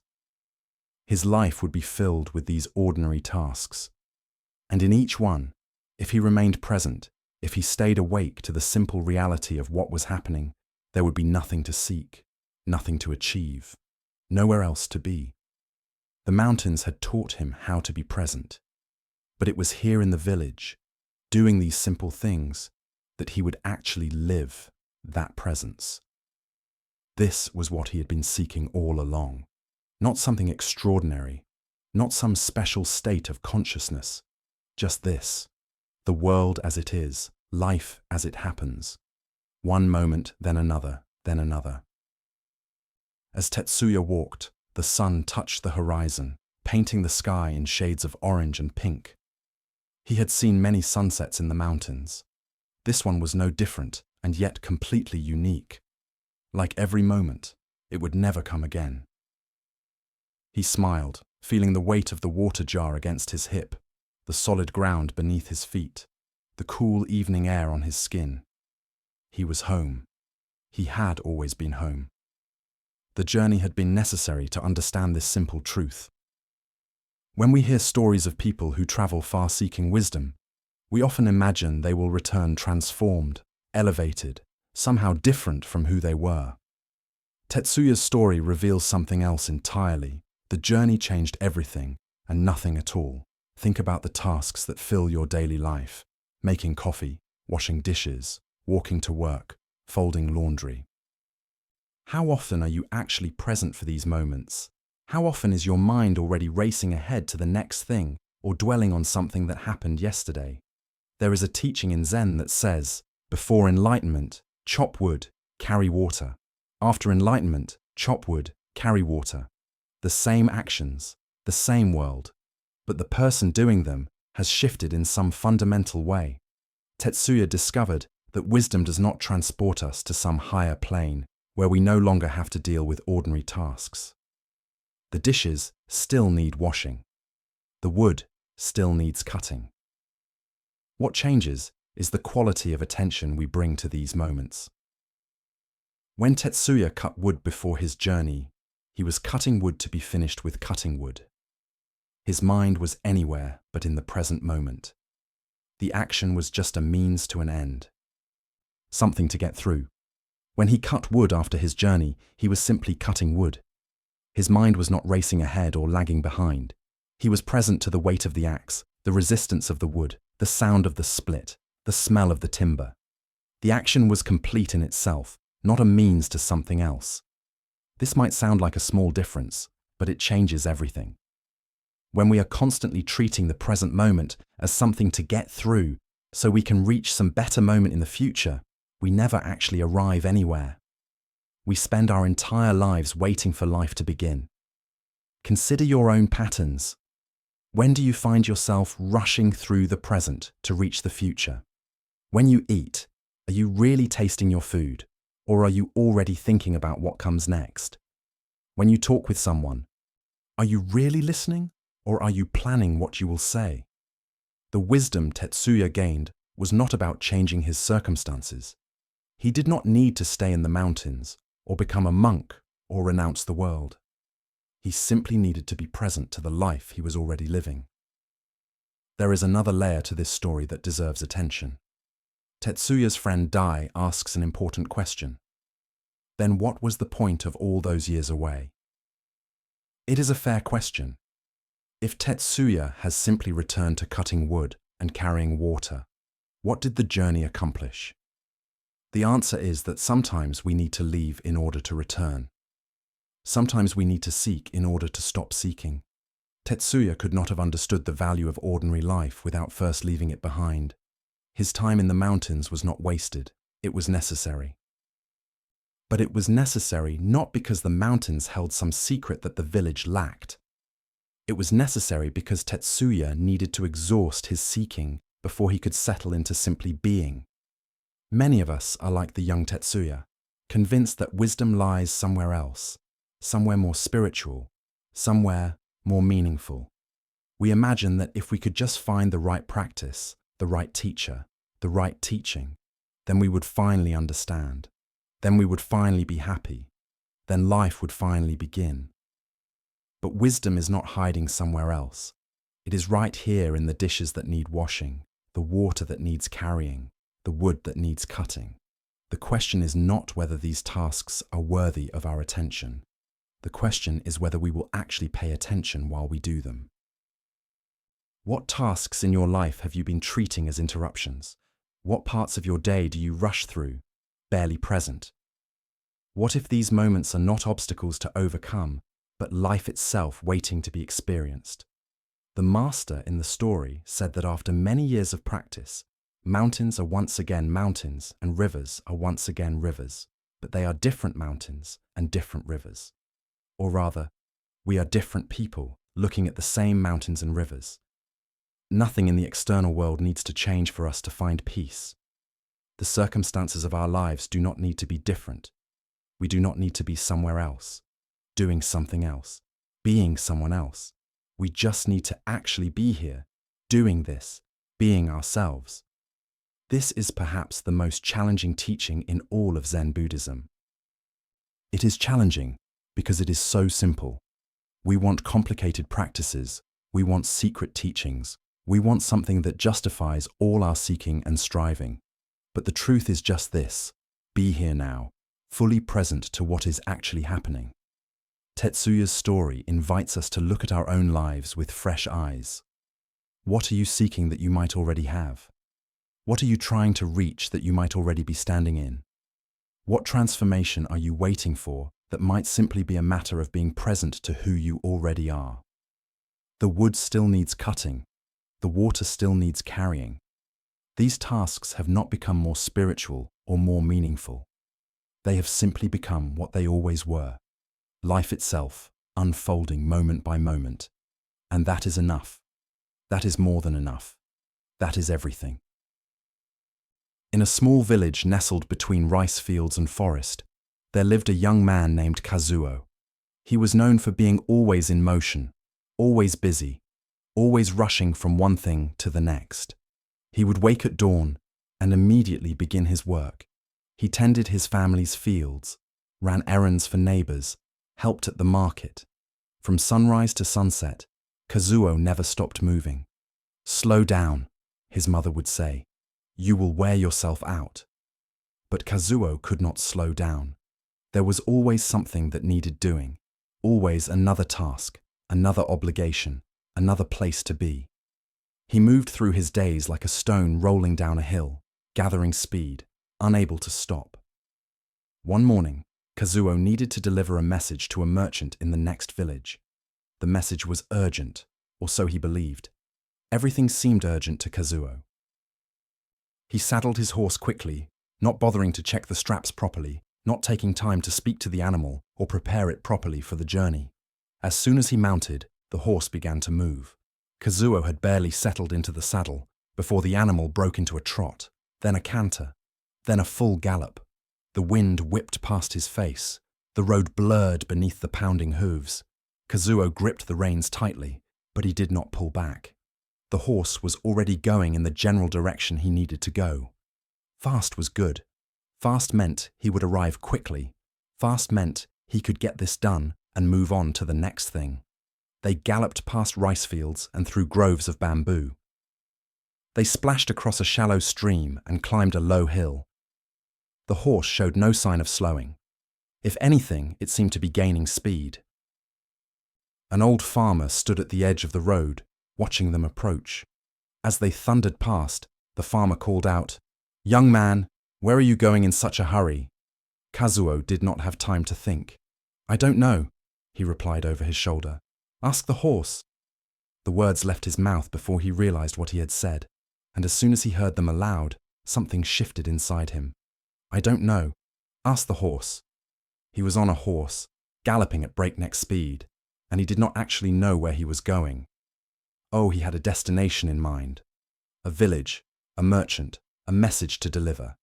His life would be filled with these ordinary tasks. And in each one, if he remained present, if he stayed awake to the simple reality of what was happening, there would be nothing to seek, nothing to achieve, nowhere else to be. The mountains had taught him how to be present, but it was here in the village, doing these simple things, that he would actually live that presence. This was what he had been seeking all along. Not something extraordinary, not some special state of consciousness, just this, the world as it is, life as it happens. One moment, then another, then another. As Tetsuya walked, the sun touched the horizon, painting the sky in shades of orange and pink. He had seen many sunsets in the mountains. This one was no different, and yet completely unique. Like every moment, it would never come again. He smiled, feeling the weight of the water jar against his hip, the solid ground beneath his feet, the cool evening air on his skin. He was home. He had always been home. The journey had been necessary to understand this simple truth. When we hear stories of people who travel far seeking wisdom, we often imagine they will return transformed, elevated, somehow different from who they were. Tetsuya's story reveals something else entirely. The journey changed everything and nothing at all. Think about the tasks that fill your daily life: making coffee, washing dishes, walking to work, folding laundry. How often are you actually present for these moments? How often is your mind already racing ahead to the next thing or dwelling on something that happened yesterday? There is a teaching in Zen that says, before enlightenment, chop wood, carry water. After enlightenment, chop wood, carry water. The same actions, the same world, but the person doing them has shifted in some fundamental way. Tetsuya discovered that wisdom does not transport us to some higher plane where we no longer have to deal with ordinary tasks. The dishes still need washing. The wood still needs cutting. What changes is the quality of attention we bring to these moments. When Tetsuya cut wood before his journey, he was cutting wood to be finished with cutting wood. His mind was anywhere but in the present moment. The action was just a means to an end. Something to get through. When he cut wood after his journey, he was simply cutting wood. His mind was not racing ahead or lagging behind. He was present to the weight of the axe, the resistance of the wood, the sound of the split, the smell of the timber. The action was complete in itself, not a means to something else. This might sound like a small difference, but it changes everything. When we are constantly treating the present moment as something to get through so we can reach some better moment in the future, we never actually arrive anywhere. We spend our entire lives waiting for life to begin. Consider your own patterns. When do you find yourself rushing through the present to reach the future? When you eat, are you really tasting your food, or are you already thinking about what comes next? When you talk with someone, are you really listening, or are you planning what you will say? The wisdom Tetsuya gained was not about changing his circumstances. He did not need to stay in the mountains, or become a monk, or renounce the world. He simply needed to be present to the life he was already living. There is another layer to this story that deserves attention. Tetsuya's friend Dai asks an important question. Then what was the point of all those years away? It is a fair question. If Tetsuya has simply returned to cutting wood and carrying water, what did the journey accomplish? The answer is that sometimes we need to leave in order to return. Sometimes we need to seek in order to stop seeking. Tetsuya could not have understood the value of ordinary life without first leaving it behind. His time in the mountains was not wasted, it was necessary. But it was necessary not because the mountains held some secret that the village lacked. It was necessary because Tetsuya needed to exhaust his seeking before he could settle into simply being. Many of us are like the young Tetsuya, convinced that wisdom lies somewhere else, somewhere more spiritual, somewhere more meaningful. We imagine that if we could just find the right practice, the right teacher, the right teaching, then we would finally understand. Then we would finally be happy. Then life would finally begin. But wisdom is not hiding somewhere else. It is right here in the dishes that need washing, the water that needs carrying, the wood that needs cutting. The question is not whether these tasks are worthy of our attention. The question is whether we will actually pay attention while we do them. What tasks in your life have you been treating as interruptions? What parts of your day do you rush through, barely present? What if these moments are not obstacles to overcome, but life itself waiting to be experienced? The master in the story said that after many years of practice, mountains are once again mountains and rivers are once again rivers, but they are different mountains and different rivers. Or rather, we are different people looking at the same mountains and rivers. Nothing in the external world needs to change for us to find peace. The circumstances of our lives do not need to be different. We do not need to be somewhere else, doing something else, being someone else. We just need to actually be here, doing this, being ourselves. This is perhaps the most challenging teaching in all of Zen Buddhism. It is challenging because it is so simple. We want complicated practices, we want secret teachings, we want something that justifies all our seeking and striving. But the truth is just this: be here now, fully present to what is actually happening. Tetsuya's story invites us to look at our own lives with fresh eyes. What are you seeking that you might already have? What are you trying to reach that you might already be standing in? What transformation are you waiting for that might simply be a matter of being present to who you already are? The wood still needs cutting. The water still needs carrying. These tasks have not become more spiritual or more meaningful. They have simply become what they always were: life itself, unfolding moment by moment. And that is enough. That is more than enough. That is everything. In a small village nestled between rice fields and forest, there lived a young man named Kazuo. He was known for being always in motion, always busy, always rushing from one thing to the next. He would wake at dawn and immediately begin his work. He tended his family's fields, ran errands for neighbors, helped at the market. From sunrise to sunset, Kazuo never stopped moving. "Slow down," his mother would say. "You will wear yourself out." But Kazuo could not slow down. There was always something that needed doing, always another task, another obligation, another place to be. He moved through his days like a stone rolling down a hill, gathering speed, unable to stop. One morning, Kazuo needed to deliver a message to a merchant in the next village. The message was urgent, or so he believed. Everything seemed urgent to Kazuo. He saddled his horse quickly, not bothering to check the straps properly, not taking time to speak to the animal or prepare it properly for the journey. As soon as he mounted, the horse began to move. Kazuo had barely settled into the saddle before the animal broke into a trot, then a canter, then a full gallop. The wind whipped past his face. The road blurred beneath the pounding hooves. Kazuo gripped the reins tightly, but he did not pull back. The horse was already going in the general direction he needed to go. Fast was good. Fast meant he would arrive quickly. Fast meant he could get this done and move on to the next thing. They galloped past rice fields and through groves of bamboo. They splashed across a shallow stream and climbed a low hill. The horse showed no sign of slowing. If anything, it seemed to be gaining speed. An old farmer stood at the edge of the road, watching them approach. As they thundered past, the farmer called out, "Young man, where are you going in such a hurry?" Kazuo did not have time to think. "I don't know," he replied over his shoulder. "Ask the horse." The words left his mouth before he realized what he had said, and as soon as he heard them aloud, something shifted inside him. "I don't know. Ask the horse." He was on a horse, galloping at breakneck speed, and he did not actually know where he was going. Oh, he had a destination in mind. A village, a merchant, a message to deliver.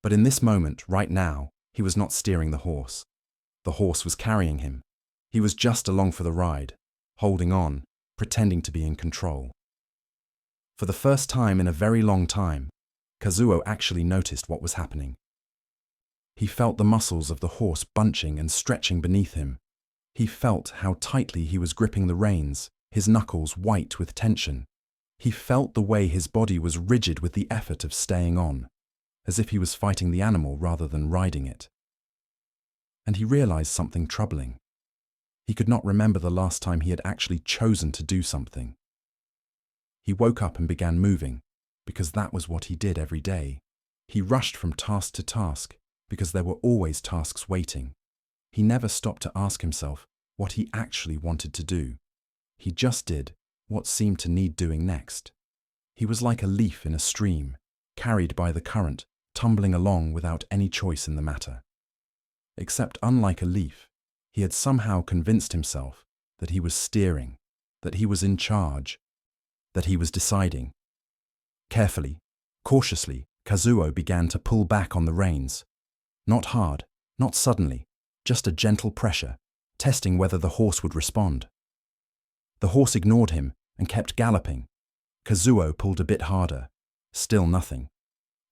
But in this moment, right now, he was not steering the horse. The horse was carrying him. He was just along for the ride, holding on, pretending to be in control. For the first time in a very long time, Kazuo actually noticed what was happening. He felt the muscles of the horse bunching and stretching beneath him. He felt how tightly he was gripping the reins, his knuckles white with tension. He felt the way his body was rigid with the effort of staying on, as if he was fighting the animal rather than riding it. And he realized something troubling. He could not remember the last time he had actually chosen to do something. He woke up and began moving, because that was what he did every day. He rushed from task to task, because there were always tasks waiting. He never stopped to ask himself what he actually wanted to do. He just did what seemed to need doing next. He was like a leaf in a stream, carried by the current, tumbling along without any choice in the matter. Except unlike a leaf, he had somehow convinced himself that he was steering, that he was in charge, that he was deciding. Carefully, cautiously, Kazuo began to pull back on the reins. Not hard, not suddenly, just a gentle pressure, testing whether the horse would respond. The horse ignored him and kept galloping. Kazuo pulled a bit harder. Still nothing.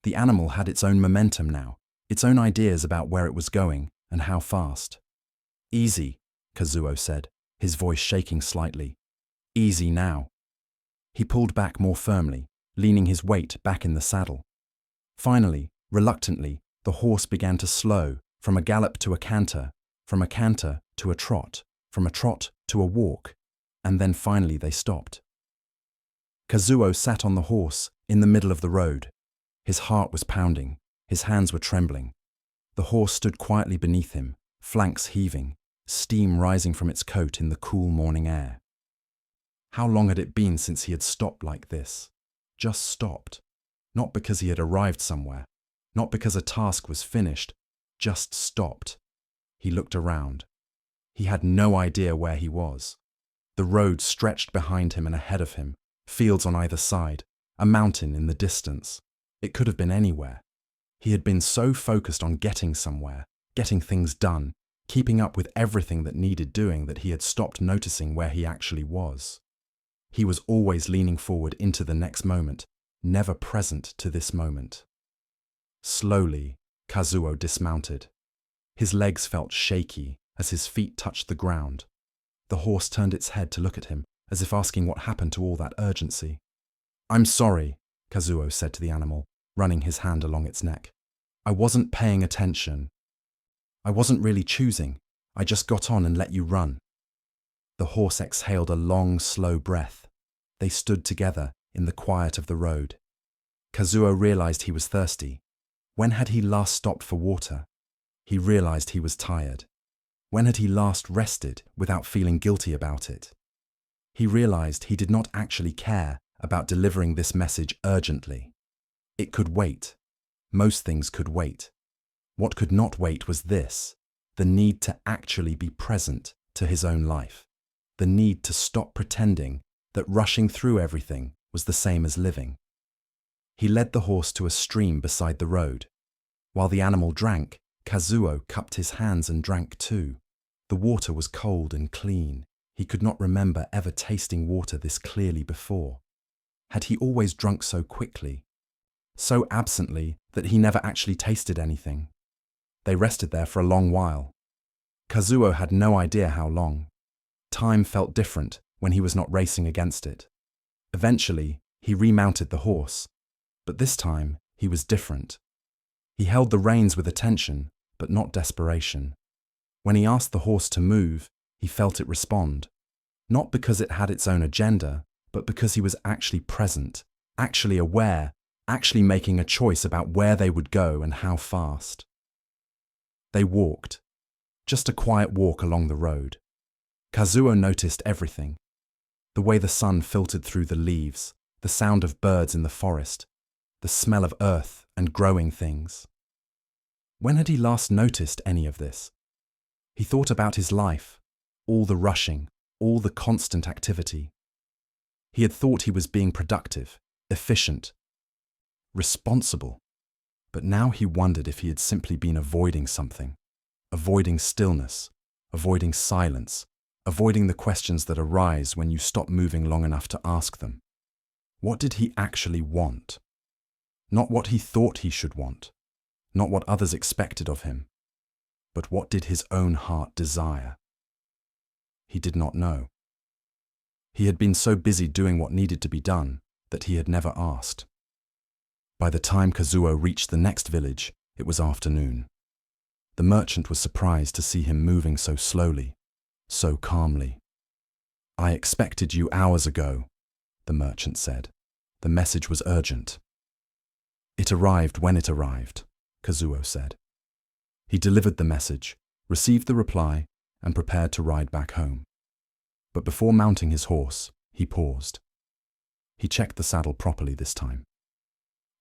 The animal had its own momentum now, its own ideas about where it was going and how fast. "Easy," Kazuo said, his voice shaking slightly. "Easy now." He pulled back more firmly, leaning his weight back in the saddle. Finally, reluctantly, the horse began to slow, from a gallop to a canter, from a canter to a trot, from a trot to a walk, and then finally they stopped. Kazuo sat on the horse in the middle of the road. His heart was pounding, his hands were trembling. The horse stood quietly beneath him, flanks heaving, steam rising from its coat in the cool morning air. How long had it been since he had stopped like this? Just stopped. Not because he had arrived somewhere, not because a task was finished, just stopped. He looked around. He had no idea where he was. The road stretched behind him and ahead of him, fields on either side, a mountain in the distance. It could have been anywhere. He had been so focused on getting somewhere, getting things done, keeping up with everything that needed doing that he had stopped noticing where he actually was. He was always leaning forward into the next moment, never present to this moment. Slowly, Kazuo dismounted. His legs felt shaky as his feet touched the ground. The horse turned its head to look at him, as if asking what happened to all that urgency. "I'm sorry," Kazuo said to the animal, running his hand along its neck. "I wasn't paying attention. I wasn't really choosing. I just got on and let you run." The horse exhaled a long, slow breath. They stood together in the quiet of the road. Kazuo realized he was thirsty. When had he last stopped for water? He realized he was tired. When had he last rested without feeling guilty about it? He realized he did not actually care about delivering this message urgently. It could wait. Most things could wait. What could not wait was this, the need to actually be present to his own life, the need to stop pretending that rushing through everything was the same as living. He led the horse to a stream beside the road. While the animal drank, Kazuo cupped his hands and drank too. The water was cold and clean. He could not remember ever tasting water this clearly before. Had he always drunk so quickly, so absently that he never actually tasted anything? They rested there for a long while. Kazuo had no idea how long. Time felt different when he was not racing against it. Eventually, he remounted the horse, but this time he was different. He held the reins with attention, but not desperation. When he asked the horse to move, he felt it respond, not because it had its own agenda, but because he was actually present, actually aware, actually making a choice about where they would go and how fast. They walked, just a quiet walk along the road. Kazuo noticed everything. The way the sun filtered through the leaves, the sound of birds in the forest, the smell of earth and growing things. When had he last noticed any of this? He thought about his life, all the rushing, all the constant activity. He had thought he was being productive, efficient, responsible. But now he wondered if he had simply been avoiding something, avoiding stillness, avoiding silence, avoiding the questions that arise when you stop moving long enough to ask them. What did he actually want? Not what he thought he should want, not what others expected of him, but what did his own heart desire? He did not know. He had been so busy doing what needed to be done that he had never asked. By the time Kazuo reached the next village, it was afternoon. The merchant was surprised to see him moving so slowly, so calmly. "I expected you hours ago," the merchant said. The message was urgent. "It arrived when it arrived," Kazuo said. He delivered the message, received the reply, and prepared to ride back home. But before mounting his horse, he paused. He checked the saddle properly this time.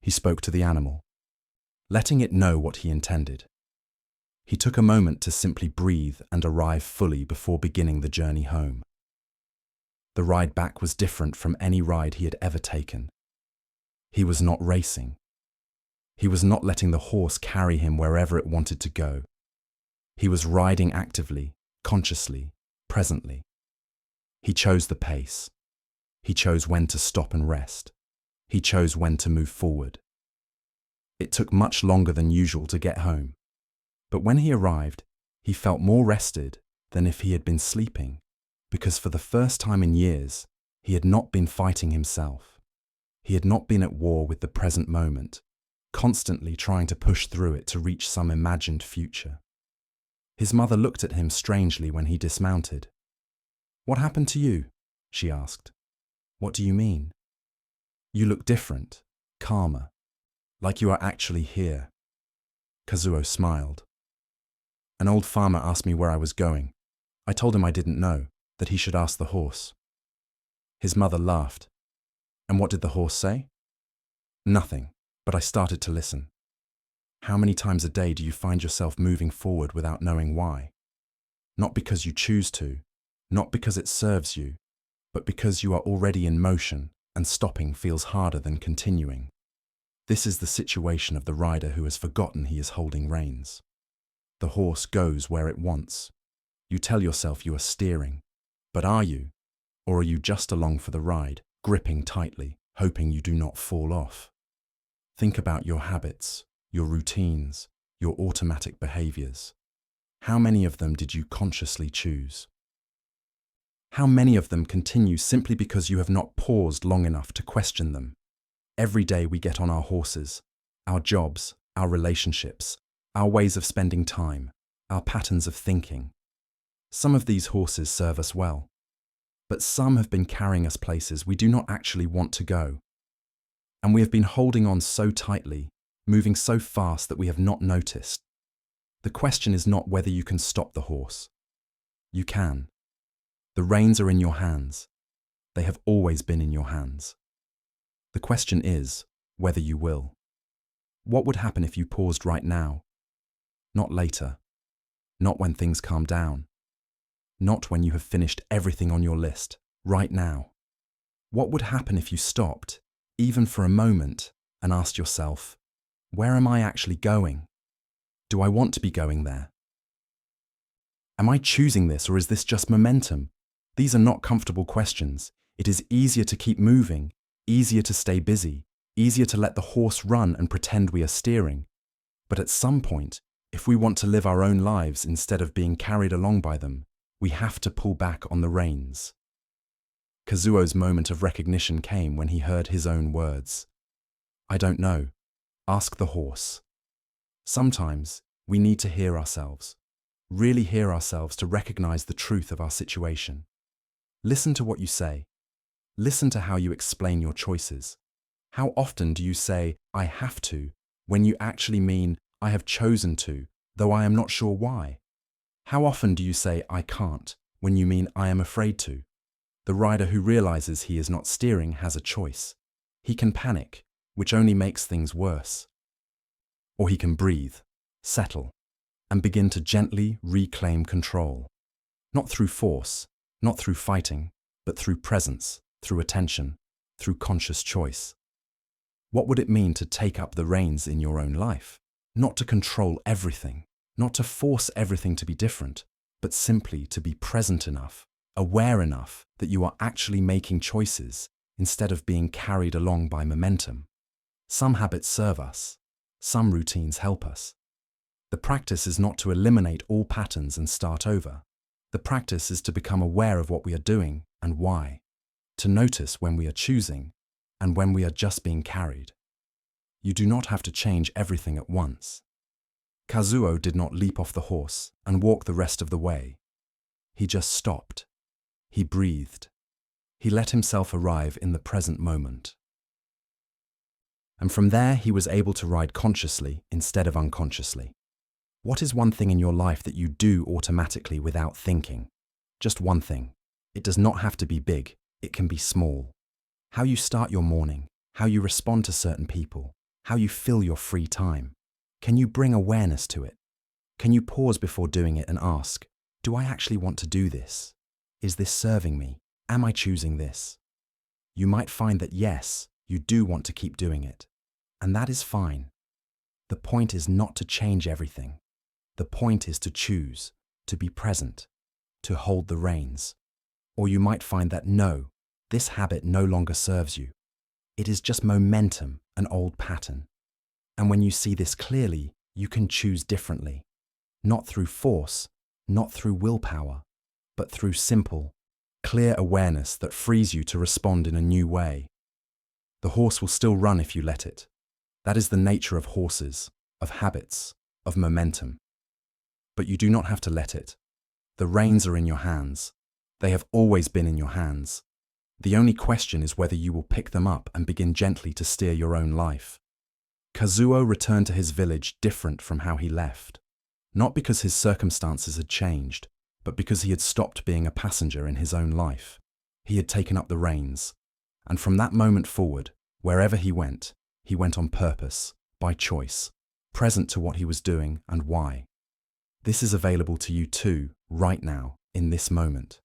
He spoke to the animal, letting it know what he intended. He took a moment to simply breathe and arrive fully before beginning the journey home. The ride back was different from any ride he had ever taken. He was not racing. He was not letting the horse carry him wherever it wanted to go. He was riding actively, consciously, presently. He chose the pace. He chose when to stop and rest. He chose when to move forward. It took much longer than usual to get home, but when he arrived, he felt more rested than if he had been sleeping, because for the first time in years, he had not been fighting himself. He had not been at war with the present moment, constantly trying to push through it to reach some imagined future. His mother looked at him strangely when he dismounted. "What happened to you?" she asked. "What do you mean? You look different, calmer, like you are actually here." Kazuo smiled. "An old farmer asked me where I was going. I told him I didn't know, that he should ask the horse." His mother laughed. "And what did the horse say?" "Nothing, but I started to listen." How many times a day do you find yourself moving forward without knowing why? Not because you choose to, not because it serves you, but because you are already in motion and stopping feels harder than continuing. This is the situation of the rider who has forgotten he is holding reins. The horse goes where it wants. You tell yourself you are steering, but are you? Or are you just along for the ride, gripping tightly, hoping you do not fall off? Think about your habits, your routines, your automatic behaviors. How many of them did you consciously choose? How many of them continue simply because you have not paused long enough to question them? Every day we get on our horses, our jobs, our relationships, our ways of spending time, our patterns of thinking. Some of these horses serve us well, but some have been carrying us places we do not actually want to go. And we have been holding on so tightly, moving so fast that we have not noticed. The question is not whether you can stop the horse. You can. The reins are in your hands. They have always been in your hands. The question is whether you will. What would happen if you paused right now? Not later. Not when things calm down. Not when you have finished everything on your list. Right now. What would happen if you stopped, even for a moment, and asked yourself, where am I actually going? Do I want to be going there? Am I choosing this, or is this just momentum? These are not comfortable questions. It is easier to keep moving, easier to stay busy, easier to let the horse run and pretend we are steering. But at some point, if we want to live our own lives instead of being carried along by them, we have to pull back on the reins. Kazuo's moment of recognition came when he heard his own words. I don't know. Ask the horse. Sometimes we need to hear ourselves, really hear ourselves to recognize the truth of our situation. Listen to what you say. Listen to how you explain your choices. How often do you say, I have to, when you actually mean, I have chosen to, though I am not sure why? How often do you say, I can't, when you mean, I am afraid to? The rider who realizes he is not steering has a choice. He can panic, which only makes things worse. Or he can breathe, settle, and begin to gently reclaim control. Not through force, not through fighting, but through presence, through attention, through conscious choice. What would it mean to take up the reins in your own life? Not to control everything, not to force everything to be different, but simply to be present enough, aware enough that you are actually making choices instead of being carried along by momentum. Some habits serve us, some routines help us. The practice is not to eliminate all patterns and start over. The practice is to become aware of what we are doing and why, to notice when we are choosing and when we are just being carried. You do not have to change everything at once. Kazuo did not leap off the horse and walk the rest of the way. He just stopped. He breathed. He let himself arrive in the present moment. And from there, he was able to ride consciously instead of unconsciously. What is one thing in your life that you do automatically without thinking? Just one thing. It does not have to be big. It can be small. How you start your morning, how you respond to certain people, how you fill your free time. Can you bring awareness to it? Can you pause before doing it and ask, do I actually want to do this? Is this serving me? Am I choosing this? You might find that yes, you do want to keep doing it. And that is fine. The point is not to change everything. The point is to choose, to be present, to hold the reins. Or you might find that no, this habit no longer serves you. It is just momentum, an old pattern. And when you see this clearly, you can choose differently. Not through force, not through willpower, but through simple, clear awareness that frees you to respond in a new way. The horse will still run if you let it. That is the nature of horses, of habits, of momentum. But you do not have to let it. The reins are in your hands. They have always been in your hands. The only question is whether you will pick them up and begin gently to steer your own life. Kazuo returned to his village different from how he left. Not because his circumstances had changed, but because he had stopped being a passenger in his own life. He had taken up the reins. And from that moment forward, wherever he went on purpose, by choice, present to what he was doing and why. This is available to you too, right now, in this moment.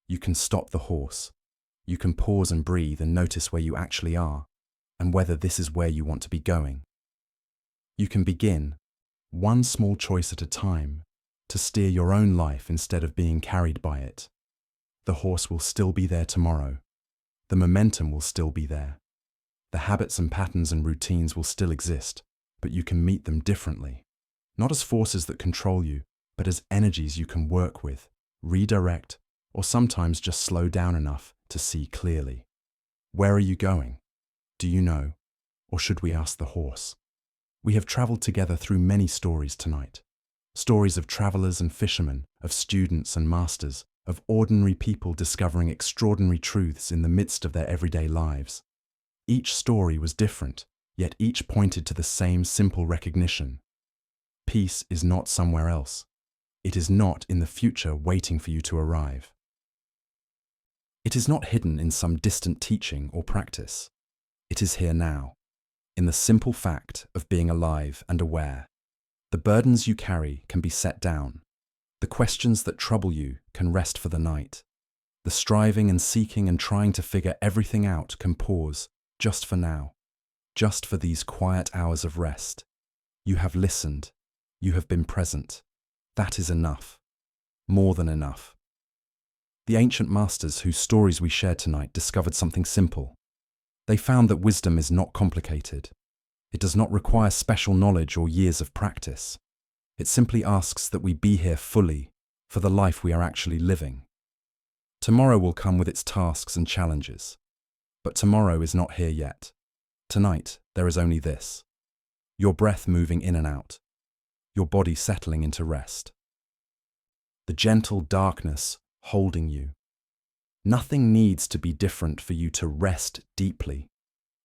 You can stop the horse. You can pause and breathe and notice where you actually are, and whether this is where you want to be going. You can begin, one small choice at a time, to steer your own life instead of being carried by it. The horse will still be there tomorrow. The momentum will still be there. The habits and patterns and routines will still exist, but you can meet them differently. Not as forces that control you, but as energies you can work with, redirect, or sometimes just slow down enough to see clearly. Where are you going? Do you know? Or should we ask the horse? We have traveled together through many stories tonight. Stories of travelers and fishermen, of students and masters, of ordinary people discovering extraordinary truths in the midst of their everyday lives. Each story was different, yet each pointed to the same simple recognition. Peace is not somewhere else. It is not in the future waiting for you to arrive. It is not hidden in some distant teaching or practice. It is here now, in the simple fact of being alive and aware. The burdens you carry can be set down. The questions that trouble you can rest for the night. The striving and seeking and trying to figure everything out can pause, just for now, just for these quiet hours of rest. You have listened. You have been present. That is enough. More than enough. The ancient masters whose stories we shared tonight discovered something simple. They found that wisdom is not complicated. It does not require special knowledge or years of practice. It simply asks that we be here fully for the life we are actually living. Tomorrow will come with its tasks and challenges. But tomorrow is not here yet. Tonight, there is only this: your breath moving in and out, your body settling into rest. The gentle darkness holding you. Nothing needs to be different for you to rest deeply.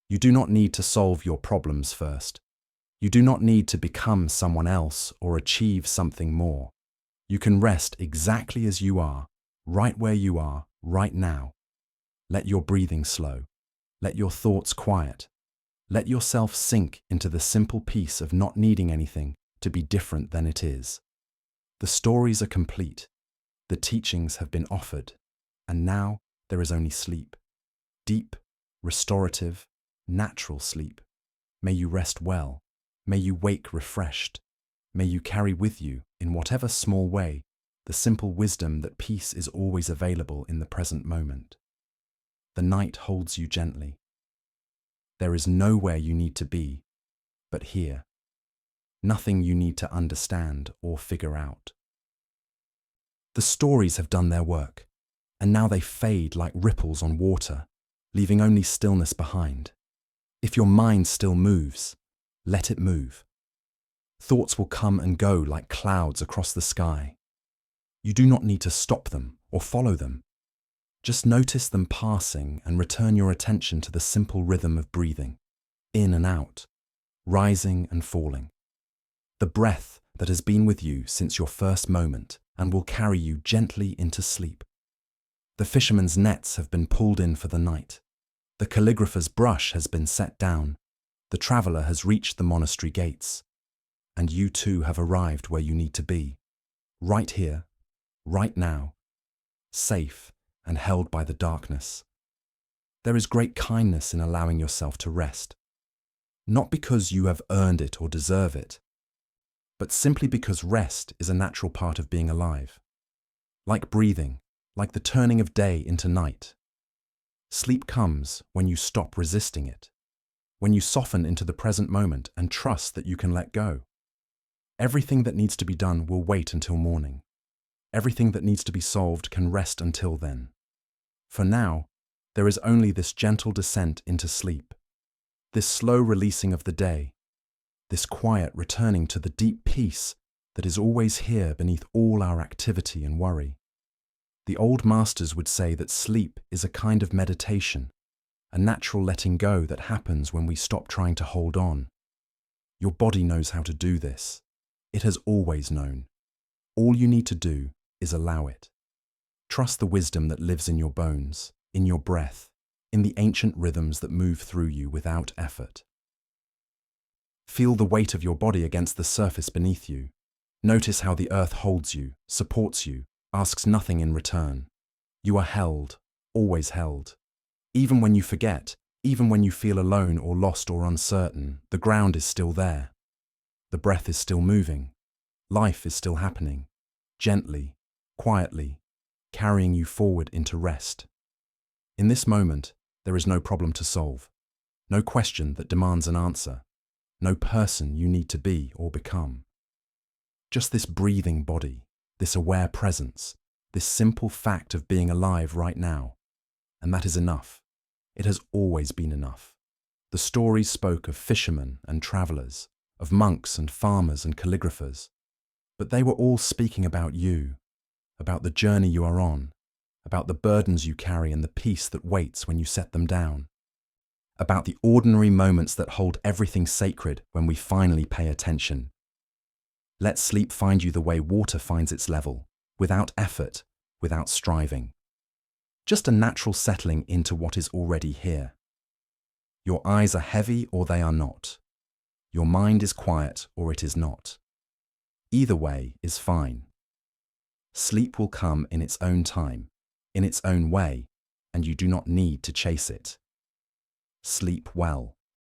You do not need to solve your problems first. You do not need to become someone else or achieve something more. You can rest exactly as you are, right where you are, right now. Let your breathing slow. Let your thoughts quiet. Let yourself sink into the simple peace of not needing anything to be different than it is. The stories are complete. The teachings have been offered. And now there is only sleep. Deep, restorative, natural sleep. May you rest well. May you wake refreshed. May you carry with you, in whatever small way, the simple wisdom that peace is always available in the present moment. The night holds you gently. There is nowhere you need to be, but here. Nothing you need to understand or figure out. The stories have done their work, and now they fade like ripples on water, leaving only stillness behind. If your mind still moves, let it move. Thoughts will come and go like clouds across the sky. You do not need to stop them or follow them. Just notice them passing and return your attention to the simple rhythm of breathing, in and out, rising and falling. The breath that has been with you since your first moment and will carry you gently into sleep. The fisherman's nets have been pulled in for the night. The calligrapher's brush has been set down. The traveler has reached the monastery gates. And you too have arrived where you need to be. Right here, right now, safe and held by the darkness. There is great kindness in allowing yourself to rest. Not because you have earned it or deserve it, but simply because rest is a natural part of being alive. Like breathing, like the turning of day into night. Sleep comes when you stop resisting it, when you soften into the present moment and trust that you can let go. Everything that needs to be done will wait until morning. Everything that needs to be solved can rest until then. For now, there is only this gentle descent into sleep, this slow releasing of the day, this quiet returning to the deep peace that is always here beneath all our activity and worry. The old masters would say that sleep is a kind of meditation, a natural letting go that happens when we stop trying to hold on. Your body knows how to do this. It has always known. All you need to do is allow it. Trust the wisdom that lives in your bones, in your breath, in the ancient rhythms that move through you without effort. Feel the weight of your body against the surface beneath you. Notice how the earth holds you, supports you, asks nothing in return. You are held, always held. Even when you forget, even when you feel alone or lost or uncertain, the ground is still there. The breath is still moving. Life is still happening, gently, quietly, carrying you forward into rest. In this moment, there is no problem to solve, no question that demands an answer, no person you need to be or become. Just this breathing body, this aware presence, this simple fact of being alive right now. And that is enough. It has always been enough. The stories spoke of fishermen and travelers, of monks and farmers and calligraphers, but they were all speaking about you, about the journey you are on, about the burdens you carry and the peace that waits when you set them down, about the ordinary moments that hold everything sacred when we finally pay attention. Let sleep find you the way water finds its level, without effort, without striving. Just a natural settling into what is already here. Your eyes are heavy or they are not. Your mind is quiet or it is not. Either way is fine. Sleep will come in its own time, in its own way, and you do not need to chase it. Sleep well.